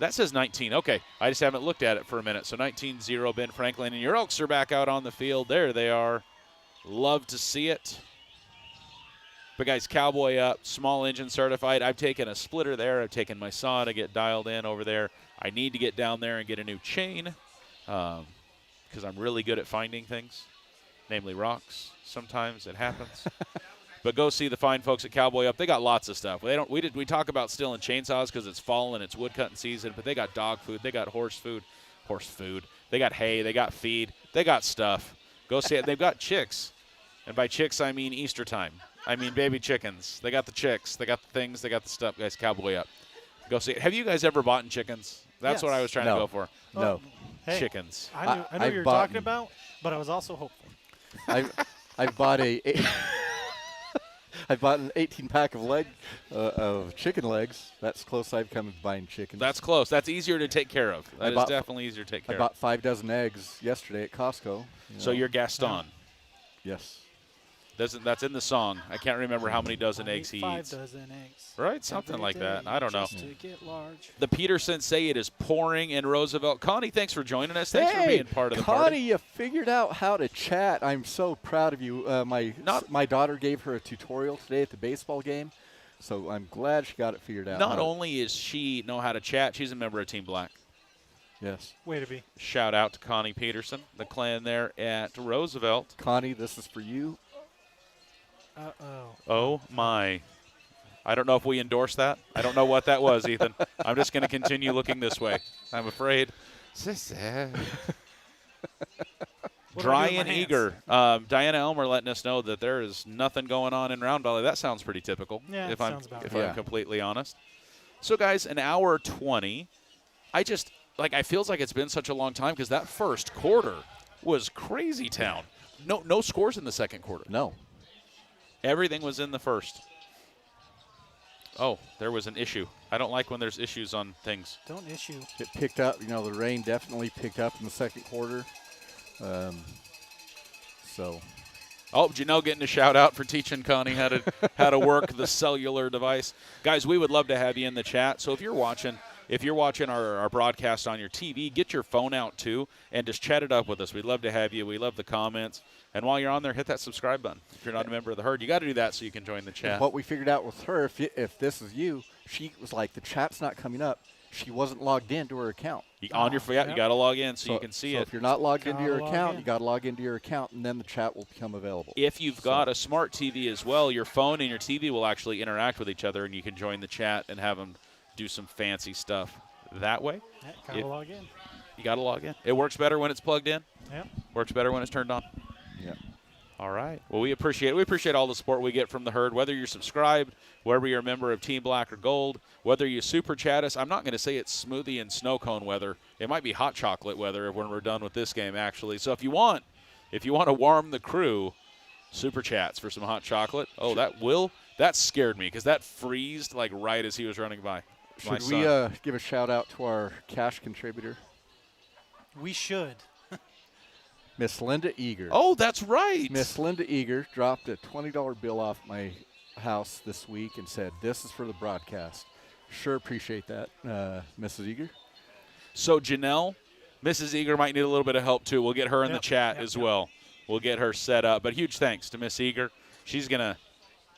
that says 19. Okay, I just haven't looked at it for a minute. So 19-0 Ben Franklin. And your Elks are back out on the field. There they are. Love to see it. But, guys, Cowboy Up, small engine certified. I've taken a splitter there. I've taken my saw to get dialed in over there. I need to get down there and get a new chain because I'm really good at finding things, namely rocks. Sometimes it happens. But go see the fine folks at Cowboy Up. They got lots of stuff. We talk about stealing chainsaws because it's fall and it's wood cutting season, but they got dog food. They got horse food. They got hay. They got feed. They got stuff. Go see it. They've got chicks. And by chicks, I mean Easter time. I mean baby chickens. They got the chicks. They got the things. They got the stuff. Guys, Cowboy Up. Go see it. Have you guys ever bought chickens? That's what I was trying to go for. No. Hey, Chickens. I knew what you were talking about, but I was also hopeful. I bought I bought an 18-pack of chicken legs. That's close I've come to buying chickens. That's close. That's easier to take care of. That is definitely easier to take care of. I bought 5 dozen eggs yesterday at Costco. So you're Gaston. Yes. That's in the song. I can't remember how many dozen eggs he 5 eats. dozen eggs. Right? Something like that. I don't know. Just to get large. The Petersons say it is pouring in Roosevelt. Connie, thanks for joining us. Thanks for being part of the party. Connie, you figured out how to chat. I'm so proud of you. My daughter gave her a tutorial today at the baseball game, so I'm glad she got it figured out. Not only is she know how to chat, she's a member of Team Black. Yes. Way to be. Shout out to Connie Peterson, the clan there at Roosevelt. Connie, this is for you. Uh-oh. Oh, my. I don't know if we endorse that. I don't know what that was, Ethan. I'm just going to continue looking this way. I'm afraid. Dry and eager. Diana Elmer letting us know that there is nothing going on in Round Valley. That sounds pretty typical, if I'm completely honest. So, guys, an hour 20. It feels like it's been such a long time because that first quarter was crazy town. No scores in the second quarter. No. Everything was in the first. Oh, there was an issue. I don't like when there's issues on things. Don't issue. It picked up. The rain definitely picked up in the second quarter. Oh, Janelle getting a shout out for teaching Connie how to work the cellular device. Guys, we would love to have you in the chat. So if you're watching our broadcast on your TV, get your phone out too and just chat it up with us. We'd love to have you. We love the comments. And while you're on there, hit that subscribe button. If you're not a member of the herd, you got to do that so you can join the chat. What we figured out with her, if this is you, she was like, the chat's not coming up. She wasn't logged into her account. You got to log in so you can see it. If you're not logged into your account, you got to log into your account, and then the chat will become available. If you've got a smart TV as well, your phone and your TV will actually interact with each other, and you can join the chat and have them do some fancy stuff that way. Yeah, got to log in. You got to log in. It works better when it's plugged in. Yeah. Works better when it's turned on. Yeah. All right. Well, we appreciate it. We appreciate all the support we get from the herd, whether you're subscribed, whether you're a member of Team Black or Gold, whether you super chat us. I'm not going to say it's smoothie and snow cone weather. It might be hot chocolate weather when we're done with this game, actually. So if you want to warm the crew, super chats for some hot chocolate. Oh, that scared me because that freezed like right as he was running by. Should son. we give a shout out to our cash contributor, We should. Miss Linda Eager? Oh, that's right. Miss Linda Eager dropped a $20 bill off my house this week and said, "This is for the broadcast." Sure appreciate that, Mrs. Eager. So Janelle, Mrs. Eager might need a little bit of help too. We'll get her in the chat as well. We'll get her set up. But huge thanks to Miss Eager. She's gonna,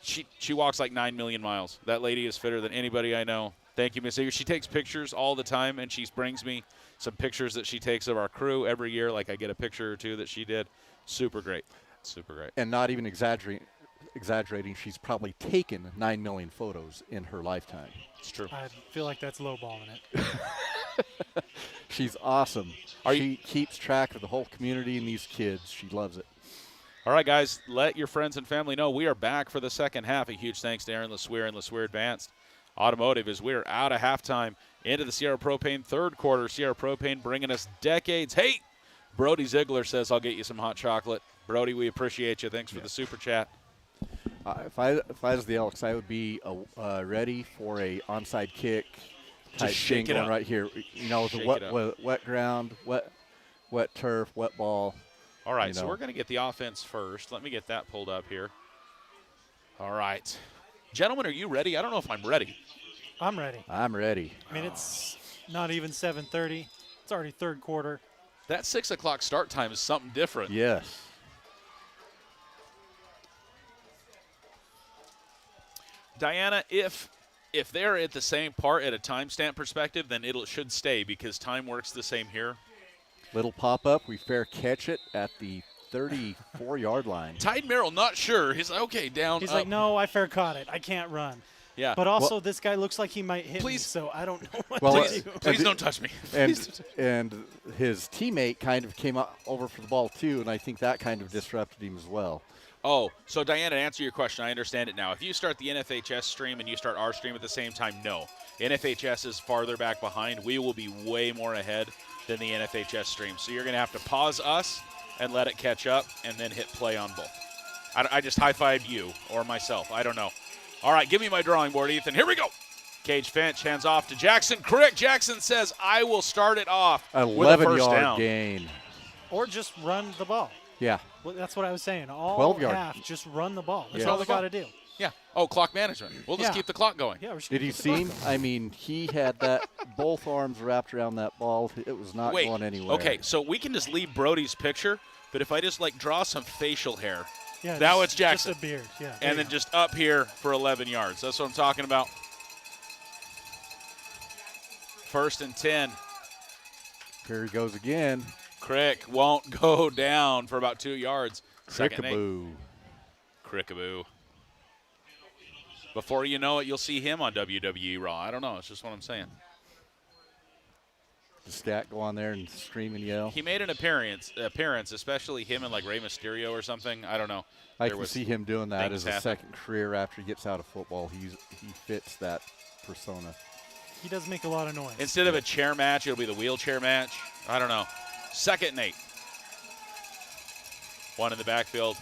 she walks like 9 million miles. That lady is fitter than anybody I know. Thank you, Miss Eager. She takes pictures all the time, and she brings me some pictures that she takes of our crew every year. Like I get a picture or two that she did. Super great. Super great. And not even exaggerating, she's probably taken 9 million photos in her lifetime. It's true. I feel like that's lowballing it. She's awesome. Are she keeps track of the whole community and these kids. She loves it. All right, guys, let your friends and family know we are back for the second half. A huge thanks to Aaron LeSueur and LeSueur Advanced Automotive as we're out of halftime into the Sierra Propane third quarter. Sierra Propane bringing us decades. Hey, Brody Ziegler says, "I'll get you some hot chocolate." Brody, we appreciate you. Thanks for the super chat. If I was the Elks, I would be ready for a onside kick type Just shake thing it going up. right here. You know, Shake the it wet ground, wet turf, wet ball. All right, so we're going to get the offense first. Let me get that pulled up here. All right. Gentlemen, are you ready? I don't know if I'm ready. I'm ready. I'm ready. I mean, it's not even 7:30. It's already third quarter. That 6 o'clock start time is something different. Yes. Diana, if they're at the same part at a timestamp perspective, then it should stay because time works the same here. Little pop-up. We fair catch it at the 34-yard line. Tide Merrill, not sure. He's like, okay, down. He's up. like, no, I fair caught it. I can't run. Yeah. But also, this guy looks like he might hit me, Please. so I don't know what Well, to do. Please don't touch me. And his teammate kind of came over for the ball too, and I think that kind of disrupted him as well. Oh, so Diana, to answer your question, I understand it now. If you start the NFHS stream and you start our stream at the same time, no. NFHS is farther back behind. We will be way more ahead than the NFHS stream. So you're going to have to pause us and let it catch up and then hit play on both. I just high-fived you or myself. I don't know. All right, give me my drawing board, Ethan. Here we go. Cage Finch hands off to Jackson Crick. Jackson says, I will start it off with a first 11-yard down. gain. Or just run the ball. Yeah. Well, that's what I was saying. All 12-yard. half, just run the ball. That's Yeah. all we got to do. Yeah. Oh, clock management. We'll just Yeah. keep the clock going. Yeah, we're just Did gonna you keep see the him? ball. I mean, he had that both arms wrapped around that ball. It was not Wait, going anywhere. okay, so we can just leave Brody's picture, but if I just, draw some facial hair, Yeah, now just- it's Jackson. Just a beard, yeah. and then just up here for 11 yards. That's what I'm talking about. 1st and 10. Here he goes again. Crick won't go down for about 2 yards. Second and 8. Crickaboo. Crickaboo. Before you know it, you'll see him on WWE Raw. I don't know. It's just what I'm saying. The scat go on there and scream and yell. He made an appearance, especially him and Rey Mysterio or something. I don't know. I There can was see him doing that things as a happen. second career after he gets out of football. He fits that persona. He does make a lot of noise. Instead of a chair match, it'll be the wheelchair match. I don't know. 2nd and 8. One in the backfield.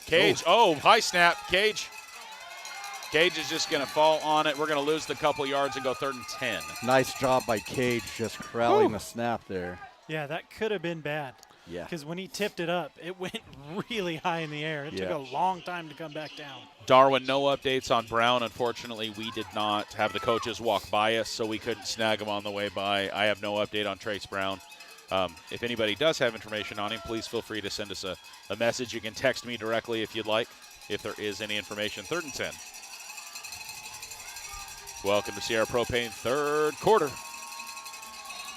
Cage. Oh, high snap. Cage. Cage is just going to fall on it. We're going to lose the couple yards and go 3rd and 10. Nice job by Cage just corralling the snap there. Yeah, that could have been bad. Yeah. Because when he tipped it up, it went really high in the air. It took Yeah. a long time to come back down. Darwin, no updates on Brown. Unfortunately, we did not have the coaches walk by us, so we couldn't snag him on the way by. I have no update on Trace Brown. If anybody does have information on him, please feel free to send us a message. You can text me directly if you'd like, if there is any information. 3rd and 10. Welcome to Sierra Propane third quarter.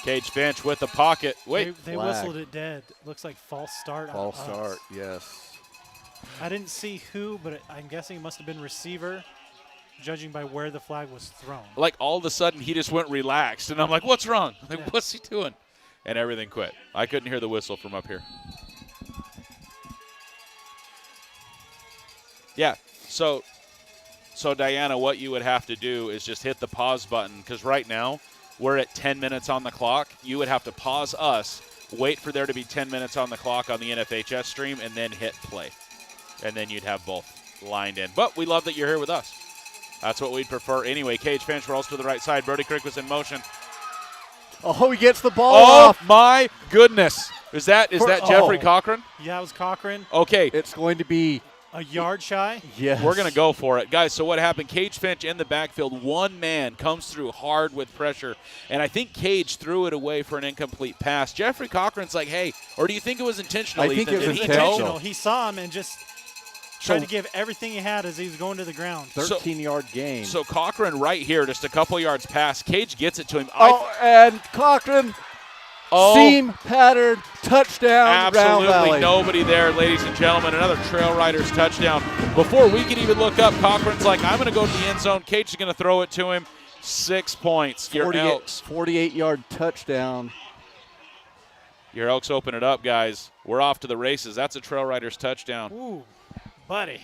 Cage Finch with the pocket. Wait. They flag. whistled it dead. Looks like false start. on False us. start, yes. I didn't see who, but I'm guessing it must have been receiver, judging by where the flag was thrown. All of a sudden, he just went relaxed. And I'm like, what's wrong? Yeah. What's he doing? And everything quit. I couldn't hear the whistle from up here. Yeah, so Diana, what you would have to do is just hit the pause button, because right now we're at 10 minutes on the clock. You would have to pause us, wait for there to be 10 minutes on the clock on the NFHS stream, and then hit play. And then you'd have both lined in. But we love that you're here with us. That's what we'd prefer. Anyway, Cage Finch rolls to the right side. Brody Crick was in motion. Oh, he gets the ball Oh, off. my goodness. Is that Jeffrey Cochran? Yeah, it was Cochran. Okay. It's going to be a yard shy. Yes. We're going to go for it. Guys, so what happened? Cage Finch in the backfield. One man comes through hard with pressure, and I think Cage threw it away for an incomplete pass. Jeffrey Cochran's like, hey, or do you think it was intentional? I think Ethan? it was Did he intentional. know? He saw him and just tried to give everything he had as he was going to the ground. 13-yard gain. So Cochran right here, just a couple yards past. Cage gets it to him. And Cochran, seam pattern, touchdown, Round Valley. Absolutely nobody there, ladies and gentlemen. Another Trail Riders touchdown. Before we can even look up, Cochran's like, I'm going to go to the end zone. Cage is going to throw it to him. 6 points. Your Elks. 48-yard touchdown. Your Elks open it up, guys. We're off to the races. That's a Trail Riders touchdown. Ooh, buddy.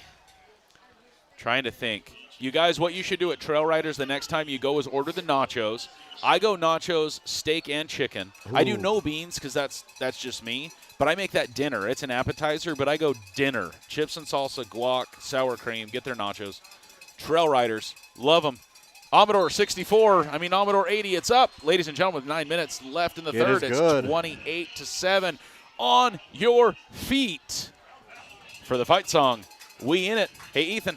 Trying to think. You guys, what you should do at Trail Riders the next time you go is order the nachos. I go nachos, steak, and chicken. Ooh. I do no beans because that's just me. But I make that dinner. It's an appetizer, but I go dinner. Chips and salsa, guac, sour cream. Get their nachos. Trail Riders. Love them. Amador 64. Amador 80. It's up. Ladies and gentlemen, with 9 minutes left in the third. It's 28-7. On your feet. For the fight song, we in it. Hey, Ethan,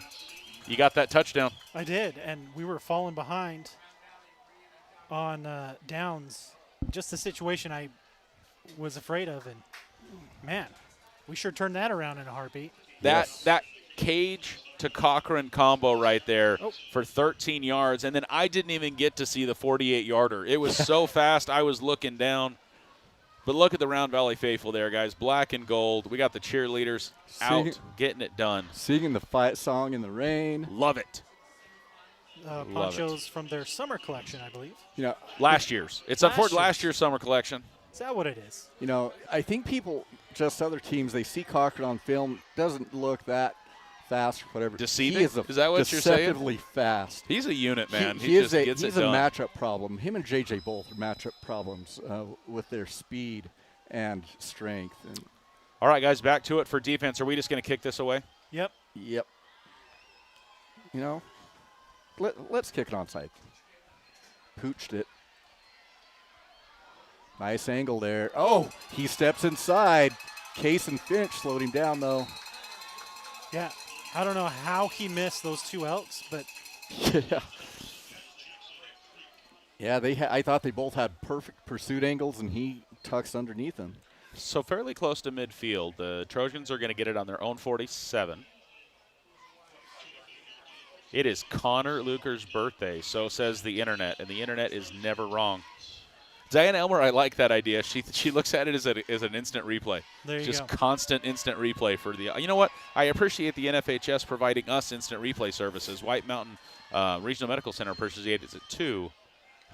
you got that touchdown. I did, and we were falling behind on downs. Just the situation I was afraid of, and man, we sure turned that around in a heartbeat. That Cage to Cochran combo right there for 13 yards, and then I didn't even get to see the 48-yarder. It was so fast, I was looking down. But look at the Round Valley faithful there, guys. Black and gold. We got the cheerleaders out getting it done. Singing the fight song in the rain. Love it. Ponchos from their summer collection, I believe. Last year's. It's unfortunate last year's summer collection. Is that what it is? I think people, just other teams, they see Cochran on film, doesn't look that fast or whatever. Deceiving? He Is that what you're saying? Deceptively fast. He's a unit, man. He's a gets it done. matchup problem. Him and JJ both are matchup problems with their speed and strength. All right, guys, back to it for defense. Are we just going to kick this away? Yep. Let's kick it onside. Pooched it. Nice angle there. Oh, he steps inside. Case and Finch slowed him down, though. Yeah. I don't know how he missed those two Elks, but yeah, I thought they both had perfect pursuit angles, and he tucks underneath them. So fairly close to midfield. The Trojans are going to get it on their own 47. It is Connor Luker's birthday, so says the internet, and the internet is never wrong. Diana Elmer, I like that idea. She looks at it as an instant replay. There you Just go. constant instant replay for the. You know what? I appreciate the NFHS providing us instant replay services. White Mountain Regional Medical Center appreciates it too.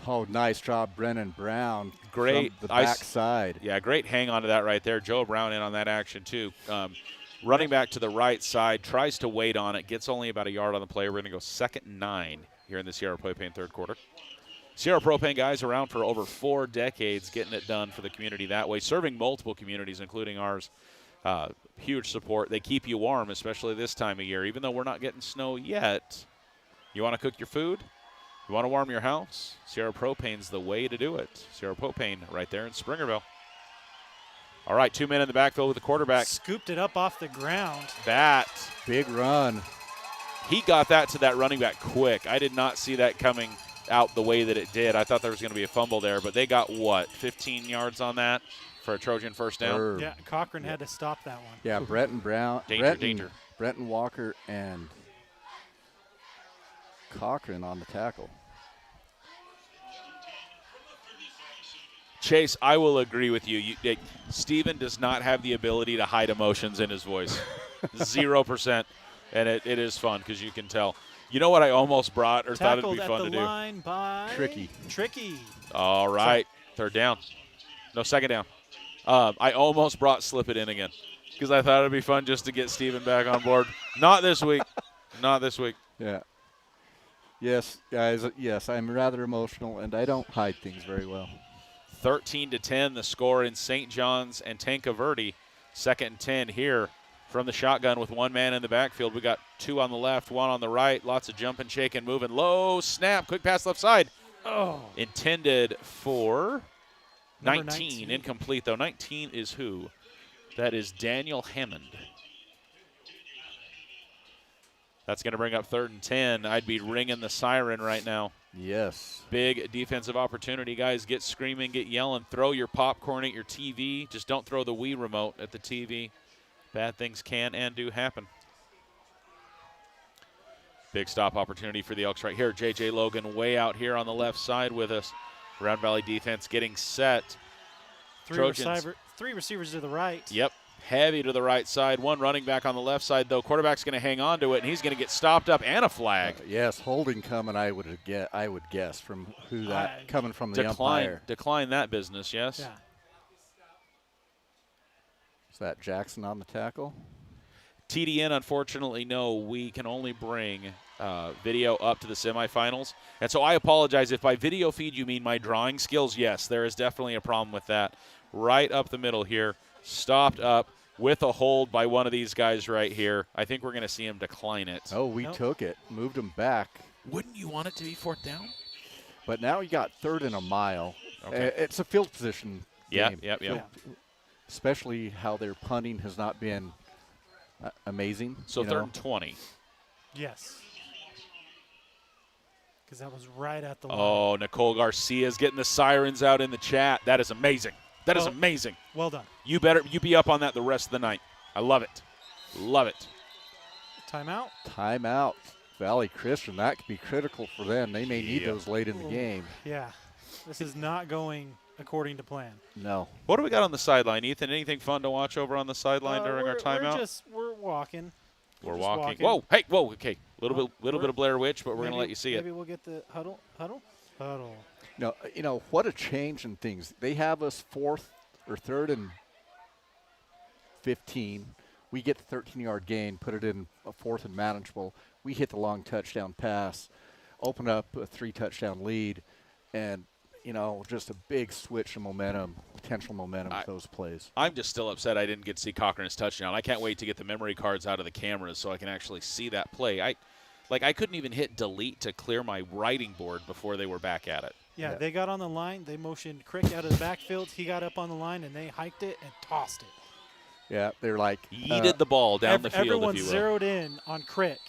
Oh, nice job, Brennan Brown. Great. From the backside. Yeah, great hang on to that right there. Joe Brown in on that action too. Running back to the right side, tries to wait on it, gets only about a yard on the play. We're going to go 2nd and 9 here in the Sierra Propane third quarter. Sierra Propane guys around for over 4 decades, getting it done for the community that way, serving multiple communities, including ours. Huge support. They keep you warm, especially this time of year. Even though we're not getting snow yet, you want to cook your food? You want to warm your house? Sierra Propane's the way to do it. Sierra Propane right there in Springerville. All right, 2 men in the backfield with the quarterback. Scooped it up off the ground. That. Big run. He got that to that running back quick. I did not see that coming out the way that it did. I thought there was going to be a fumble there, but they got, 15 yards on that for a Trojan first down? Yeah, Cochran had to stop that one. Yeah, Brenton Brown. Danger. Brenton Walker and Cochran on the tackle. Chase, I will agree with you. Steven does not have the ability to hide emotions in his voice. 0%. And it is fun because you can tell. You know what I almost brought or thought it'd be fun to do? Line by Tricky. All right. Third down. No, second down. I almost brought Slip It In again because I thought it'd be fun just to get Steven back on board. Not this week. Not this week. Yeah. Yes, guys. Yes, I'm rather emotional, and I don't hide things very well. 13-10, the score in St. John's and Tanca Verde. 2nd and 10 here from the shotgun with one man in the backfield. We got 2 on the left, 1 on the right. Lots of jumping, shaking, moving. Low snap, quick pass left side. Oh. Intended for Number 19. Incomplete, though. 19 is who? That is Daniel Hammond. That's going to bring up 3rd and 10. I'd be ringing the siren right now. Yes. Big defensive opportunity, guys. Get screaming, get yelling. Throw your popcorn at your TV. Just don't throw the Wii remote at the TV. Bad things can and do happen. Big stop opportunity for the Elks right here. J.J. Logan way out here on the left side with us. Round Valley defense getting set. Three receivers to the right. Yep. Heavy to the right side. 1 running back on the left side, though. Quarterback's going to hang on to it, and he's going to get stopped up and a flag. Yes, holding coming, I would guess from who that coming from the umpire. Decline that business, yes? Yeah. Is that Jackson on the tackle? TDN, unfortunately, no. We can only bring video up to the semifinals. And so I apologize. If by video feed you mean my drawing skills, yes, there is definitely a problem with that. Right up the middle here. Stopped up with a hold by one of these guys right here. I think we're going to see him decline it. Oh, we took it. Moved him back. Wouldn't you want it to be 4th down? But now you got 3rd and a mile. Okay. It's a field position game. Yep. Especially how their punting has not been amazing. So 3rd and 20. Yes. Because that was right at the line. Oh, Nicole Garcia's getting the sirens out in the chat. That is amazing. That is amazing. Well done. You be up on that the rest of the night. I love it. Love it. Timeout. Timeout. Valley Christian, that could be critical for them. They may need those late in the game. Yeah. This is not going according to plan. No. What do we got on the sideline, Ethan? Anything fun to watch over on the sideline during our timeout? We're walking. We're walking. Whoa, hey, whoa, okay. Little bit of Blair Witch, but we're going to let you see it. Maybe we'll get the huddle. No, what a change in things. They have us 4th or 3rd and 15. We get the 13-yard gain, put it in a 4th and manageable. We hit the long touchdown pass, open up a 3-touchdown lead, and, just a big switch of momentum, potential momentum with those plays. I'm just still upset I didn't get to see Cochran's touchdown. I can't wait to get the memory cards out of the cameras so I can actually see that play. I couldn't even hit delete to clear my writing board before they were back at it. Yeah, they got on the line. They motioned Crick out of the backfield. He got up on the line, and they hiked it and tossed it. Yeah, they're like yeeted the ball down the field, everyone if you will. Zeroed in on Crick,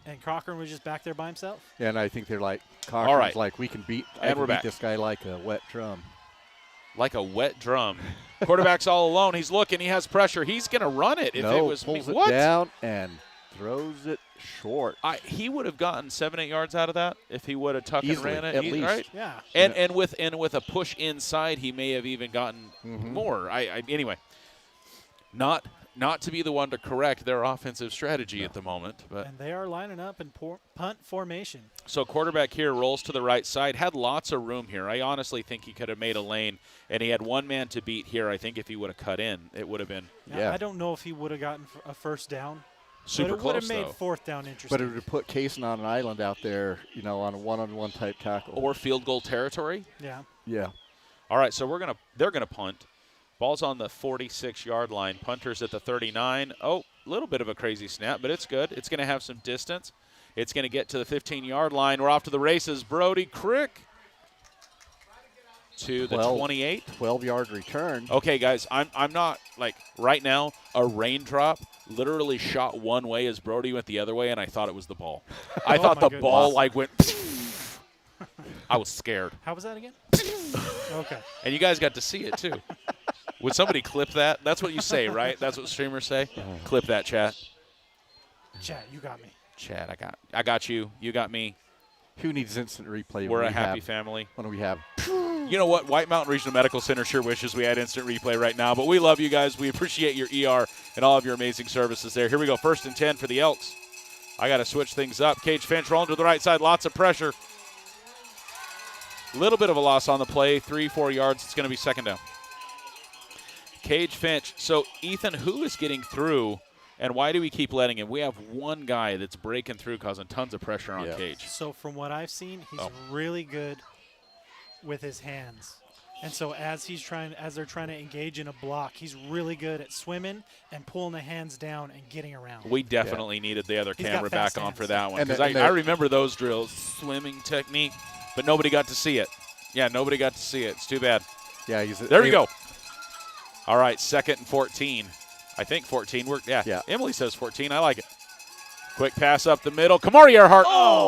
and Cochran was just back there by himself. Yeah, and I think they're like, Cochran's like, we can beat this guy like a wet drum. Like a wet drum. Quarterback's all alone. He's looking. He has pressure. He's going to run it. If it was pulls me. It down and throws it short. He would have gotten 7-8 yards out of that if he would have tucked Easily, and ran it. at least. Right? Yeah. And with a push inside, he may have even gotten more. Anyway, not to be the one to correct their offensive strategy at the moment. And they are lining up in punt formation. So quarterback here rolls to the right side. Had lots of room here. I honestly think he could have made a lane, and he had one man to beat here. I think if he would have cut in, it would have been. Yeah. I don't know if he would have gotten a 1st down. Super close, though. It would have made 4th down interesting. But it would have put Kaysen on an island out there, on a one-on-one type tackle. Or field goal territory. Yeah. Yeah. All right, so they're gonna punt. Ball's on the 46-yard line. Punter's at the 39. Oh, a little bit of a crazy snap, but it's good. It's going to have some distance. It's going to get to the 15-yard line. We're off to the races. Brody Crick to the 28. 12-yard return. Okay, guys, I'm not, right now, a raindrop literally shot one way as Brody went the other way, and I thought it was the ball. I thought the ball, went I was scared. How was that again? Okay. And you guys got to see it, too. Would somebody clip that? That's what you say, right? That's what streamers say? Clip that, chat. Chat, you got me. Chat, I got you. You got me. Who needs instant replay? We're a happy family. What do we have? You know what? White Mountain Regional Medical Center sure wishes we had instant replay right now, but we love you guys. We appreciate your ER and all of your amazing services there. Here we go. 1st and 10 for the Elks. I got to switch things up. Cage Finch rolling to the right side. Lots of pressure. Little bit of a loss on the play. 3-4 yards. It's going to be 2nd down. Cage Finch. So, Ethan, who is getting through, and why do we keep letting him? We have one guy that's breaking through, causing tons of pressure on Cage. So, from what I've seen, he's really good with his hands. And so as they're trying to engage in a block, he's really good at swimming and pulling the hands down and getting around. We definitely needed the other camera back on for that one, because I remember those drills, swimming technique, but nobody got to see it. Yeah, nobody got to see it. It's too bad. Yeah, there we go. All right, 2nd and 14. I think 14. Yeah. Emily says 14. I like it. Quick pass up the middle. Kamari Earhart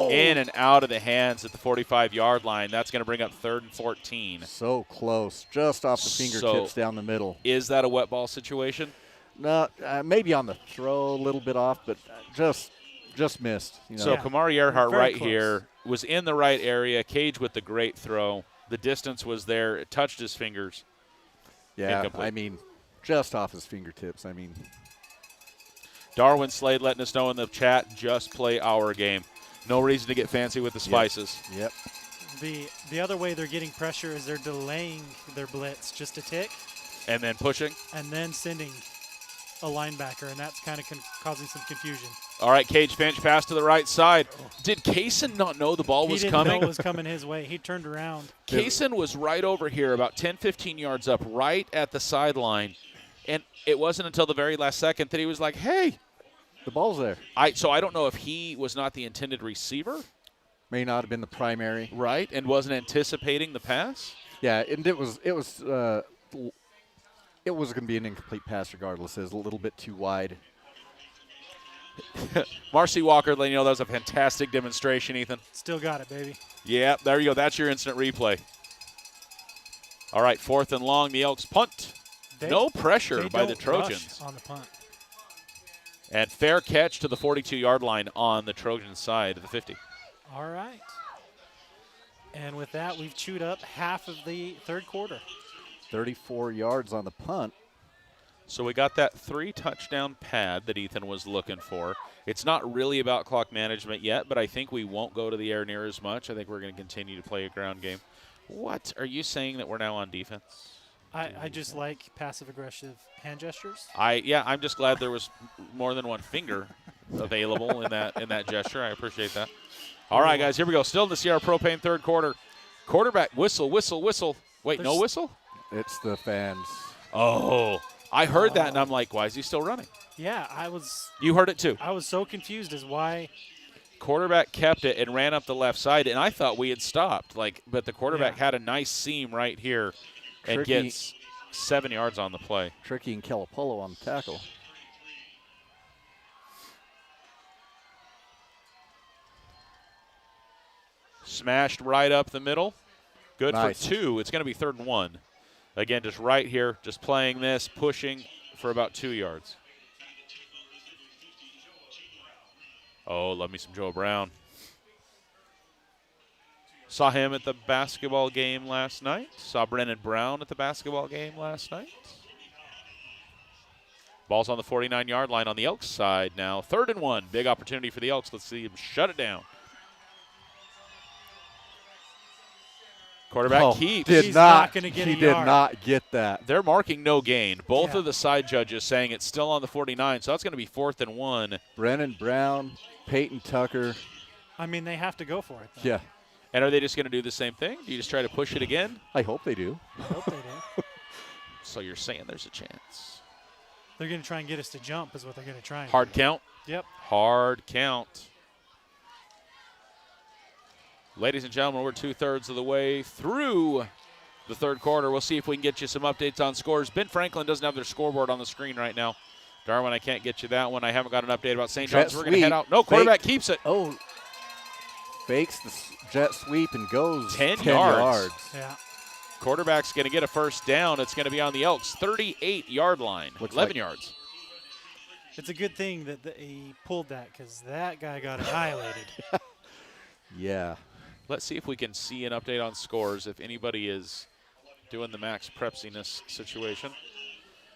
in and out of the hands at the 45-yard line. That's going to bring up 3rd and 14. So close, just off the fingertips down the middle. Is that a wet ball situation? No, maybe on the throw a little bit off, but just missed. So Kamari Earhart right here was in the right area. Cage with the great throw. The distance was there. It touched his fingers. Yeah, incomplete. I mean, just off his fingertips. I mean. Darwin Slade letting us know in the chat, just play our game. No reason to get fancy with the spices. Yep. The other way they're getting pressure is they're delaying their blitz just a tick. And then pushing. And then sending a linebacker, and that's kind of causing some confusion. All right, Cage Finch pass to the right side. Did Kaysen not know the ball was coming? He didn't know it was coming his way. He turned around. Kaysen was right over here, about 10, 15 yards up, right at the sideline. And it wasn't until the very last second that he was like, hey. The ball's there. So I don't know if he was not the intended receiver. May not have been the primary. Right, and wasn't anticipating the pass. Yeah, and it was going to be an incomplete pass regardless. It was a little bit too wide. Marcy Walker, letting you know that was a fantastic demonstration, Ethan. Still got it, baby. Yeah, there you go. That's your instant replay. All right, 4th and long. The Elks punt. No pressure by the Trojans. On the punt. And fair catch to the 42-yard line on the Trojan side of the 50. All right. And with that, we've chewed up half of the 3rd quarter. 34 yards on the punt. So we got that 3-touchdown pad that Ethan was looking for. It's not really about clock management yet, but I think we won't go to the air near as much. I think we're going to continue to play a ground game. What? Are you saying that we're now on defense? I just like passive-aggressive hand gestures. I'm just glad there was more than one finger available in that gesture. I appreciate that. All right, guys, here we go. Still in the Sierra Propane 3rd quarter. Quarterback whistle, whistle, whistle. Wait, no whistle? It's the fans. Oh, I heard that, and I'm like, why is he still running? Yeah, I was. You heard it too. I was so confused as why. Quarterback kept it and ran up the left side, and I thought we had stopped. But the quarterback had a nice seam right here. And gets 7 yards on the play. Tricky and Calipolo on the tackle. Smashed right up the middle. Good nice. For 2. It's going to be 3rd and 1. Again, just right here, just playing this, pushing for about 2 yards. Oh, love me some Joe Brown. Saw him at the basketball game last night. Saw Brennan Brown at the basketball game last night. Ball's on the 49-yard line on the Elks side now. 3rd and 1. Big opportunity for the Elks. Let's see him shut it down. Quarterback keeps. He did not get that. They're marking no gain. Both of the side judges saying it's still on the 49, so that's going to be 4th and 1. Brennan Brown, Peyton Tucker. I mean, they have to go for it, though. Yeah. And are they just going to do the same thing? Do you just try to push it again? I hope they do. I hope they do. So you're saying there's a chance. They're going to try and get us to jump is what they're going to try and Hard do. count? Yep. Hard count. Ladies and gentlemen, we're 2/3 of the way through the 3rd quarter. We'll see if we can get you some updates on scores. Ben Franklin doesn't have their scoreboard on the screen right now. Darwin, I can't get you that one. I haven't got an update about St. John's. We're going to head out. No, quarterback keeps it. Oh, fakes the jet sweep and goes 10 yards. Yeah. Quarterback's going to get a 1st down. It's going to be on the Elks' 38-yard line. Looks 11 like yards. It's a good thing that he pulled that because that guy got annihilated. Yeah. Let's see if we can see an update on scores if anybody is doing the Max Prepsiness situation.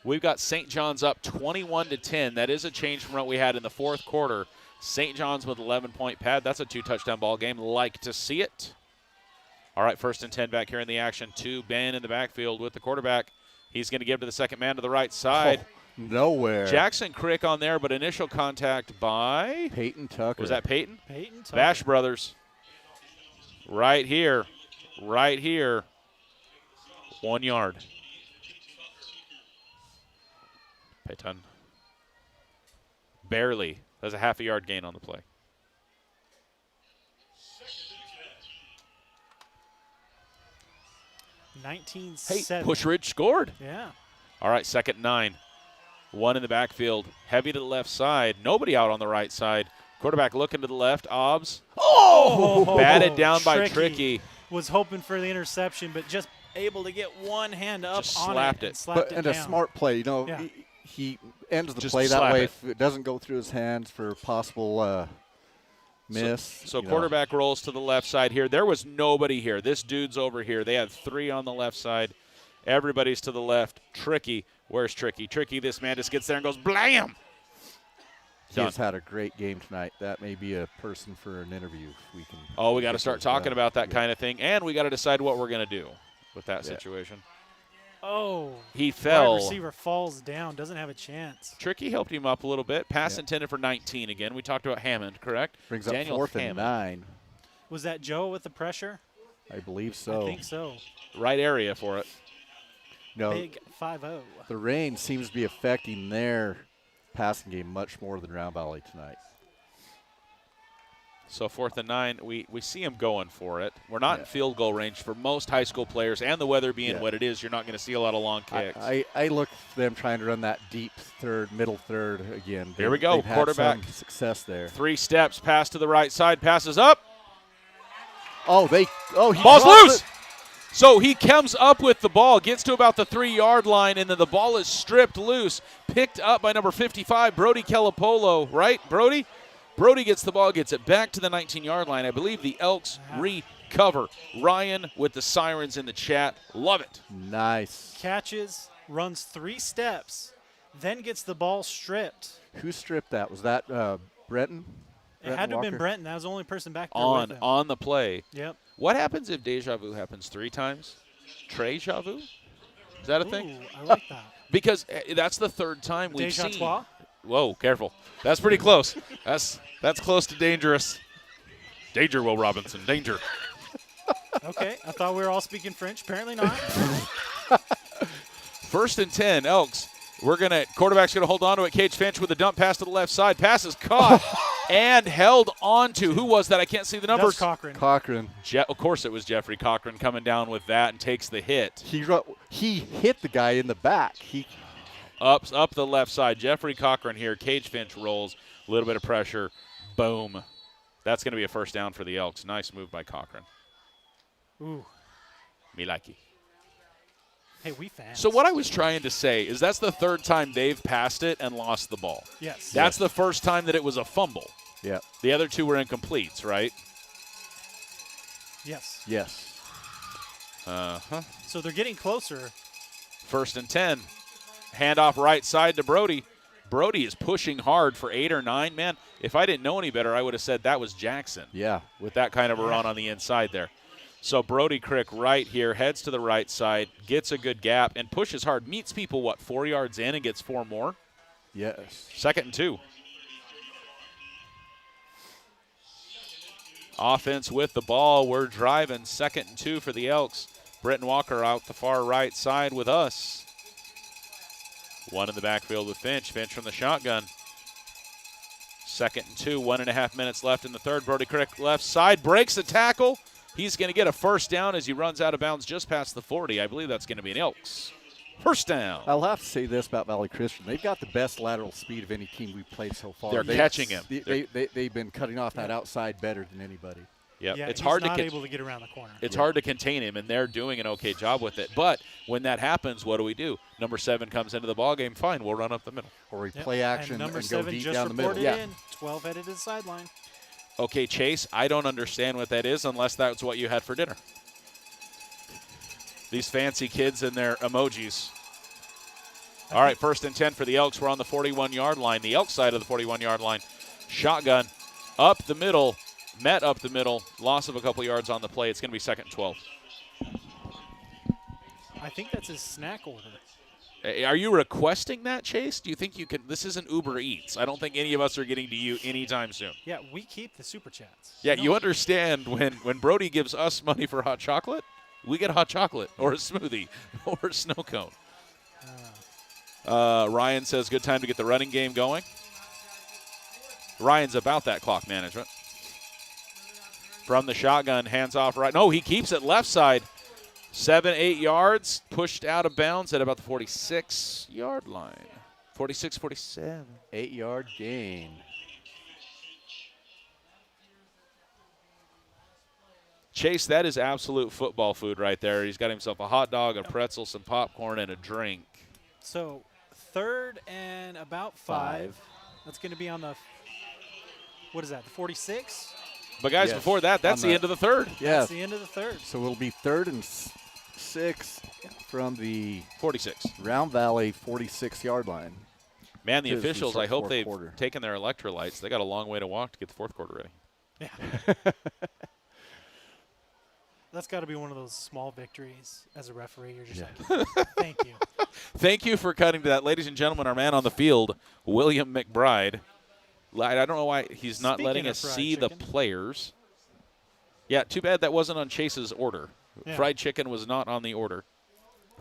We've got St. John's up 21-10. That is a change from what we had in the 4th quarter. St. John's with 11-point pad. That's a 2-touchdown ball game. Like to see it. All right, 1st and 10 back here in the action. 2 Ben in the backfield with the quarterback. He's going to give to the second man to the right side. Nowhere. Jackson Crick on there, but initial contact by Peyton Tucker. Was that Peyton? Peyton Tucker. Bash Brothers. Right here. Right here. 1 yard. Payton. Barely. There's a half a yard gain on the play. Hey, 19-7. Push Ridge scored. Yeah. All right, 2nd and 9. 1 in the backfield. Heavy to the left side. Nobody out on the right side. Quarterback looking to the left. Obbs. Oh! Batted down by Tricky. Was hoping for the interception, but just able to get one hand up Just on slapped it. it. And slapped And it a down. smart play. Yeah. He ends the Just play that slap way. it. If it doesn't go through his hands for possible miss. So quarterback rolls to the left side here. There was nobody here. This dude's over here. They had 3 on the left side. Everybody's to the left. Tricky. Where's Tricky? Tricky, this man just gets there and goes blam. He has had a great game tonight. That may be a person for an interview. If we can. Oh, we got to start talking about that Yeah. kind of thing, and we got to decide what we're going to do with that situation. Oh. He fell. Wide receiver falls down. Doesn't have a chance. Tricky helped him up a little bit. Pass intended for 19 again. We talked about Hammond, correct? Brings Daniel up 4th and Hammond. 9. Was that Joe with the pressure? I believe so. I think so. Right area for it. No, Big 5-0. the rain seems to be affecting their passing game much more than Round Valley tonight. So 4th and 9, we see him going for it. We're not in Yeah. field goal range for most high school players, and the weather being Yeah. what it is, you're not going to see a lot of long kicks. I look for them trying to run that deep third, middle third again. Here we go, They've had quarterback. some success there. 3 steps, pass to the right side, passes up. He Ball's dropped loose. it. So he comes up with the ball, gets to about the 3-yard line, and then the ball is stripped loose, picked up by number 55, Brody Calapolo, right, Brody? Brody gets the ball, gets it back to the 19-yard line. I believe the Elks recover. Ryan with the sirens in the chat. Love it. Nice. Catches, runs 3 steps, then gets the ball stripped. Who stripped that? Was that Brenton? It had to have been Brenton. That was the only person back there with him. On the play. Yep. What happens if deja vu happens 3 times? Treja vu? Is that a thing? Ooh, I like that. Because that's the 3rd time we've Deja seen. toi? Whoa, careful. That's pretty close. That's close to dangerous. Danger, Will Robinson. Danger. Okay, I thought we were all speaking French. Apparently not. 1st and 10, Elks. Quarterback's gonna hold on to it. Cage Finch with a dump pass to the left side. Pass is caught and held on to. Who was that? I can't see the numbers. That's Cochran. Of course it was Jeffrey Cochran coming down with that and takes the hit. He hit the guy in the back. Up the left side. Jeffrey Cochran here. Cage Finch rolls. A little bit of pressure. Boom. That's going to be a 1st down for the Elks. Nice move by Cochran. Ooh. Me likey. Hey, we fans. So what I was trying to say is that's the 3rd time they've passed it and lost the ball. Yes. That's the 1st time that it was a fumble. Yeah. The other 2 were incompletes, right? Yes. Yes. Uh-huh. So they're getting closer. 1st and 10. Handoff right side to Brody. Brody is pushing hard for 8 or 9. Man, if I didn't know any better, I would have said that was Jackson. Yeah. With that kind of a run on the inside there. So Brody Crick right here, heads to the right side, gets a good gap, and pushes hard. Meets people, 4 yards in and gets 4 more? Yes. 2nd and 2. Offense with the ball. We're driving. 2nd and 2 for the Elks. Britton Walker out the far right side with us. 1 in the backfield with Finch. Finch from the shotgun. 2nd and 2, 1.5 minutes left in the 3rd. Brody Crick left side, breaks the tackle. He's going to get a 1st down as he runs out of bounds just past the 40. I believe that's going to be an Elks 1st down. I'll have to say this about Valley Christian. They've got the best lateral speed of any team we've played so far. They're catching him. They've been cutting off that outside better than anybody. Yep. Yeah, it's he's hard not to able to get around the corner. It's hard to contain him, and they're doing an okay job with it. But when that happens, what do? Number 7 comes into the ballgame. Fine, we'll run up the middle. Or we Yep. play action and number and go 7 deep just down the middle. reported in. 12 headed to the sideline. Okay, Chase, I don't understand what that is unless that's what you had for dinner. These fancy kids and their emojis. All right, 1st and 10 for the Elks. We're on the 41-yard line, the Elks side of the 41-yard line. Shotgun up the middle, met up the middle, loss of a couple yards on the play. It's going to be 2nd and 12. I think that's his snack order. Are you requesting that, Chase? Do you think you can? This isn't Uber Eats. I don't think any of us are getting to you anytime soon. Yeah, we keep the super chats. Yeah, No. you understand when Brody gives us money for hot chocolate? We get hot chocolate or a smoothie or a snow cone. Ryan says good time to get the running game going. Ryan's about that clock management. From the shotgun, hands off right. No, he keeps it left side. 7-8 yards, pushed out of bounds at about the 46-yard line. 46, 47. 8-yard gain. Chase, that is absolute football food right there. He's got himself a hot dog, a pretzel, some popcorn, and a drink. So 3rd and about 5. That's going to be on the, what is that, the 46? But, guys, Yes. before that, that's the end of the 3rd. Yeah. That's the end of the 3rd. So it'll be 3rd and 6 from the 46. Round Valley 46-yard line. Man, the As we officials, start I hope fourth they've quarter. taken their electrolytes. They got a long way to walk to get the 4th quarter ready. Yeah. That's got to be one of those small victories as a referee. You're just like, thank you. Thank you for cutting to that. Ladies and gentlemen, our man on the field, William McBride. I don't know why he's not Speaking letting of us fried see chicken. the players. Yeah, too bad that wasn't on Chase's order. Yeah. Fried chicken was not on the order.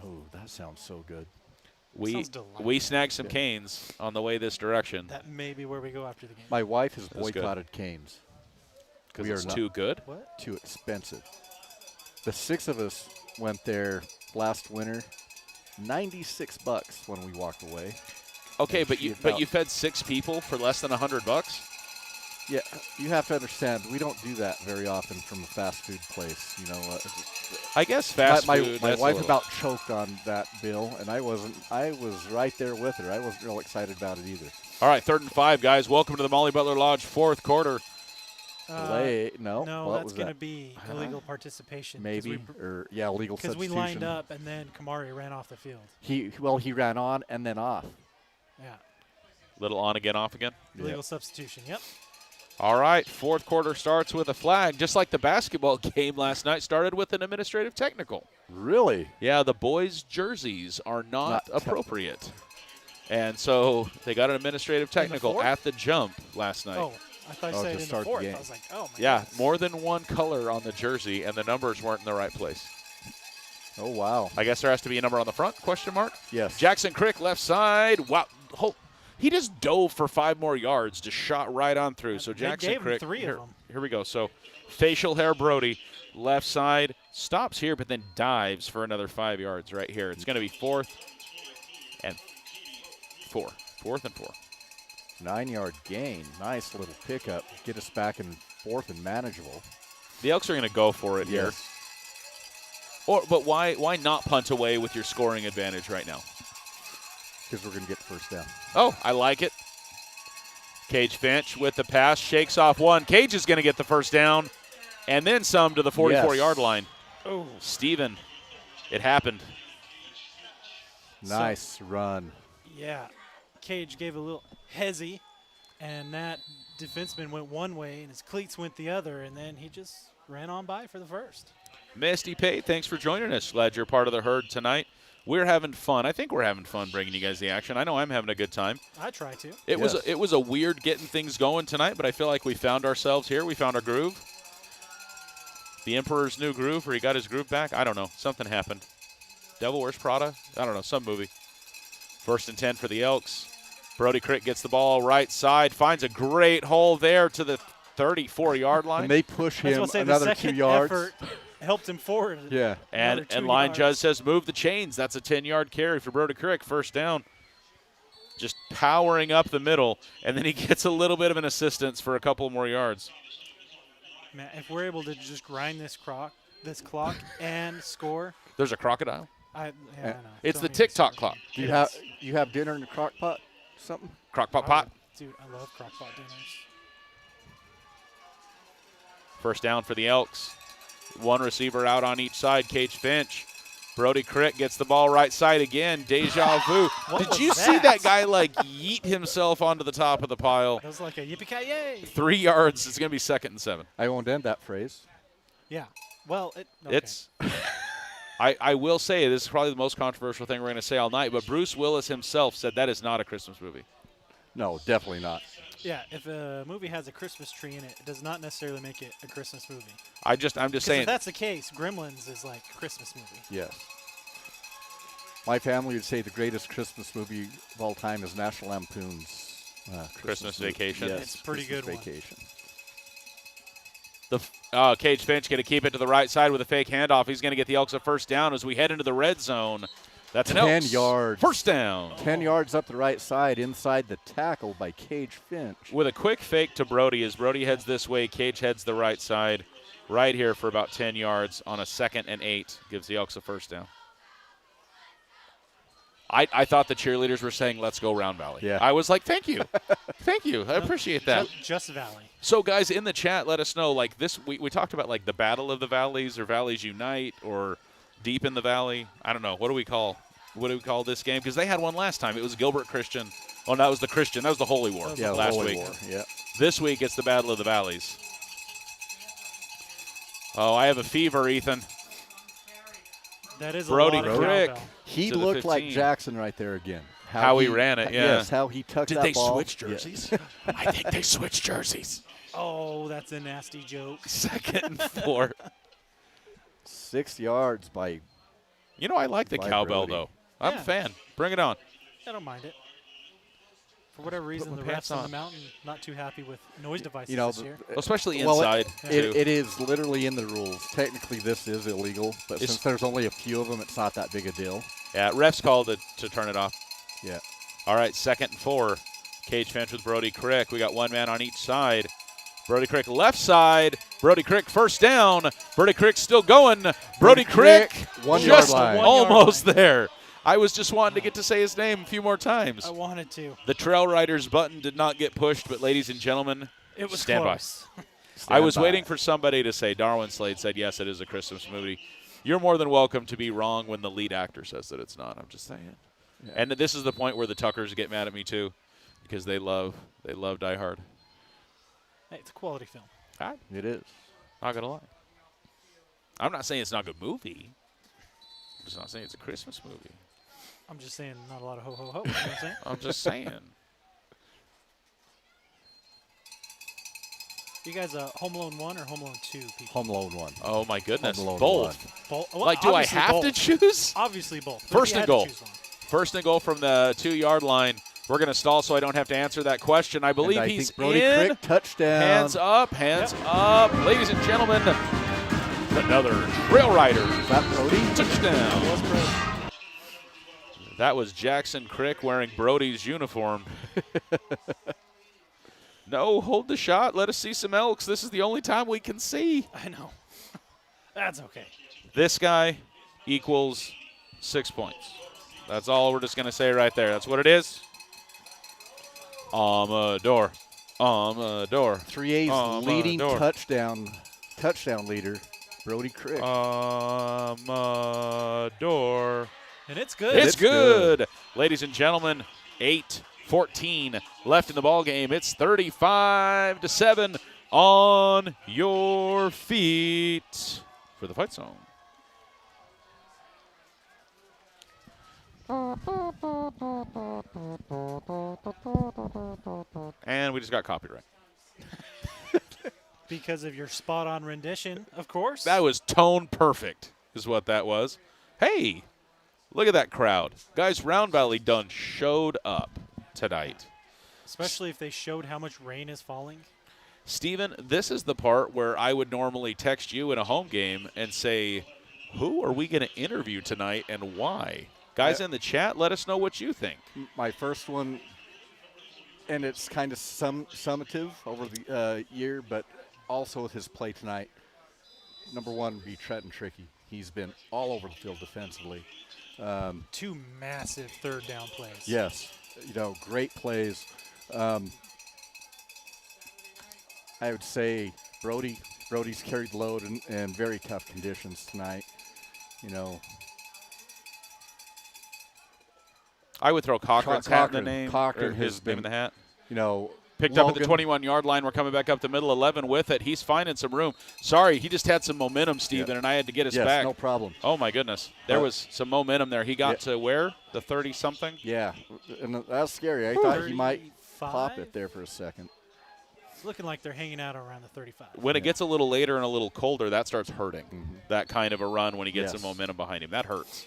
Oh, that sounds so good. Sounds delightful. We snagged some canes on the way this direction That may be where we go after the game. My wife has That's good. boycotted Canes. because we are it's not- too good. What? Too expensive. The 6 of us went there last winter. $96 when we walked away. Okay, And but she you about- fed 6 people for less than $100. Yeah, you have to understand, we don't do that very often from a fast food place. You know, I guess fast my food. my that's a wife little- about choked on that bill, and I was right there with her. I wasn't real excited about it either. All right, 3rd and 5, guys. Welcome to the Molly Butler Lodge 4th quarter. No, No, what that's was going to that? be illegal participation. Maybe legal Because we substitution. lined up and then Kamari ran off the field. He ran on and then off. Yeah. Little on again, off again. Illegal substitution. Yep. All right, 4th quarter starts with a flag, just like the basketball game last night started with an administrative technical. Really? Yeah, the boys' jerseys are not Not appropriate. And so they got an administrative technical fourth? at the jump last night. Oh, I thought you Oh, said to in the start the 4th. game. I was like, oh, my Yeah, goodness. more than one color on the jersey, and the numbers weren't in the right place. Oh, wow. I guess there has to be a number on the front, question mark? Yes. Jackson Crick, left side. Wow. He just dove for 5 more yards, just shot right on through. So They Jackson gave him Crick. 3 of them. Here we go. So facial hair Brody, left side, stops here, but then dives for another 5 yards right here. It's going to be 4th and 4. 4th and 4. 9-yard gain. Nice little pickup. Get us back in 4th and manageable. The Elks are going to go for it here. But why not punt away with your scoring advantage right now? Because we're going to get the first down. Oh, I like it. Cage Finch with the pass, shakes off one. Cage is going to get the first down, and then some to the 44-yard line. Oh. Steven, it happened. Nice run. Yeah. Cage gave a little hezzy, and that defenseman went one way, and his cleats went the other, and then he just ran on by for the first. Misty Pate, thanks for joining us. Glad you're part of the herd tonight. We're having fun. I think we're having fun bringing you guys the action. I know I'm having a good time. I try to. It was a weird getting things going tonight, but I feel like we found ourselves here. We found our groove. The Emperor's New Groove, where he got his groove back. I don't know. Something happened. Devil Wears Prada? I don't know. Some movie. 1st and 10 for the Elks. Brody Crick gets the ball right side, finds a great hole there to the 34-yard line. And they push I was him gonna say, another the 2 second yards. effort helped him forward. Yeah. And Another 2 Line yards. Judge says move the chains. That's a 10-yard carry for Brody Crick. First down. Just powering up the middle, and then he gets a little bit of an assistance for a couple more yards. Man, if we're able to just grind this clock and score, There's a crocodile. I know. It's Don't the even TikTok say it. clock. Do It you is. have dinner in the crock pot? Something? Crockpot pot. Dude, I love crockpot dinners. First down for the Elks. One receiver out on each side. Cage Finch. Brody Crick gets the ball right side again. Deja vu. What Did was you see that? that guy like yeet himself onto the top of the pile? It was like a yippee-ki-yay. 3 yards. It's going to be 2nd and 7. I won't end that phrase. Yeah. Well, okay. It's. I will say this is probably the most controversial thing we're going to say all night, but Bruce Willis himself said that is not a Christmas movie. No, definitely not. Yeah, if a movie has a Christmas tree in it, it does not necessarily make it a Christmas movie. I'm just saying. If that's the case, Gremlins is like a Christmas movie. Yes. My family would say the greatest Christmas movie of all time is National Lampoon's Christmas Vacation. Yes, It's a pretty Christmas good one. Vacation. Cage Finch going to keep it to the right side with a fake handoff. He's going to get the Elks a first down as we head into the red zone. That's an 10 Elks yards. First down. 10 yards up the right side, inside the tackle by Cage Finch. With a quick fake to Brody as Brody heads this way, Cage heads the right side. Right here for about 10 yards on a 2nd and 8. Gives the Elks a first down. I thought the cheerleaders were saying, let's go Round Valley. Yeah. I was like, thank you. Thank you. I appreciate that. Just Valley. So, guys, in the chat, let us know, like, this, we talked about, like, the Battle of the Valleys or Valleys Unite or Deep in the Valley. I don't know. What do we call this game? Because they had one last time. It was Gilbert Christian. Oh, that was the Christian. That was the Holy War Yeah, last Holy week. War. Yeah. This week, it's the Battle of the Valleys. Oh, I have a fever, Ethan. That is Brody a lot of Crick. cowbell. He To the looked like 15. Jackson right there again. How he ran it, yeah. Yes, how he tucked Did that they ball. switch jerseys? I think they switched jerseys. Oh, that's a nasty joke. 2nd and 4. 6 yards by You know, I like the By cowbell, Brody. though. I'm a Yeah. fan. Bring it on. I don't mind it. For whatever reason, my the pants refs on on. the mountain not too happy with noise devices you know, this year. Especially well, inside, too. it is literally in the rules. Technically, this is illegal, but It's- since there's only a few of them, it's not that big a deal. Yeah, refs called it to turn it off. Yeah. All right, 2nd and 4. Cage Finch with Brody Crick. We got one man on each side. Brody Crick left side. Brody Crick first down. Brody Crick still going. Brody Crick 1 yard just line. almost there. I was just wanting to get to say his name a few more times. I wanted to. The Trail Riders button did not get pushed, but ladies and gentlemen, It was stand close. by. I Stand was by. waiting for somebody to say, Darwin Slade said, yes, it is a Christmas movie. You're more than welcome to be wrong when the lead actor says that it's not. I'm just saying. Yeah. And this is the point where the Tuckers get mad at me, too, because they love Die Hard. Hey, it's a quality film. It is. Not going to lie. I'm not saying it's not a good movie. I'm just not saying it's a Christmas movie. I'm just saying, not a lot of ho ho ho. You know what I'm saying? I'm just saying. You guys, Home Alone 1 or Home Alone 2 people? Home Alone 1. Oh, my goodness. Home Alone Both. Well, Like, do I obviously have both. to choose? Obviously both. But if First you and had to goal. choose one. First and goal from the 2-yard line. We're going to stall so I don't have to answer that question. I believe And I he's think Brody in. Crick touchdown. Hands up, hands up. Ladies and gentlemen, another Trail Riders Is that Brody? touchdown. Was Brody. That was Jackson Crick wearing Brody's uniform. No, hold the shot. Let us see some Elks. This is the only time we can see. I know. That's okay. This guy equals 6 points. That's all we're just going to say right there. That's what it is. Amador. 3A's leading Amador. touchdown leader, Brody Crick. Amador. And it's good. It's It's good. good. Ladies and gentlemen, 8:14 left in the ball game. It's 35-7 on your feet for the fight zone. And we just got copyright. Because of your spot-on rendition, of course. That was tone perfect is what that was. Hey, look at that crowd. Guys, Round Valley done showed up tonight. Especially if they showed how much rain is falling. Steven, this is the part where I would normally text you in a home game and say, who are we going to interview tonight and why? Guys in the chat, let us know what you think. My first one, and it's kind of summative over the year, but also with his play tonight. Number one would be Trenton Tricky. He's been all over the field defensively. Two massive third down plays. Yes, great plays. I would say Brody's carried the load in very tough conditions tonight. I would throw Cochran's hat in the name. Cochran or his has name in been- the hat. Picked Logan, up at the 21-yard line. We're coming back up the middle 11 with it. He's finding some room. Sorry, he just had some momentum, Steven, and I had to get us yes, back. no problem. Oh, my goodness. There was some momentum there. He got Yeah. to where? The 30-something? Yeah, and that's scary. I thought he might pop it there for a second. It's looking like they're hanging out around the 35. When it gets a little later and a little colder, that starts hurting. Mm-hmm. That kind of a run when he gets some momentum behind him. That hurts.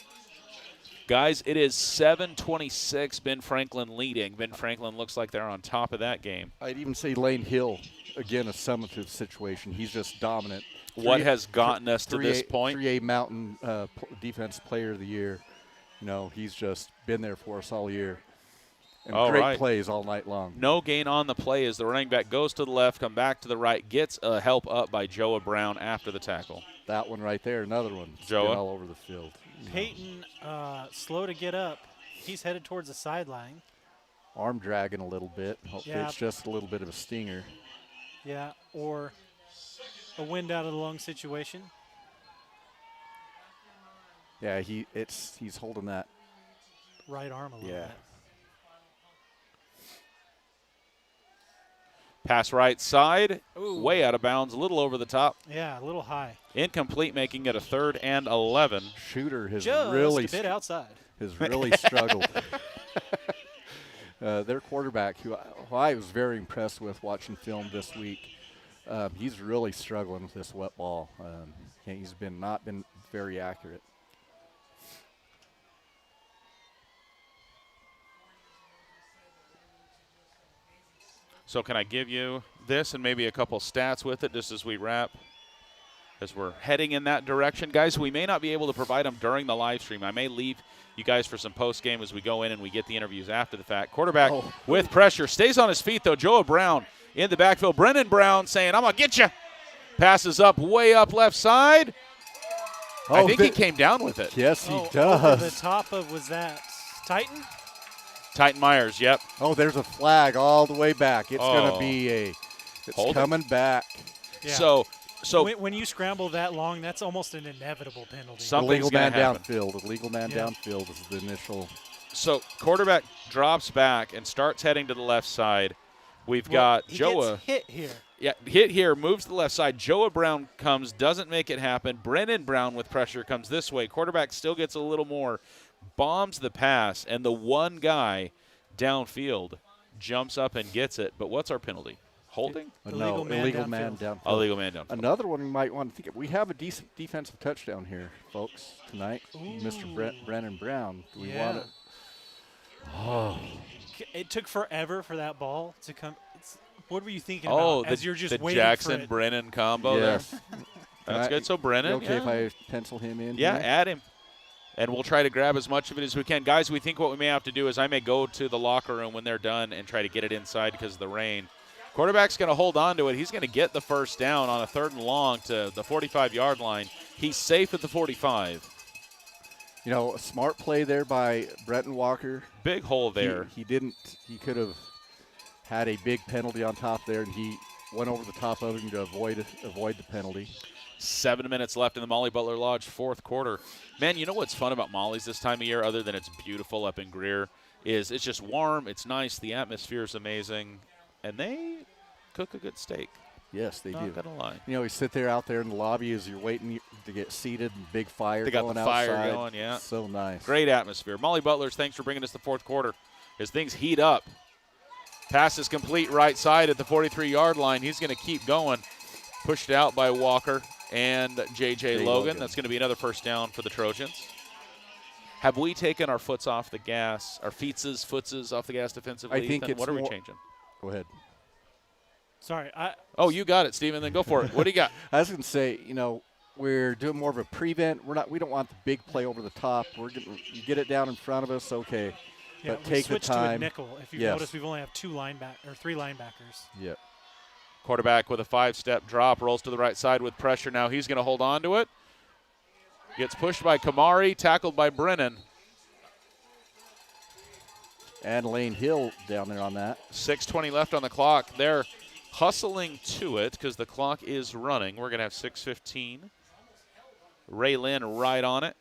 Guys, it is 7:26. Ben Franklin leading. Ben Franklin looks like they're on top of that game. I'd even say Lane Hill, again, a summative situation. He's just dominant. What has gotten us to this point? 3A Mountain Defense Player of the Year. You know, he's just been there for us all year. And great plays all night long. No gain on the play as the running back goes to the left, come back to the right, gets a help up by Joa Brown after the tackle. That one right there, another one. Joa. All over the field. Peyton, slow to get up. He's headed towards the sideline. Arm dragging a little bit. Hopefully it's just a little bit of a stinger. Yeah, or a wind out of the lung situation. Yeah, he's holding that right arm a little bit. Pass right side, Ooh. Way out of bounds, a little over the top. Yeah, a little high. Incomplete, making it a 3rd and 11. Shooter has just really a bit outside. Has really struggled. Their quarterback, who I was very impressed with watching film this week, he's really struggling with this wet ball. He's not been very accurate. So can I give you this and maybe a couple stats with it just as we wrap? As we're heading in that direction. Guys, we may not be able to provide them during the live stream. I may leave you guys for some post-game as we go in and we get the interviews after the fact. Quarterback with pressure. Stays on his feet, though. Joa Brown in the backfield. Brennan Brown saying, I'm going to get you. Passes up, way up left side. I think he came down with it. Yes, he does. Over the top of, was that Titan? Titan Myers, yep. Oh, there's a flag all the way back. It's going to be it's coming back. Yeah. So when you scramble that long, that's almost an inevitable penalty. Illegal man downfield. Illegal man downfield is the initial. So quarterback drops back and starts heading to the left side. We've got Joa. Gets hit here. Yeah, hit here, moves to the left side. Joa Brown comes, doesn't make it happen. Brennan Brown with pressure comes this way. Quarterback still gets a little more, bombs the pass, and the one guy downfield jumps up and gets it. But what's our penalty? Holding? Illegal man downfield. Illegal man downfield. Another one we might want to think of. We have a decent defensive touchdown here, folks, tonight. Ooh. Mr. Brennan Brown. Do we want it? Oh. It took forever for that ball to come. What were you thinking about as you're just waiting Jackson for it? Brennan combo yes. there? That's good. So Brennan. Okay, if I pencil him in? Yeah, here? add him. And we'll try to grab as much of it as we can. Guys, we think what we may have to do is I may go to the locker room when they're done and try to get it inside because of the rain. Quarterback's going to hold on to it. He's going to get the first down on a 3rd and long to the 45-yard line. He's safe at the 45. You know, a smart play there by Brenton Walker. Big hole there. He could have had a big penalty on top there, and he went over the top of him to avoid the penalty. 7 minutes left in the Molly Butler Lodge 4th quarter. Man, you know what's fun about Molly's this time of year, other than it's beautiful up in Greer, is it's just warm, it's nice, the atmosphere is amazing, and they cook a good steak. Yes, they do. Not gonna lie. You know, you sit there out there in the lobby as you're waiting to get seated, and big fire they got going the outside. fire going, yeah. So nice. Great atmosphere. Molly Butlers, thanks for bringing us the 4th quarter. As things heat up. Pass is complete right side at the 43-yard line. He's going to keep going. Pushed out by Walker and J.J. Logan. That's going to be another first down for the Trojans. Have we taken our foots off the gas, our footses off the gas defensively? I think Ethan? it's What are we more changing? Go ahead. Sorry. Oh, you got it, Steven. Then go for it. What do you got? I was going to say, you know, we're doing more of a prevent. We don't want the big play over the top. You get it down in front of us, okay. Yeah, but take the time. Switch to a nickel. If you notice, we've only have 3 linebackers. Yep. Quarterback with a 5-step drop, rolls to the right side with pressure. Now he's going to hold on to it. Gets pushed by Kamari, tackled by Brennan. And Lane Hill down there on that. 6:20 left on the clock. They're hustling to it because the clock is running. We're going to have 6:15. Ray Lynn right on it.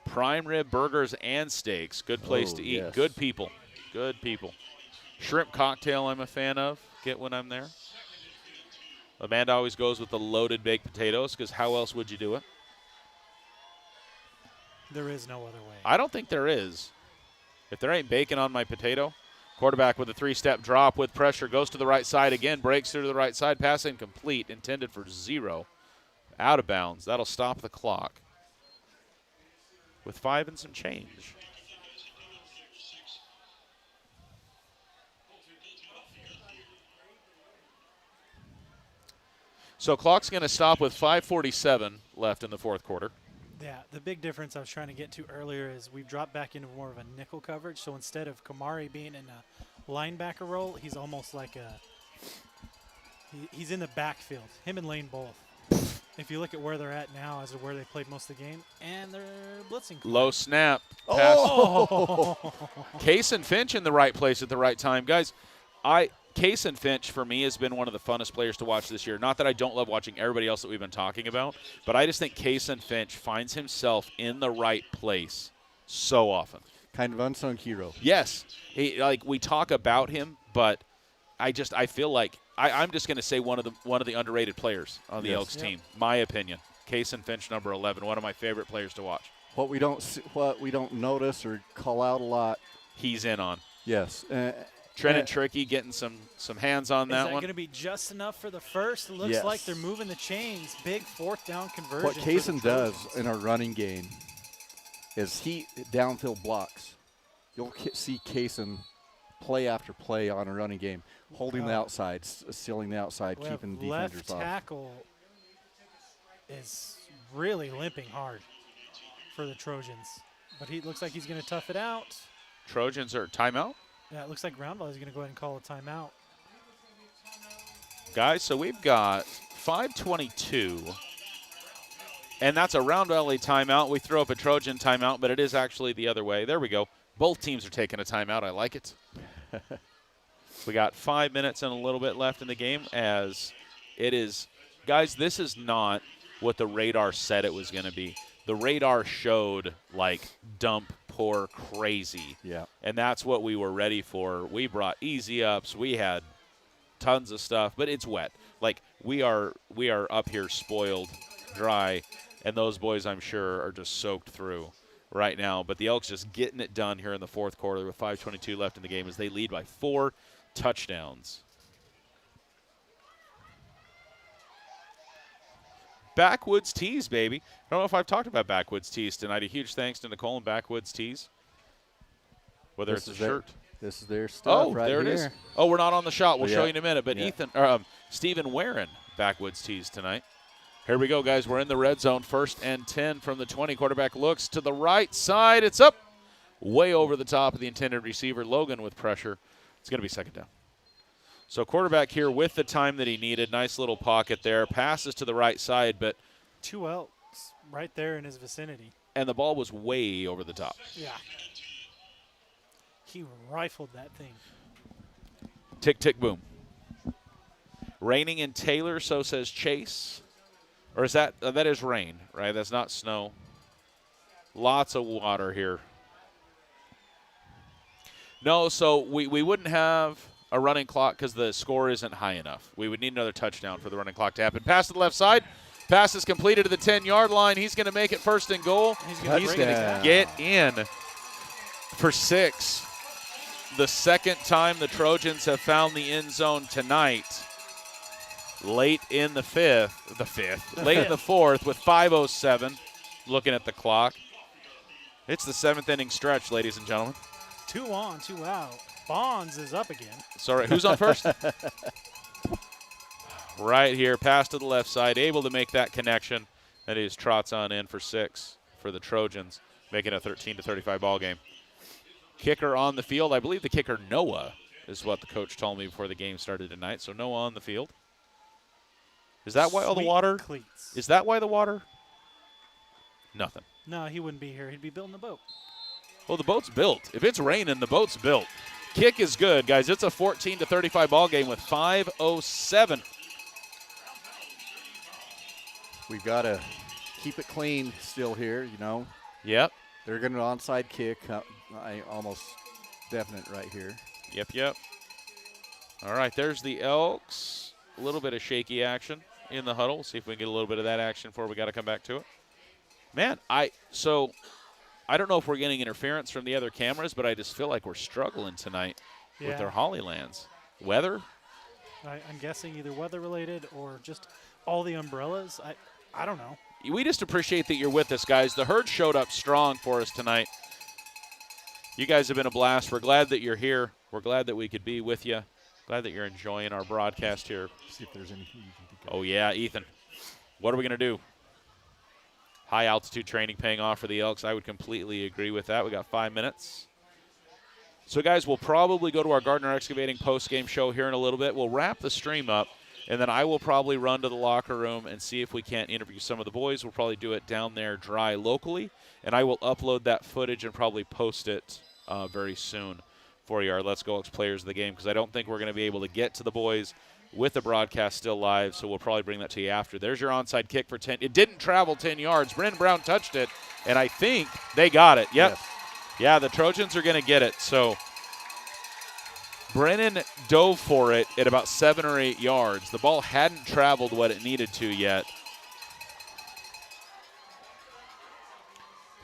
Prime rib burgers and steaks. Good place to eat. Yes. Good people. Good people. Shrimp cocktail I'm a fan of. Get when I'm there. Amanda always goes with the loaded baked potatoes because how else would you do it? There is no other way. I don't think there is. If there ain't bacon on my potato, Quarterback with a 3-step drop with pressure, goes to the right side again, breaks through to the right side, pass incomplete, intended for 0. Out of bounds. That'll stop the clock with 5 and some change. So clock's going to stop with 5:47 left in the fourth quarter. Yeah, the big difference I was trying to get to earlier is we've dropped back into more of a nickel coverage. So instead of Kamari being in a linebacker role, he's almost like he's in the backfield. Him and Lane both. If you look at where they're at now as to where they played most of the game, and they're blitzing. Low snap. Pass. Oh! Case and Finch in the right place at the right time. Guys, Case and Finch, for me, has been one of the funnest players to watch this year. Not that I don't love watching everybody else that we've been talking about, but I just think Case and Finch finds himself in the right place so often. Kind of unsung hero. Yes. We talk about him, but I feel like I'm just going to say one of the underrated players on the Elks team. My opinion. Case and Finch, number 11, one of my favorite players to watch. What we don't notice or call out a lot, he's in on. Yes. Trent and Tricky getting some hands on that one. Is that going to be just enough for the first? It looks like they're moving the chains. Big fourth down conversion. What Kaysen does in a running game is he downfield blocks. You'll see Kaysen play after play on a running game, holding the outside, sealing the outside, keeping defenders off. Left tackle is really limping hard for the Trojans, but he looks like he's going to tough it out. Trojans are timeout? Yeah, it looks like Roundball is going to go ahead and call a timeout. Guys, so we've got 5:22, and that's a Round Valley timeout. We throw up a Trojan timeout, but it is actually the other way. There we go. Both teams are taking a timeout. I like it. We got 5 minutes and a little bit left in the game as it is. Guys, this is not what the radar said it was going to be. The radar showed, dump, pour, crazy. Yeah. And that's what we were ready for. We brought easy ups. We had tons of stuff, but it's wet. We are up here spoiled, dry, and those boys, I'm sure, are just soaked through right now. But the Elks just getting it done here in the fourth quarter with 5:22 left in the game as they lead by 4 touchdowns. Backwoods Tees, baby. I don't know if I've talked about Backwoods Tees tonight. A huge thanks to Nicole and Backwoods Tees. Whether it's a shirt. This is their stuff right here. There it is. Oh, we're not on the shot. We'll show you in a minute. But yeah. Stephen wearing Backwoods Tees tonight. Here we go, guys. We're in the red zone. 1st and 10 from the 20. Quarterback looks to the right side. It's up way over the top of the intended receiver. Logan with pressure. It's going to be second down. So quarterback here with the time that he needed. Nice little pocket there. Passes to the right side, but 2 Elks right there in his vicinity. And the ball was way over the top. Yeah. He rifled that thing. Tick, tick, boom. Raining in Taylor, so says Chase. Or is that that is rain, right? That's not snow. Lots of water here. No, so we wouldn't have a running clock because the score isn't high enough. We would need another touchdown for the running clock to happen. Pass to the left side. Pass is completed to the 10-yard line. He's going to make it 1st and goal. He's going to get in for 6. The second time the Trojans have found the end zone tonight. Late in the late in the fourth with 5:07. Looking at the clock. It's the 7th inning stretch, ladies and gentlemen. 2 on, 2 out. Bonds is up again. Sorry, who's on first? Right here, pass to the left side, able to make that connection. That is trots on in for 6 for the Trojans, making a 13-35 ball game. Kicker on the field. I believe the kicker, Noah, is what the coach told me before the game started tonight. So Noah on the field. Is that why all the water? Cleats. Is that why the water? Nothing. No, he wouldn't be here. He'd be building the boat. Well, the boat's built. If it's raining, the boat's built. Kick is good, guys. It's a 14-35 ball game with 5:07. We've got to keep it clean still here, Yep. They're going to onside kick. I almost definite right here. Yep. All right, there's the Elks. A little bit of shaky action in the huddle. See if we can get a little bit of that action before we got to come back to it. Man, I don't know if we're getting interference from the other cameras, but I just feel like we're struggling tonight with their Hollylands. Weather? I'm guessing either weather-related or just all the umbrellas. I don't know. We just appreciate that you're with us, guys. The herd showed up strong for us tonight. You guys have been a blast. We're glad that you're here. We're glad that we could be with you. Glad that you're enjoying our broadcast here. See if there's anything you can think of. Oh, yeah, Ethan. What are we going to do? High altitude training paying off for the Elks. I would completely agree with that. We got 5 minutes. So, guys, we'll probably go to our Gardner Excavating post-game show here in a little bit. We'll wrap the stream up, and then I will probably run to the locker room and see if we can't interview some of the boys. We'll probably do it down there dry locally, and I will upload that footage and probably post it very soon for you, our Let's Go Elks players of the game, because I don't think we're going to be able to get to the boys with the broadcast still live, so we'll probably bring that to you after. There's your onside kick for 10. It didn't travel 10 yards. Brennan Brown touched it, and I think they got it. Yep. Yes. Yeah, the Trojans are going to get it. So Brennan dove for it at about 7 or 8 yards. The ball hadn't traveled what it needed to yet.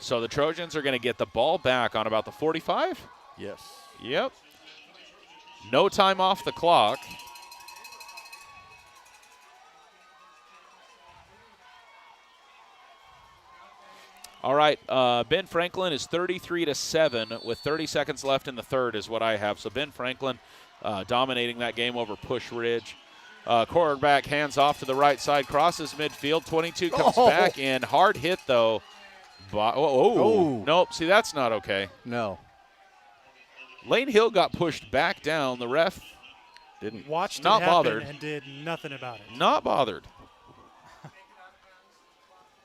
So the Trojans are going to get the ball back on about the 45? Yes. Yep. No time off the clock. All right, Ben Franklin is 33-7 with 30 seconds left in the third is what I have. So Ben Franklin dominating that game over Push Ridge. Quarterback hands off to the right side, crosses midfield. 22 comes back in. Hard hit, though. Nope, see, that's not okay. No. Lane Hill got pushed back down. The ref Didn't. watched Not it happen bothered. and did nothing about it. Not bothered.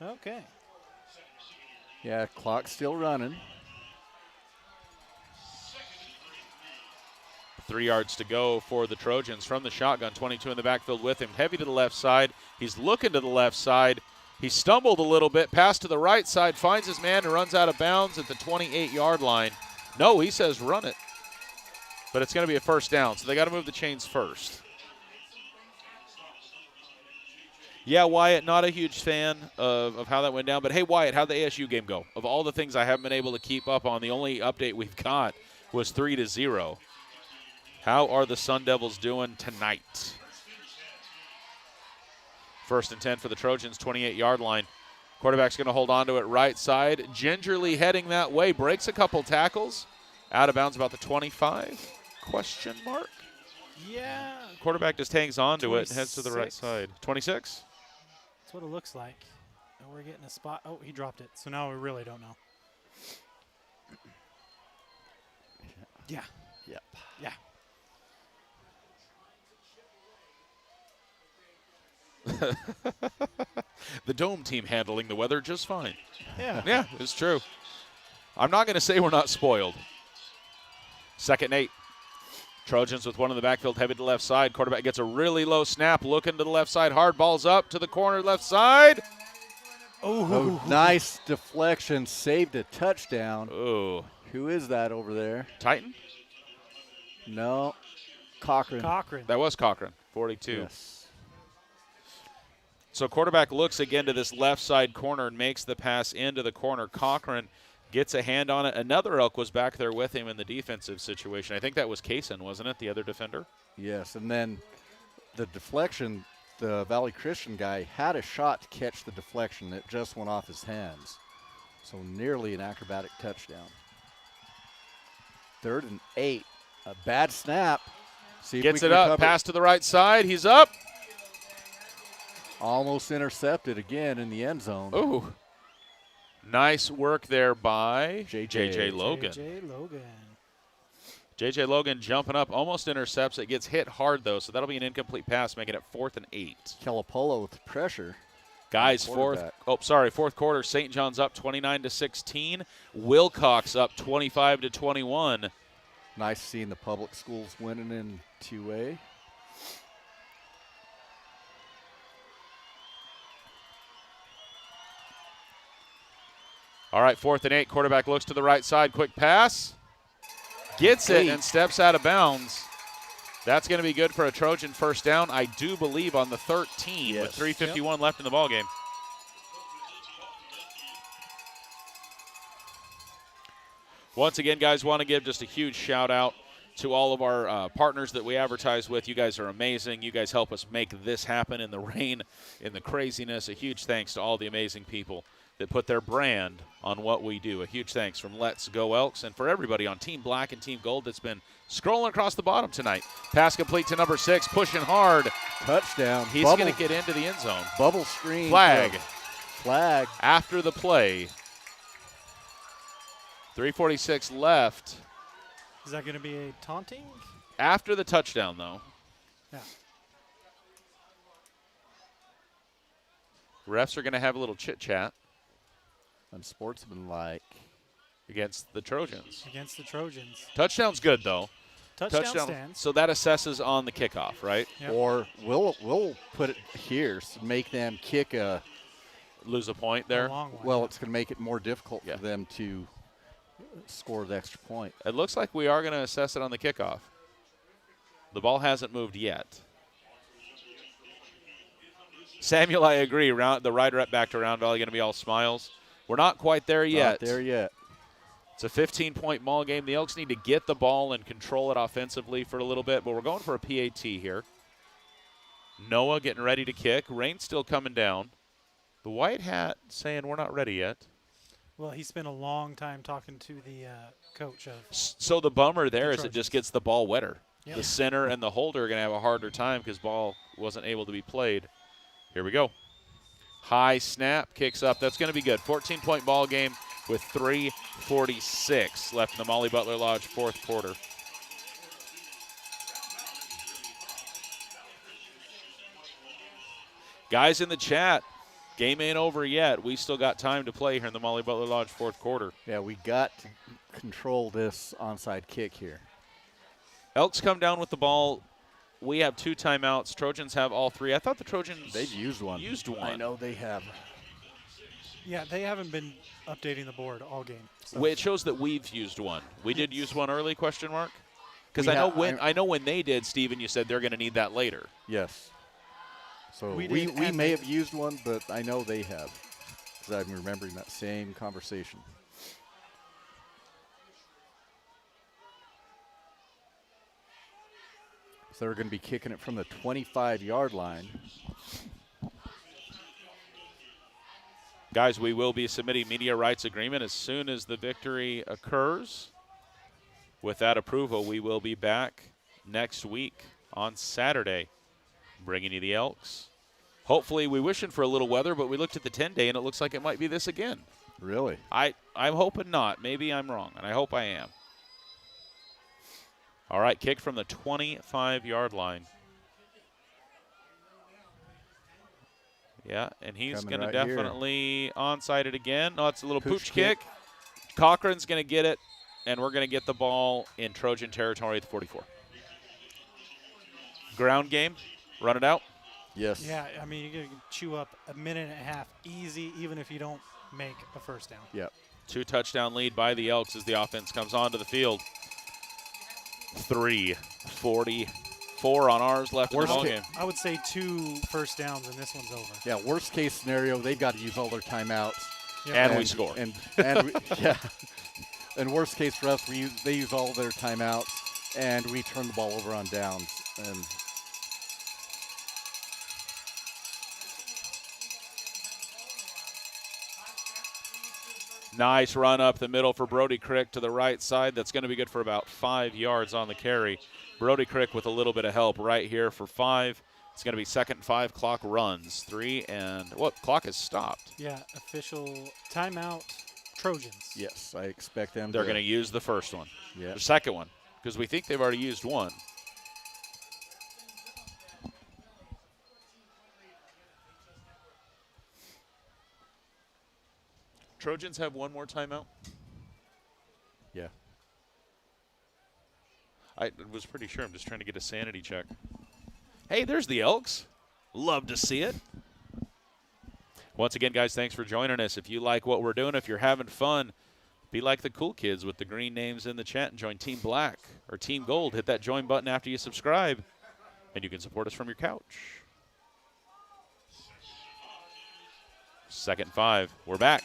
Okay. Yeah, clock's still running. 3 yards to go for the Trojans from the shotgun. 22 in the backfield with him. Heavy to the left side. He's looking to the left side. He stumbled a little bit. Pass to the right side. Finds his man and runs out of bounds at the 28-yard line. No, he says run it. But it's going to be a first down, so they got to move the chains first. Yeah, Wyatt, not a huge fan of how that went down. But, hey, Wyatt, how'd the ASU game go? Of all the things I haven't been able to keep up on, the only update we've got was 3-0. How are the Sun Devils doing tonight? 1st and 10 for the Trojans, 28-yard line. Quarterback's going to hold on to it right side. Gingerly heading that way. Breaks a couple tackles. Out of bounds about the 25? Question mark? Yeah. Quarterback just hangs on to it, heads to the right 26. side. 26? That's what it looks like. And we're getting a spot. Oh, he dropped it. So now we really don't know. Yeah. Yep. Yeah. The Dome team handling the weather just fine. Yeah. Yeah, it's true. I'm not going to say we're not spoiled. 2nd and 8. Trojans with one in the backfield, heavy to the left side. Quarterback gets a really low snap, looking to the left side. Hard ball's up to the corner left side. Oh, nice deflection. Saved a touchdown. Oh. Who is that over there? Titan? No. Cochran. That was Cochran, 42. Yes. So quarterback looks again to this left side corner and makes the pass into the corner. Cochran gets a hand on it. Another Elk was back there with him in the defensive situation. I think that was Kaysen, wasn't it, the other defender? Yes, and then the deflection, the Valley Christian guy had a shot to catch the deflection. It just went off his hands. So nearly an acrobatic touchdown. 3rd and 8. A bad snap. See if Gets we it can up, recover. pass to the right side. He's up. Almost intercepted again in the end zone. Ooh. Nice work there by J.J. Logan. J.J. Logan jumping up, almost intercepts it. Gets hit hard, though, so that'll be an incomplete pass, making it 4th and 8. Calipolo with pressure. Guys, fourth quarter, St. John's up 29-16. Wilcox up 25-21. Nice seeing the public schools winning in 2A. All right, 4th and 8. Quarterback looks to the right side. Quick pass. Gets it and steps out of bounds. That's going to be good for a Trojan first down, I do believe, on the 13 with 3:51 left in the ballgame. Once again, guys, want to give just a huge shout out To all of our partners that we advertise with, you guys are amazing. You guys help us make this happen in the rain, in the craziness. A huge thanks to all the amazing people that put their brand on what we do. A huge thanks from Let's Go Elks and for everybody on Team Black and Team Gold that's been scrolling across the bottom tonight. Pass complete to number 6, pushing hard. Touchdown. He's going to get into the end zone. Bubble screen. Flag. Flag. After the play. 3:46 left. Is that going to be a taunting? After the touchdown, though. Yeah. Refs are going to have a little chit-chat. Unsportsmanlike. Against the Trojans. Against the Trojans. Touchdown's good, though. Touchdown stands. So that assesses on the kickoff, right? Yep. Or we'll put it here to make them kick a. Lose a point there. A long one. Well, it's going to make it more difficult Yeah. for them to score the extra point. It looks like we are going to assess it on the kickoff. The ball hasn't moved yet. Samuel, I agree. The rider up back to Round Valley going to be all smiles. We're not quite there yet. Not there yet. It's a 15-point ball game. The Elks need to get the ball and control it offensively for a little bit, but we're going for a PAT here. Noah getting ready to kick. Rain still coming down. The white hat saying we're not ready yet. Well, he spent a long time talking to the coach of. So the bummer there is it Trojans. just gets the ball wetter. Yep. The center and the holder are going to have a harder time because ball wasn't able to be played. Here we go. High snap, kicks up. That's going to be good. 14-point ball game with 3:46 left in the Molly Butler Lodge fourth quarter. Guys in the chat, game ain't over yet. We still got time to play here in the Molly Butler Lodge fourth quarter. Yeah, we got to control this onside kick here. Elks come down with the ball. We have 2 timeouts. Trojans have all 3. I thought the Trojans They've used one. I know they have. Yeah, they haven't been updating the board all game. So. Well, it shows that we've used one. We did use one early, question mark? Because We I know when they did, Steven, you said they're going to need that later. Yes. So We we did, and may they- have used one, but I know they have. Because I'm remembering that same conversation. So they're going to be kicking it from the 25-yard line. Guys, we will be submitting media rights agreement as soon as the victory occurs. With that approval, we will be back next week on Saturday, bringing you the Elks. Hopefully, we're wishing for a little weather, but we looked at the 10-day, and it looks like it might be this again. Really? I'm hoping not. Maybe I'm wrong, and I hope I am. All right, kick from the 25-yard line. Yeah, and he's Coming going to right here. definitely onside it again. Oh, it's a little pooch Pooch kick. kick. Cochran's going to get it, and we're going to get the ball in Trojan territory at the 44. Ground game, run it out. Yes. Yeah, I mean, you're going to chew up a minute and a half easy, even if you don't make a first down. Yep. 2-touchdown lead by the Elks as the offense comes onto the field. 3:44 on ours left in the Worst ball ca- game. I would say 2 first downs, and this one's over. Yeah, worst case scenario, they've got to use all their timeouts. Yep. And we score. And we, yeah. And worst case for us, they use all their timeouts, and we turn the ball over on downs. And Nice run up the middle for Brody Crick to the right side. That's going to be good for about 5 yards on the carry. Brody Crick with a little bit of help right here for 5. It's going to be 2nd and 5. Clock runs. 3 and what? Clock has stopped. Yeah, official timeout, Trojans. yes, I expect them They're going to use the first one. Yeah. The second one, because we think they've already used one. Trojans have one more timeout. Yeah. I was pretty sure. I'm just trying to get a sanity check. Hey, there's the Elks. Love to see it. Once again, guys, thanks for joining us. If you like what we're doing, if you're having fun, be like the cool kids with the green names in the chat and join Team Black or Team Gold. Hit that join button after you subscribe, and you can support us from your couch. 2nd and 5. We're back.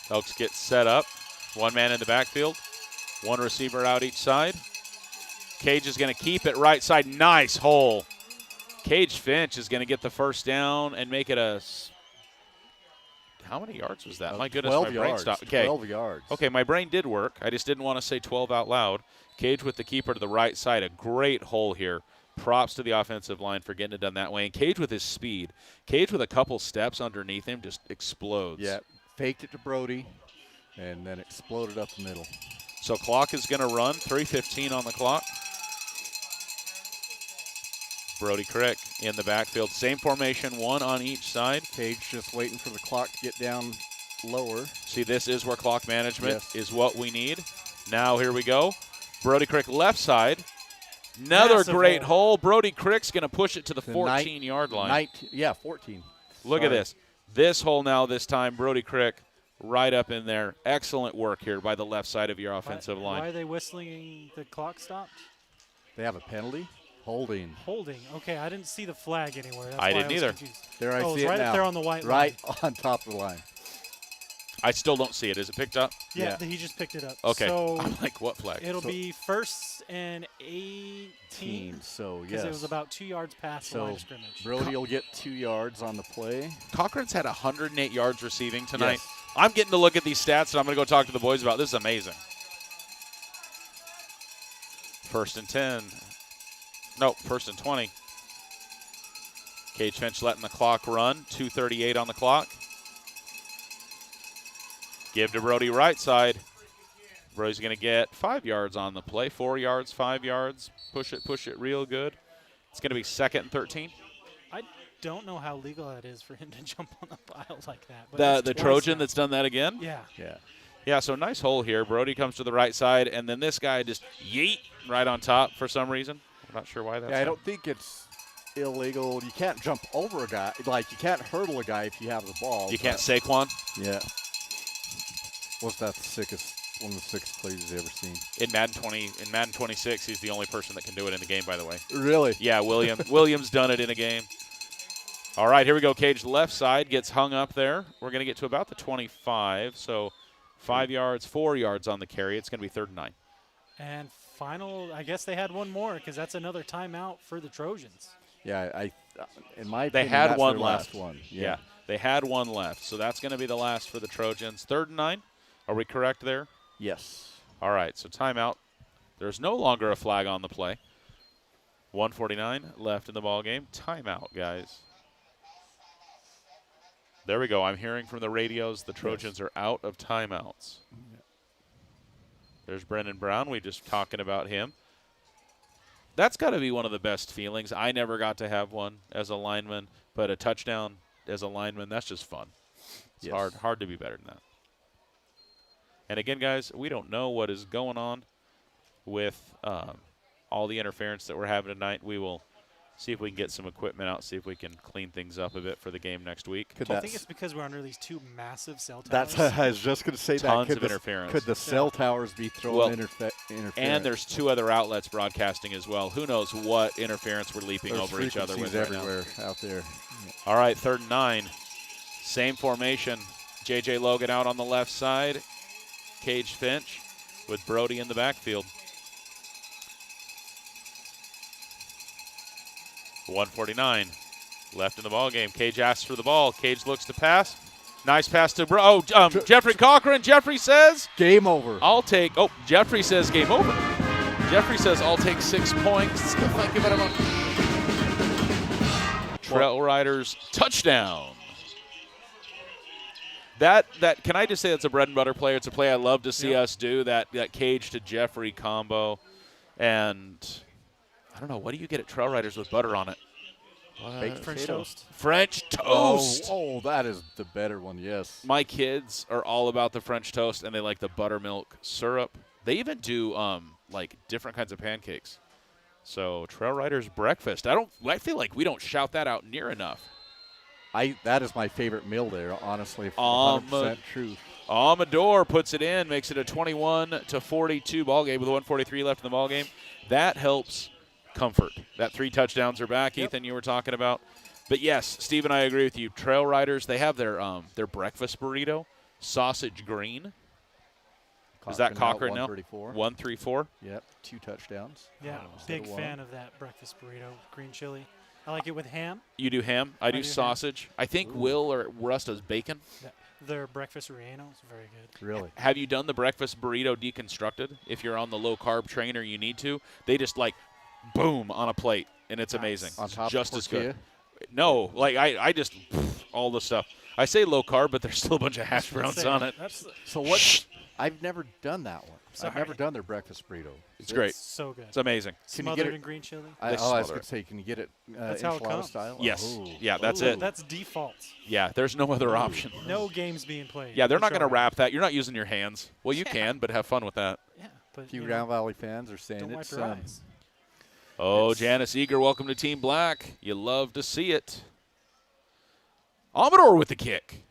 Elks get set up. One man in the backfield. One receiver out each side. Cage is going to keep it right side. Nice hole. Cage Finch is going to get the first down and make it a – how many yards was that? My goodness, my brain stopped. Okay. 12 yards. Okay, my brain did work. I just didn't want to say 12 out loud. Cage with the keeper to the right side. A great hole here. Props to the offensive line for getting it done that way. And Cage with his speed. Cage with a couple steps underneath him just explodes. Yeah, faked it to Brody and then exploded up the middle. So clock is going to run. 3:15 on the clock. Brody Crick in the backfield. Same formation, one on each side. Cage just waiting for the clock to get down lower. See, this is where clock management is what we need. Now here we go. Brody Crick left side. Another Massive great hole. Brody Crick's going to push it to the The 14-yard line. 14. Look at this. This hole now this time, Brody Crick right up in there. Excellent work here by the left side of your offensive line. Why are they whistling the clock stopped? They have a penalty. Holding. Holding. Okay, I didn't see the flag anywhere. That's I why didn't was either. confused. There I Oh, see it's it right now. up there on the white right line. on top of the line. I still don't see it. Is it picked up? Yeah, Yeah. he just picked it up. Okay. So I'm like, what flag? it'll be 1st and 18 So, because yes. it was about 2 yards past the line So of scrimmage. Brody will get 2 yards on the play. Cochran's had 108 yards receiving tonight. Yes. I'm getting to look at these stats, and I'm going to go talk to the boys about this. Is amazing. 1st and 10. Nope, 1st and 20. Cage Finch letting the clock run. 2:38 on the clock. Give to Brody right side. Brody's going to get 5 yards on the play. 4 yards, 5 yards. Push it real good. It's going to be 2nd and 13. I don't know how legal that is for him to jump on the pile like that. But The it's twice Trojan now. that's done that again? Yeah. Yeah. Yeah, so nice hole here. Brody comes to the right side, and then this guy just yeet right on top for some reason. I'm not sure why that's Yeah, I don't think it's illegal. You can't jump over a guy. Like, you can't hurdle a guy if you have the ball. You can't but- Saquon. Yeah. Was that one of the sickest plays you've ever seen? In Madden 26, he's the only person that can do it in the game, by the way. Really? Yeah, Williams done it in a game. All right, here we go. Cage left side gets hung up there. We're going to get to about the 25, so 5 yards, 4 yards on the carry. It's going to be 3rd and 9. And final, I guess they had one more because that's another timeout for the Trojans. Yeah, in my They opinion, had that's one their left. last one. Yeah, they had one left, so that's going to be the last for the Trojans. 3rd and 9. Are we correct there? Yes. All right, so timeout. There's no longer a flag on the play. 1:49 left in the ball game. Timeout, guys. There we go. I'm hearing from the radios the Trojans are out of timeouts. There's Brendan Brown. We just talking about him. That's got to be one of the best feelings. I never got to have one as a lineman, but a touchdown as a lineman, that's just fun. It's Yes. hard to be better than that. And again, guys, we don't know what is going on with all the interference that we're having tonight. We will see if we can get some equipment out, see if we can clean things up a bit for the game next week. I think it's because we're under these 2 massive cell towers. That's what I was just going to say. Tons that. of interference. Could the cell towers be throwing interference? And there's 2 other outlets broadcasting as well. Who knows what interference we're leaping There's over each other with frequencies right now. everywhere out there. All right, 3rd and 9. Same formation. J.J. Logan out on the left side. Cage Finch with Brody in the backfield. 1:49 left in the ball game. Cage asks for the ball. Cage looks to pass. Nice pass to Jeffrey Cochran. Jeffrey says, Game over. Jeffrey says game over. Jeffrey says, I'll take 6 points. Thank you very much. Trail Riders touchdown. That can I just say that's a bread and butter play. It's a play I love to see us do, that Cage to Jeffrey combo. And I don't know, what do you get at Trail Riders with butter on it? Baked French potato. toast. French toast. Oh, that is the better one, yes. My kids are all about the French toast, and they like the buttermilk syrup. They even do like different kinds of pancakes. So Trail Riders breakfast. I feel like we don't shout that out near enough. That is my favorite meal there, honestly. 100% truth. Amador puts it in, makes it a 21-42 ball game with 1:43 left in the ball game. That helps comfort. That 3 touchdowns are back, Ethan, you were talking about. But yes, Steve and I agree with you. Trail Riders, they have their breakfast burrito. Sausage Green. Is that Cochran now? 134. 134. Yep, 2 touchdowns. Yeah, big fan of that breakfast burrito, green chili. I like it with ham. You do ham. I do ham. sausage. I think Will or Russ does bacon. Their breakfast relleno is very good. Really? Have you done the breakfast burrito deconstructed? If you're on the low carb train or you need to, they just like boom on a plate, and it's amazing. On top just of as good. tortilla? No, like I just all the stuff. I say low carb, but there's still a bunch of hash browns on it. So what? I've never done that one. Sorry. I've never done their breakfast burrito. It's great. So good. It's amazing. Can you get Smothered it- in green chili. I was smother going it. to say, can you get it That's how it enchilada comes. style? Yes. Oh. Yeah, that's Ooh, it. That's default. Yeah, there's no other option. No games being played. Yeah, they're not That's going to all right. wrap that. You're not using your hands. Well, you can, but have fun with that. Yeah, but A few you Round Valley fans are saying don't wipe it's your eyes. Oh, It's- Janice Eager, welcome to Team Black. You love to see it. Amador with the kick.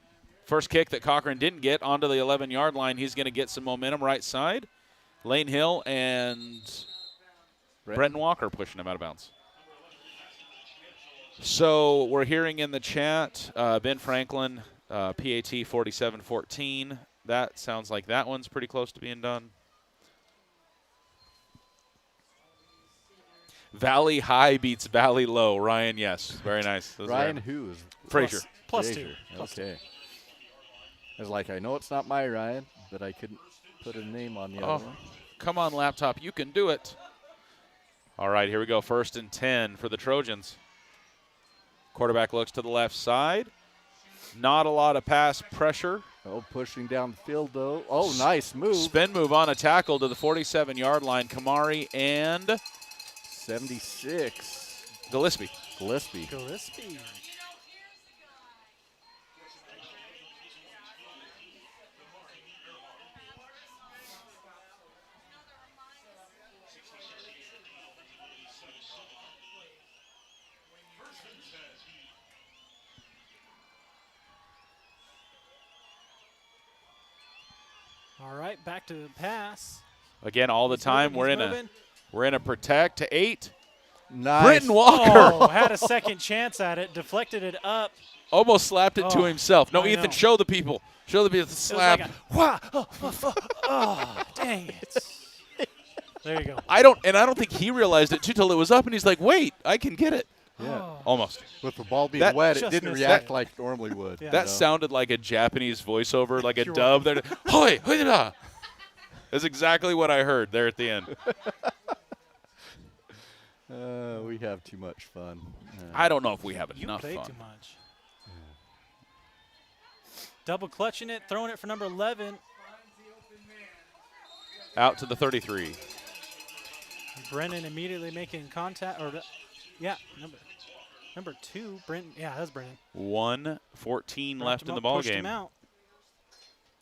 First kick that Cochran didn't get onto the 11-yard line. He's going to get some momentum right side. Lane Hill and Brenton Walker pushing him out of bounds. So we're hearing in the chat, Ben Franklin, PAT 47-14. That sounds like that one's pretty close to being done. Valley High beats Valley Low. Ryan, yes. Very nice. Those Ryan are- who is Frazier. Plus Frazier. 2. Plus 2. Okay. I was like, I know it's not my Ryan, but I couldn't put a name on the other one. Come on, laptop. You can do it. All right, here we go. 1st and 10 for the Trojans. Quarterback looks to the left side. Not a lot of pass pressure. Oh, pushing down the field, though. Oh, nice move. Spin move on a tackle to the 47-yard line. Kamari and 76. Gillespie. Gillespie. Gillespie. All right, back to the pass. Again, all the He's time moving, we're he's moving. in a protect to 8. Nice. Britton Walker Oh, had a second chance at it, deflected it up. almost slapped it to Oh, himself. No, I Ethan, know. show the people. Show the people the It was slap. like a, wah, oh, dang it. There you go. I don't think he realized it too till it was up, and he's like, "Wait, I can get it." Yeah. Oh. Almost. With the ball being That wet, it just didn't missed react it. like it normally would. Yeah. That you know? sounded like a Japanese voiceover, like a You're dub. There, hoi, hoi da. That's exactly what I heard there at the end. We have too much fun. I don't know if we have You enough played fun. too much. Double clutching it, throwing it for number 11. Out to the 33. Brennan immediately making contact. Yeah, number 2. Brennan. Yeah, that's Brennan. 1:14 Wrapped left him in the up, ball pushed him game. out.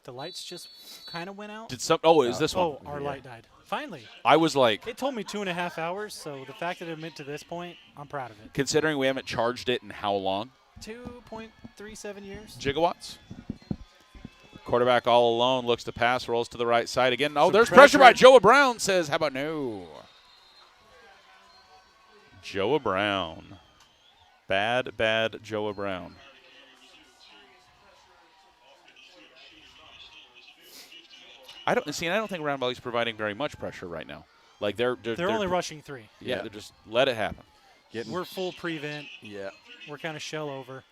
The lights just kind of went out. Did some? Oh, is this one? Oh, our light died. Finally. I was like, It told me 2.5 hours, so the fact that it went to this point, I'm proud of it. considering we haven't charged it in how long? 2.37 years. Gigawatts. Quarterback all alone, looks to pass, rolls to the right side again. Oh, Some there's pressure by pressure. Joa Brown. Says, how about no? Joa Brown. Bad Joa Brown. I don't think Round Valley's providing very much pressure right now. Like they're They're only rushing 3. Yeah, Yeah. they're just let it happen. We're full prevent. Yeah. We're kind of shell over.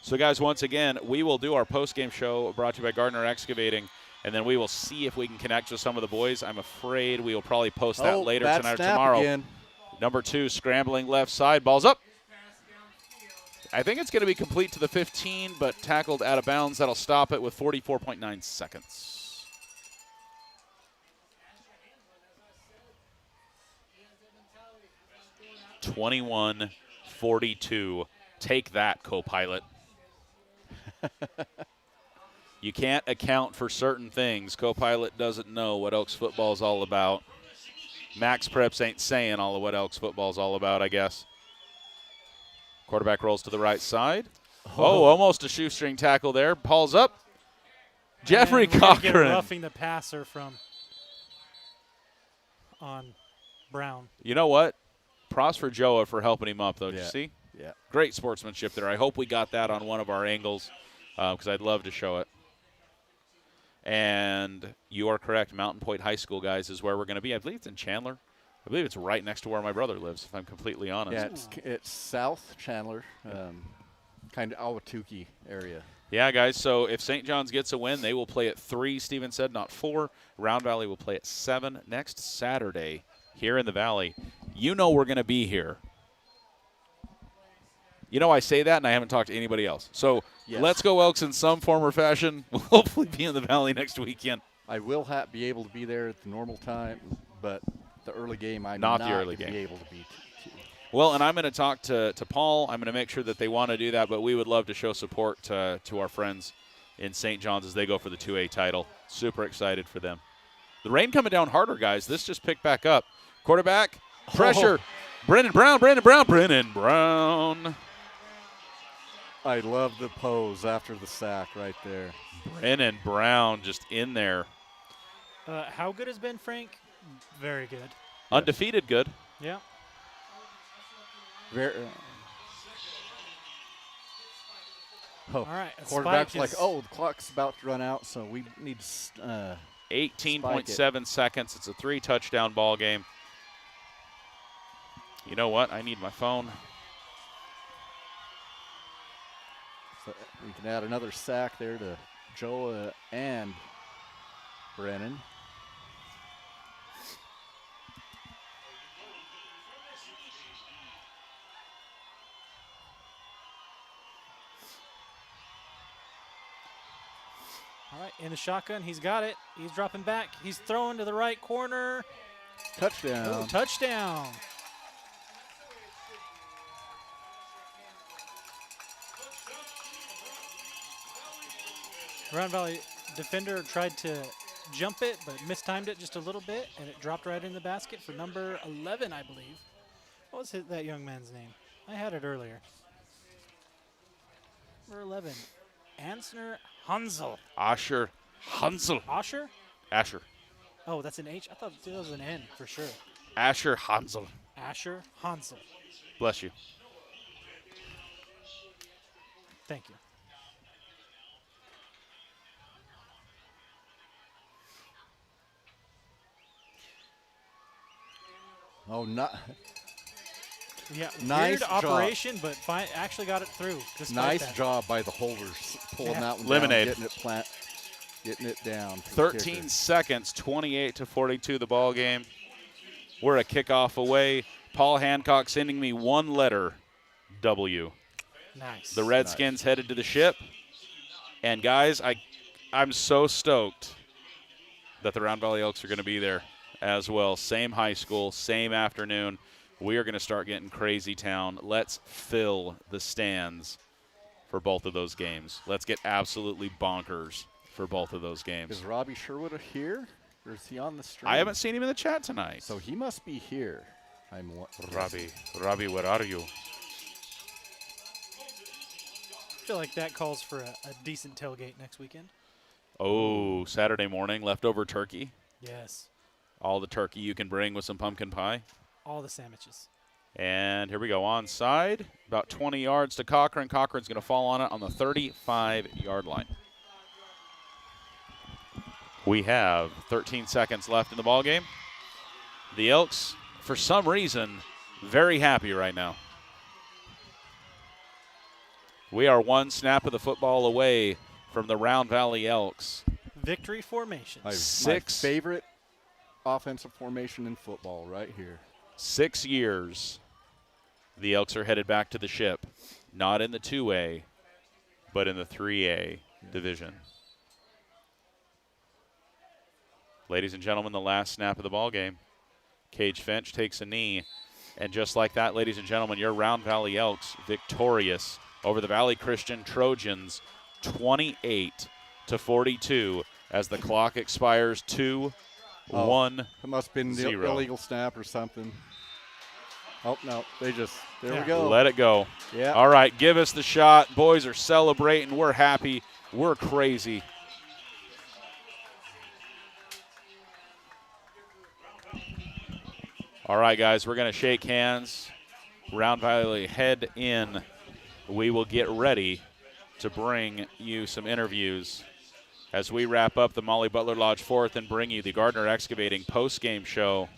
So, guys, once again, we will do our post-game show brought to you by Gardner Excavating, and then we will see if we can connect with some of the boys. I'm afraid we will probably post that later bad tonight or snap tomorrow. Again. Number 2, scrambling left side. Ball's up. I think it's going to be complete to the 15, but tackled out of bounds. That'll stop it with 44.9 seconds. (21-42). Take that, co-pilot. You can't account for certain things. Co-pilot doesn't know what Elks football is all about. Max Preps ain't saying all of what Elks football is all about, I guess. Quarterback rolls to the right side. Oh, almost a shoestring tackle there. Paul's up. Jeffrey And we're gonna get Cochran. roughing the passer on Brown. You know what? Props for Joa for helping him up, though. Did you Yeah. see? Yeah. Great sportsmanship there. I hope we got that on one of our angles because I'd love to show it. And you are correct. Mountain Point High School, guys, is where we're going to be. I believe it's in Chandler. I believe it's right next to where my brother lives, if I'm completely honest. Yeah, it's South Chandler, kind of Awatuki area. Yeah, guys, so if St. John's gets a win, they will play at 3, Steven said, not 4. Round Valley will play at 7 next Saturday here in the Valley. You know we're going to be here. You know I say that, and I haven't talked to anybody else. So Let's go Elks in some form or fashion. We'll hopefully be in the Valley next weekend. I will be able to be there at the normal time, but the early game I'm not not the early going game. to be able to be. Well, and I'm going to talk to Paul. I'm going to make sure that they want to do that, but we would love to show support to our friends in St. John's as they go for the 2A title. Super excited for them. The rain coming down harder, guys. This just picked back up. Quarterback, pressure. Brennan Brown. I love the pose after the sack right there. Brennan Brown just in there. How good has been Frank? Very good. Undefeated good. Yeah. All right. Quarterback's like, the clock's about to run out, so we need to 18.7 seconds. It's a 3-touchdown ball game. You know what? I need my phone. So we can add another sack there to Joa and Brennan. All right, in the shotgun, he's got it. He's dropping back. He's throwing to the right corner. Touchdown. Ooh, touchdown. Round Valley defender tried to jump it, but mistimed it just a little bit, and it dropped right in the basket for number 11, I believe. What was that young man's name? I had it earlier. Number 11, Ansner Hansel. Asher Hansel. Asher? Asher. Oh, that's an H? I thought it was an N for sure. Asher Hansel. Asher Hansel. Bless you. Thank you. Oh, not. Yeah, nice weird operation, but actually got it through. Nice job by the holders pulling that one Lemonade. Down, getting it down. 13 seconds, 28-42 the ball game. We're a kickoff away. Paul Hancock sending me one letter, W. Nice. The Redskins headed to the ship. And, guys, I'm so stoked that the Round Valley Elks are going to be there as well. Same high school, same afternoon. We are going to start getting crazy town. Let's fill the stands for both of those games. Let's get absolutely bonkers for both of those games. Is Robbie Sherwood here, or is he on the stream? I haven't seen him in the chat tonight. So he must be here. Robbie, where are you? I feel like that calls for a decent tailgate next weekend. Oh, Saturday morning, leftover turkey. Yes. All the turkey you can bring with some pumpkin pie. All the sandwiches. And here we go, onside. About 20 yards to Cochran. Cochran's going to fall on it on the 35-yard line. We have 13 seconds left in the ballgame. The Elks, for some reason, very happy right now. We are one snap of the football away from the Round Valley Elks. Victory formation. My favorite offensive formation in football right here. 6 years, the Elks are headed back to the ship. Not in the 2A, but in the 3A division. Ladies and gentlemen, the last snap of the ball game. Cage Finch takes a knee. And just like that, ladies and gentlemen, your Round Valley Elks victorious over the Valley Christian Trojans 28-42 as the clock expires 2-1. It must have been the illegal snap or something. Oh, no, there we go. Let it go. Yeah. All right, give us the shot. Boys are celebrating. We're happy. We're crazy. All right, guys, we're going to shake hands. Round Valley head in. We will get ready to bring you some interviews as we wrap up the Molly Butler Lodge 4th and bring you the Gardner Excavating post-game show.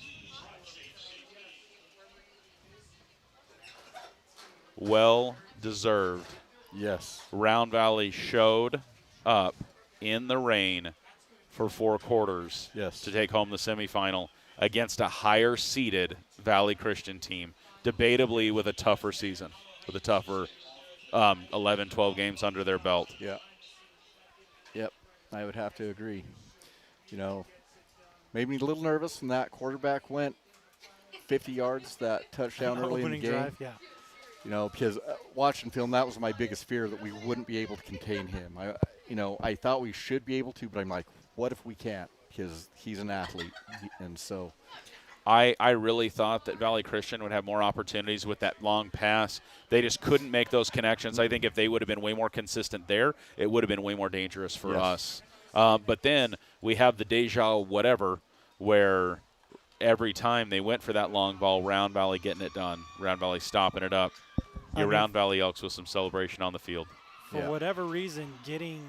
Well deserved. Yes. Round Valley showed up in the rain for 4 quarters to take home the semifinal against a higher-seeded Valley Christian team, debatably with a tougher season, with a tougher 11, 12 games under their belt. Yeah. Yep, I would have to agree. You know, made me a little nervous when that quarterback went 50 yards, that touchdown early in the game. Drive, yeah. You know, because watching film, that was my biggest fear, that we wouldn't be able to contain him. I thought we should be able to, but I'm like, what if we can't? Because he's an athlete, and so. I really thought that Valley Christian would have more opportunities with that long pass. They just couldn't make those connections. I think if they would have been way more consistent there, it would have been way more dangerous for us. But then we have the deja whatever, where every time they went for that long ball, Round Valley getting it done, Round Valley stopping it up. Your Round Valley Elks with some celebration on the field. For whatever reason, getting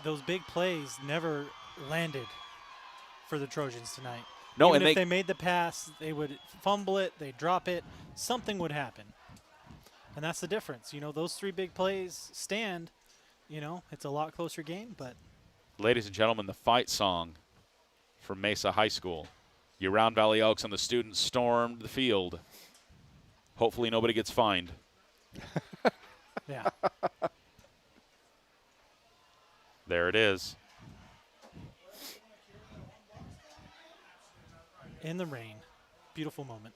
those big plays never landed for the Trojans tonight. No, Even if they made the pass, they would fumble it, they'd drop it, something would happen. And that's the difference. You know, those 3 big plays stand, you know, it's a lot closer game, but. Ladies and gentlemen, the fight song from Mesa High School. Your Round Valley Elks and the students stormed the field. Hopefully nobody gets fined. Yeah. There it is. In the rain. Beautiful moment.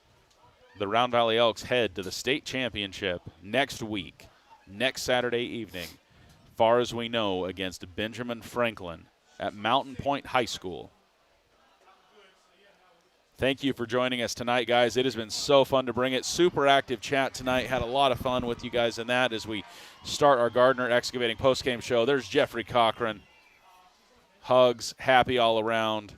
The Round Valley Elks head to the state championship next week, next Saturday evening, far as we know, against Benjamin Franklin at Mountain Point High School. Thank you for joining us tonight, guys. It has been so fun to bring it. Super active chat tonight. Had a lot of fun with you guys in that as we start our Gardner Excavating postgame show. There's Jeffrey Cochran. Hugs, happy all around.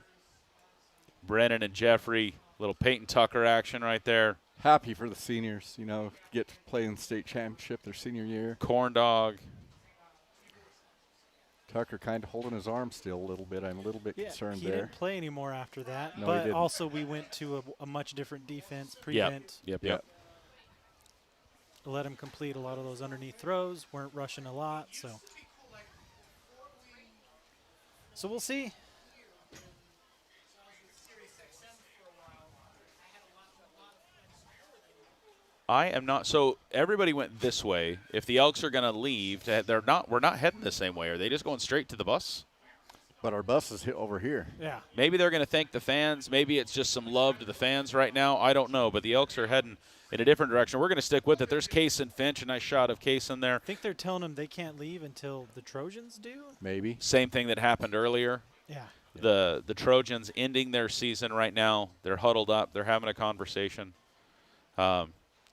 Brennan and Jeffrey, little Peyton Tucker action right there. Happy for the seniors, you know, get to play in the state championship their senior year. Corn dog. Tucker kind of holding his arm still a little bit. I'm a little bit concerned there. He didn't play anymore after that. No, but also we went to a much different defense, prevent. Yep. Let him complete a lot of those underneath throws. Weren't rushing a lot, so we'll see. I am not. So everybody went this way. If the Elks are going to leave, we're not heading the same way. Are they just going straight to the bus? But our bus is over here. Yeah. Maybe they're going to thank the fans. Maybe it's just some love to the fans right now. I don't know. But the Elks are heading in a different direction. We're going to stick with it. There's Case and Finch, a nice shot of Case in there. I think they're telling them they can't leave until the Trojans do. Maybe. Same thing that happened earlier. Yeah. The Trojans ending their season right now. They're huddled up. They're having a conversation.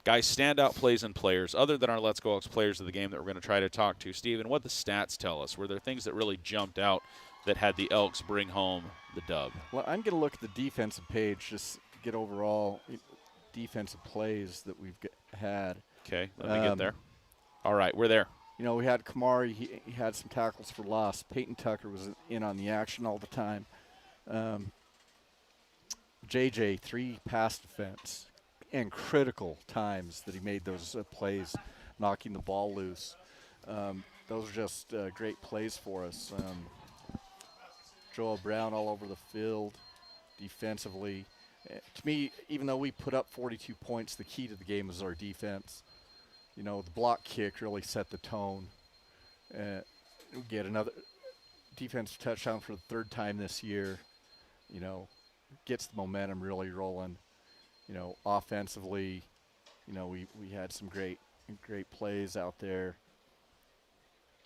Guys, standout plays and players, other than our Let's Go Elks players of the game that we're going to try to talk to. Steven, what the stats tell us? Were there things that really jumped out that had the Elks bring home the dub? Well, I'm going to look at the defensive page, just to get overall defensive plays that we've had. Okay, let me get there. All right, we're there. You know, we had Kamari. He had some tackles for loss. Peyton Tucker was in on the action all the time. JJ, 3 pass defense. And critical times that he made those plays, knocking the ball loose. Those are just great plays for us. Joel Brown all over the field defensively. To me, even though we put up 42 points, the key to the game is our defense. You know, the block kick really set the tone. We get another defensive touchdown for the 3rd time this year. You know, gets the momentum really rolling. You know, offensively, you know, we had some great plays out there.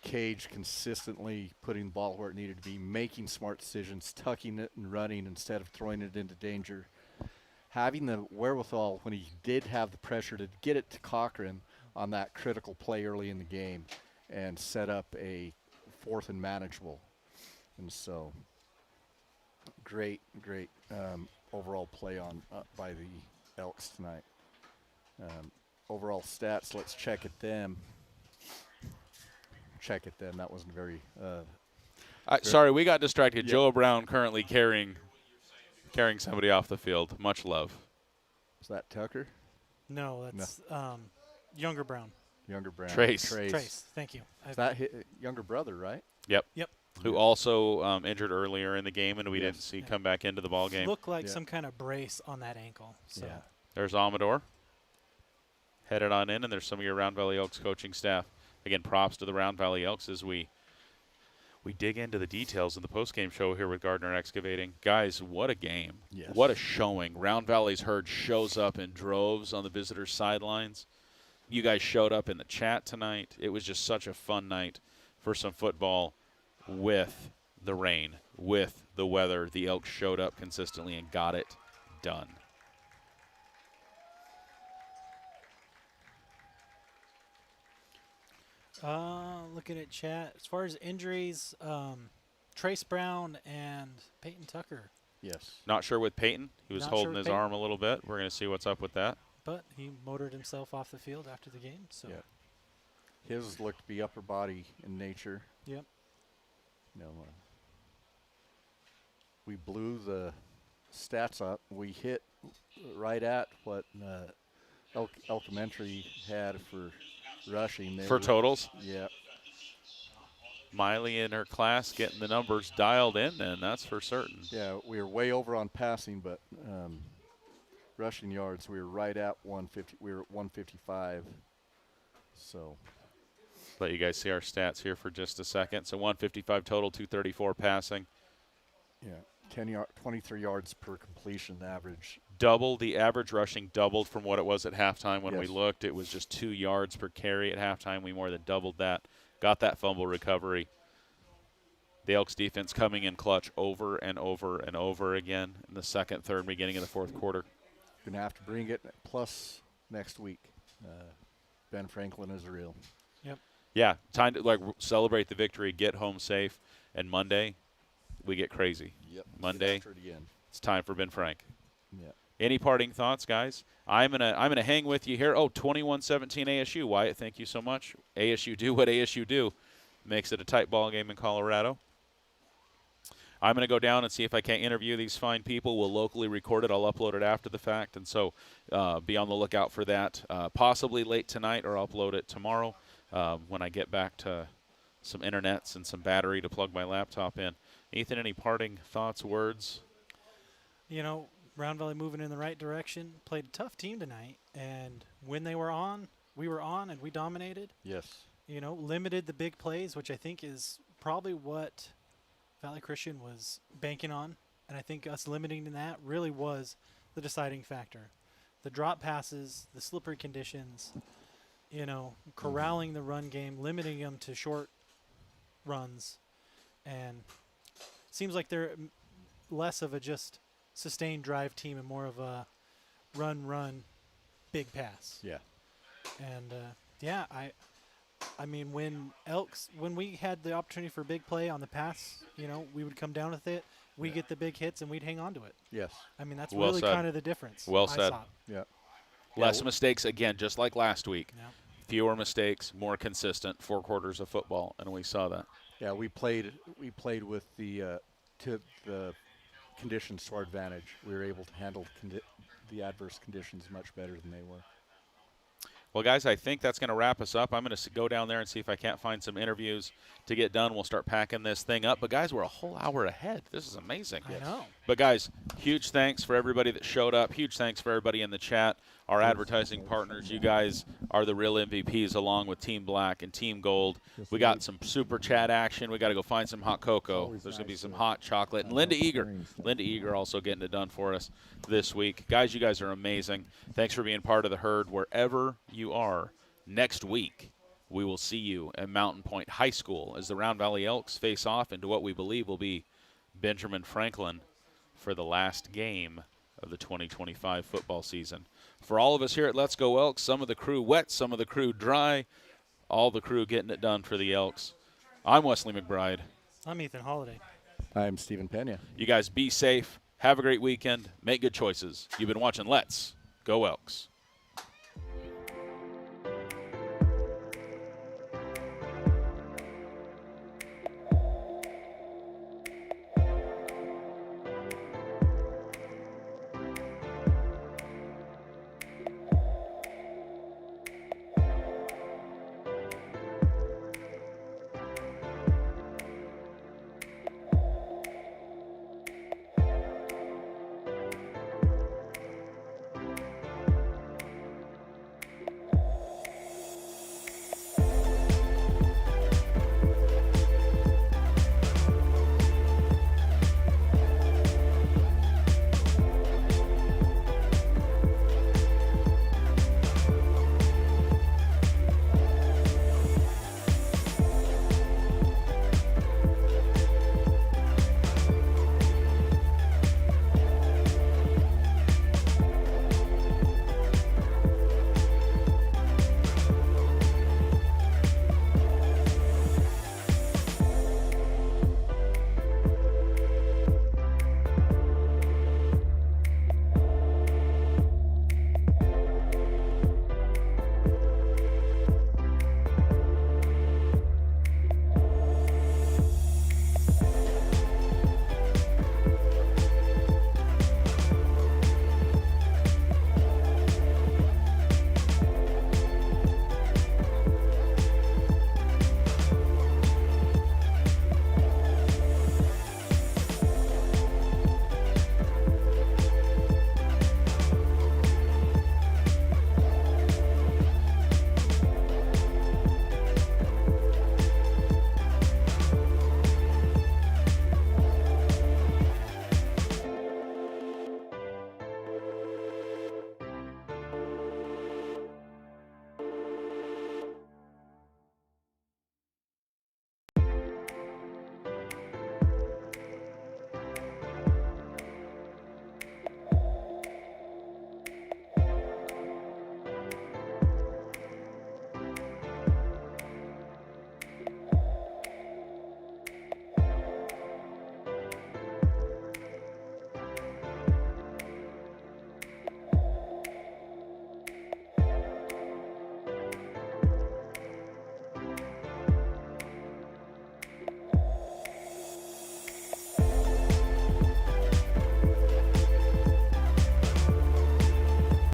Cage consistently putting the ball where it needed to be, making smart decisions, tucking it and running instead of throwing it into danger. Having the wherewithal when he did have the pressure to get it to Cochran on that critical play early in the game and set up a 4th and manageable. And so, great overall play on by the Elks tonight. Overall stats, let's check at them. check it then. That wasn't very. Sorry, we got distracted. Yeah. Joe Brown currently carrying somebody off the field. Much love. Is that Tucker? No, that's younger Brown. Younger Brown. Trace. Trace, thank you. Is that younger brother, right? Yep. Yep. Who also injured earlier in the game, and we Yes. didn't see come back into the ball game. Looked like some kind of brace on that ankle. So. Yeah. There's Amador. Headed on in, and there's some of your Round Valley Elks coaching staff. Again, props to the Round Valley Elks as we dig into the details in the postgame show here with Gardner Excavating. Guys, what a game. Yes. What a showing. Round Valley's herd shows up in droves on the visitors' sidelines. You guys showed up in the chat tonight. It was just such a fun night for some football with the rain, with the weather. The Elks showed up consistently and got it done. Looking at chat, as far as injuries, Trace Brown and Peyton Tucker. Yes. Not sure with Peyton. He was Not holding sure with his Peyton. arm a little bit. We're going to see what's up with that. But he motored himself off the field after the game. So. Yeah. His looked to be upper body in nature. Yep. No. We blew the stats up. We hit right at what Elementary had for rushing. They For were- totals, Yeah. Miley and her class getting the numbers dialed in then, that's for certain. Yeah, we were way over on passing, but rushing yards, we were right at 150. We were at 155. So, Let you guys see our stats here for just a second. So 155 total, 234 passing. yeah, 23 yards per completion average. Double the average rushing, doubled from what it was at halftime when we Yes. looked. It was just 2 yards per carry at halftime. We more than doubled that. Got that fumble recovery. The Elks defense coming in clutch over and over and over again in the second, third, beginning of the fourth quarter. Gonna have to bring it plus next week. Ben Franklin is real. Yep. Yeah, time to celebrate the victory, get home safe, and Monday we get crazy. Yep. Monday. Get after it again. It's time for Ben Frank. Yeah. Any parting thoughts, guys? I'm gonna hang with you here. Oh, 21-17 ASU. Wyatt, thank you so much. ASU do what ASU do. Makes it a tight ball game in Colorado. I'm going to go down and see if I can't interview these fine people. We'll locally record it. I'll upload it after the fact, and so be on the lookout for that. Possibly late tonight, or upload it tomorrow when I get back to some internets and some battery to plug my laptop in. Ethan, any parting thoughts, words? You know, Round Valley moving in the right direction. Played a tough team tonight, and when they were on, we were on, and we dominated. Yes. You know, limited the big plays, which I think is probably what Valley Christian was banking on, and I think us limiting that really was the deciding factor. The drop passes, the slippery conditions, you know, corralling the run game, limiting them to short runs, and it seems like they're less of a just sustained drive team and more of a run, big pass. Yeah. And, yeah, I mean, when we had the opportunity for a big play on the pass, you know, we would come down with it. We get the big hits, and we'd hang on to it. Yes. I mean, that's Well really said. kind of the difference. Well I said. saw. Yeah. Less mistakes, again, just like last week. Yeah. Fewer mistakes, more consistent 4 quarters of football, and we saw that. Yeah, we played with the conditions to our advantage. We were able to handle the adverse conditions much better than they were. Well, guys, I think that's going to wrap us up. I'm going to go down there and see if I can't find some interviews to get done. We'll start packing this thing up. But, guys, we're a whole hour ahead. This is amazing. I know. But, guys, huge thanks for everybody that showed up. Huge thanks for everybody in the chat. Our advertising partners, you guys are the real MVPs along with Team Black and Team Gold. We got some super chat action. We got to go find some hot cocoa. There's going to be some hot chocolate. And Linda Eager also getting it done for us this week. Guys, you guys are amazing. Thanks for being part of the herd wherever you are. Next week, we will see you at Mountain Point High School as the Round Valley Elks face off into what we believe will be Benjamin Franklin for the last game of the 2025 football season. For all of us here at Let's Go Elks, some of the crew wet, some of the crew dry, all the crew getting it done for the Elks. I'm Wesley McBride. I'm Ethan Holiday. I'm Stephen Pena. You guys be safe. Have a great weekend. Make good choices. You've been watching Let's Go Elks.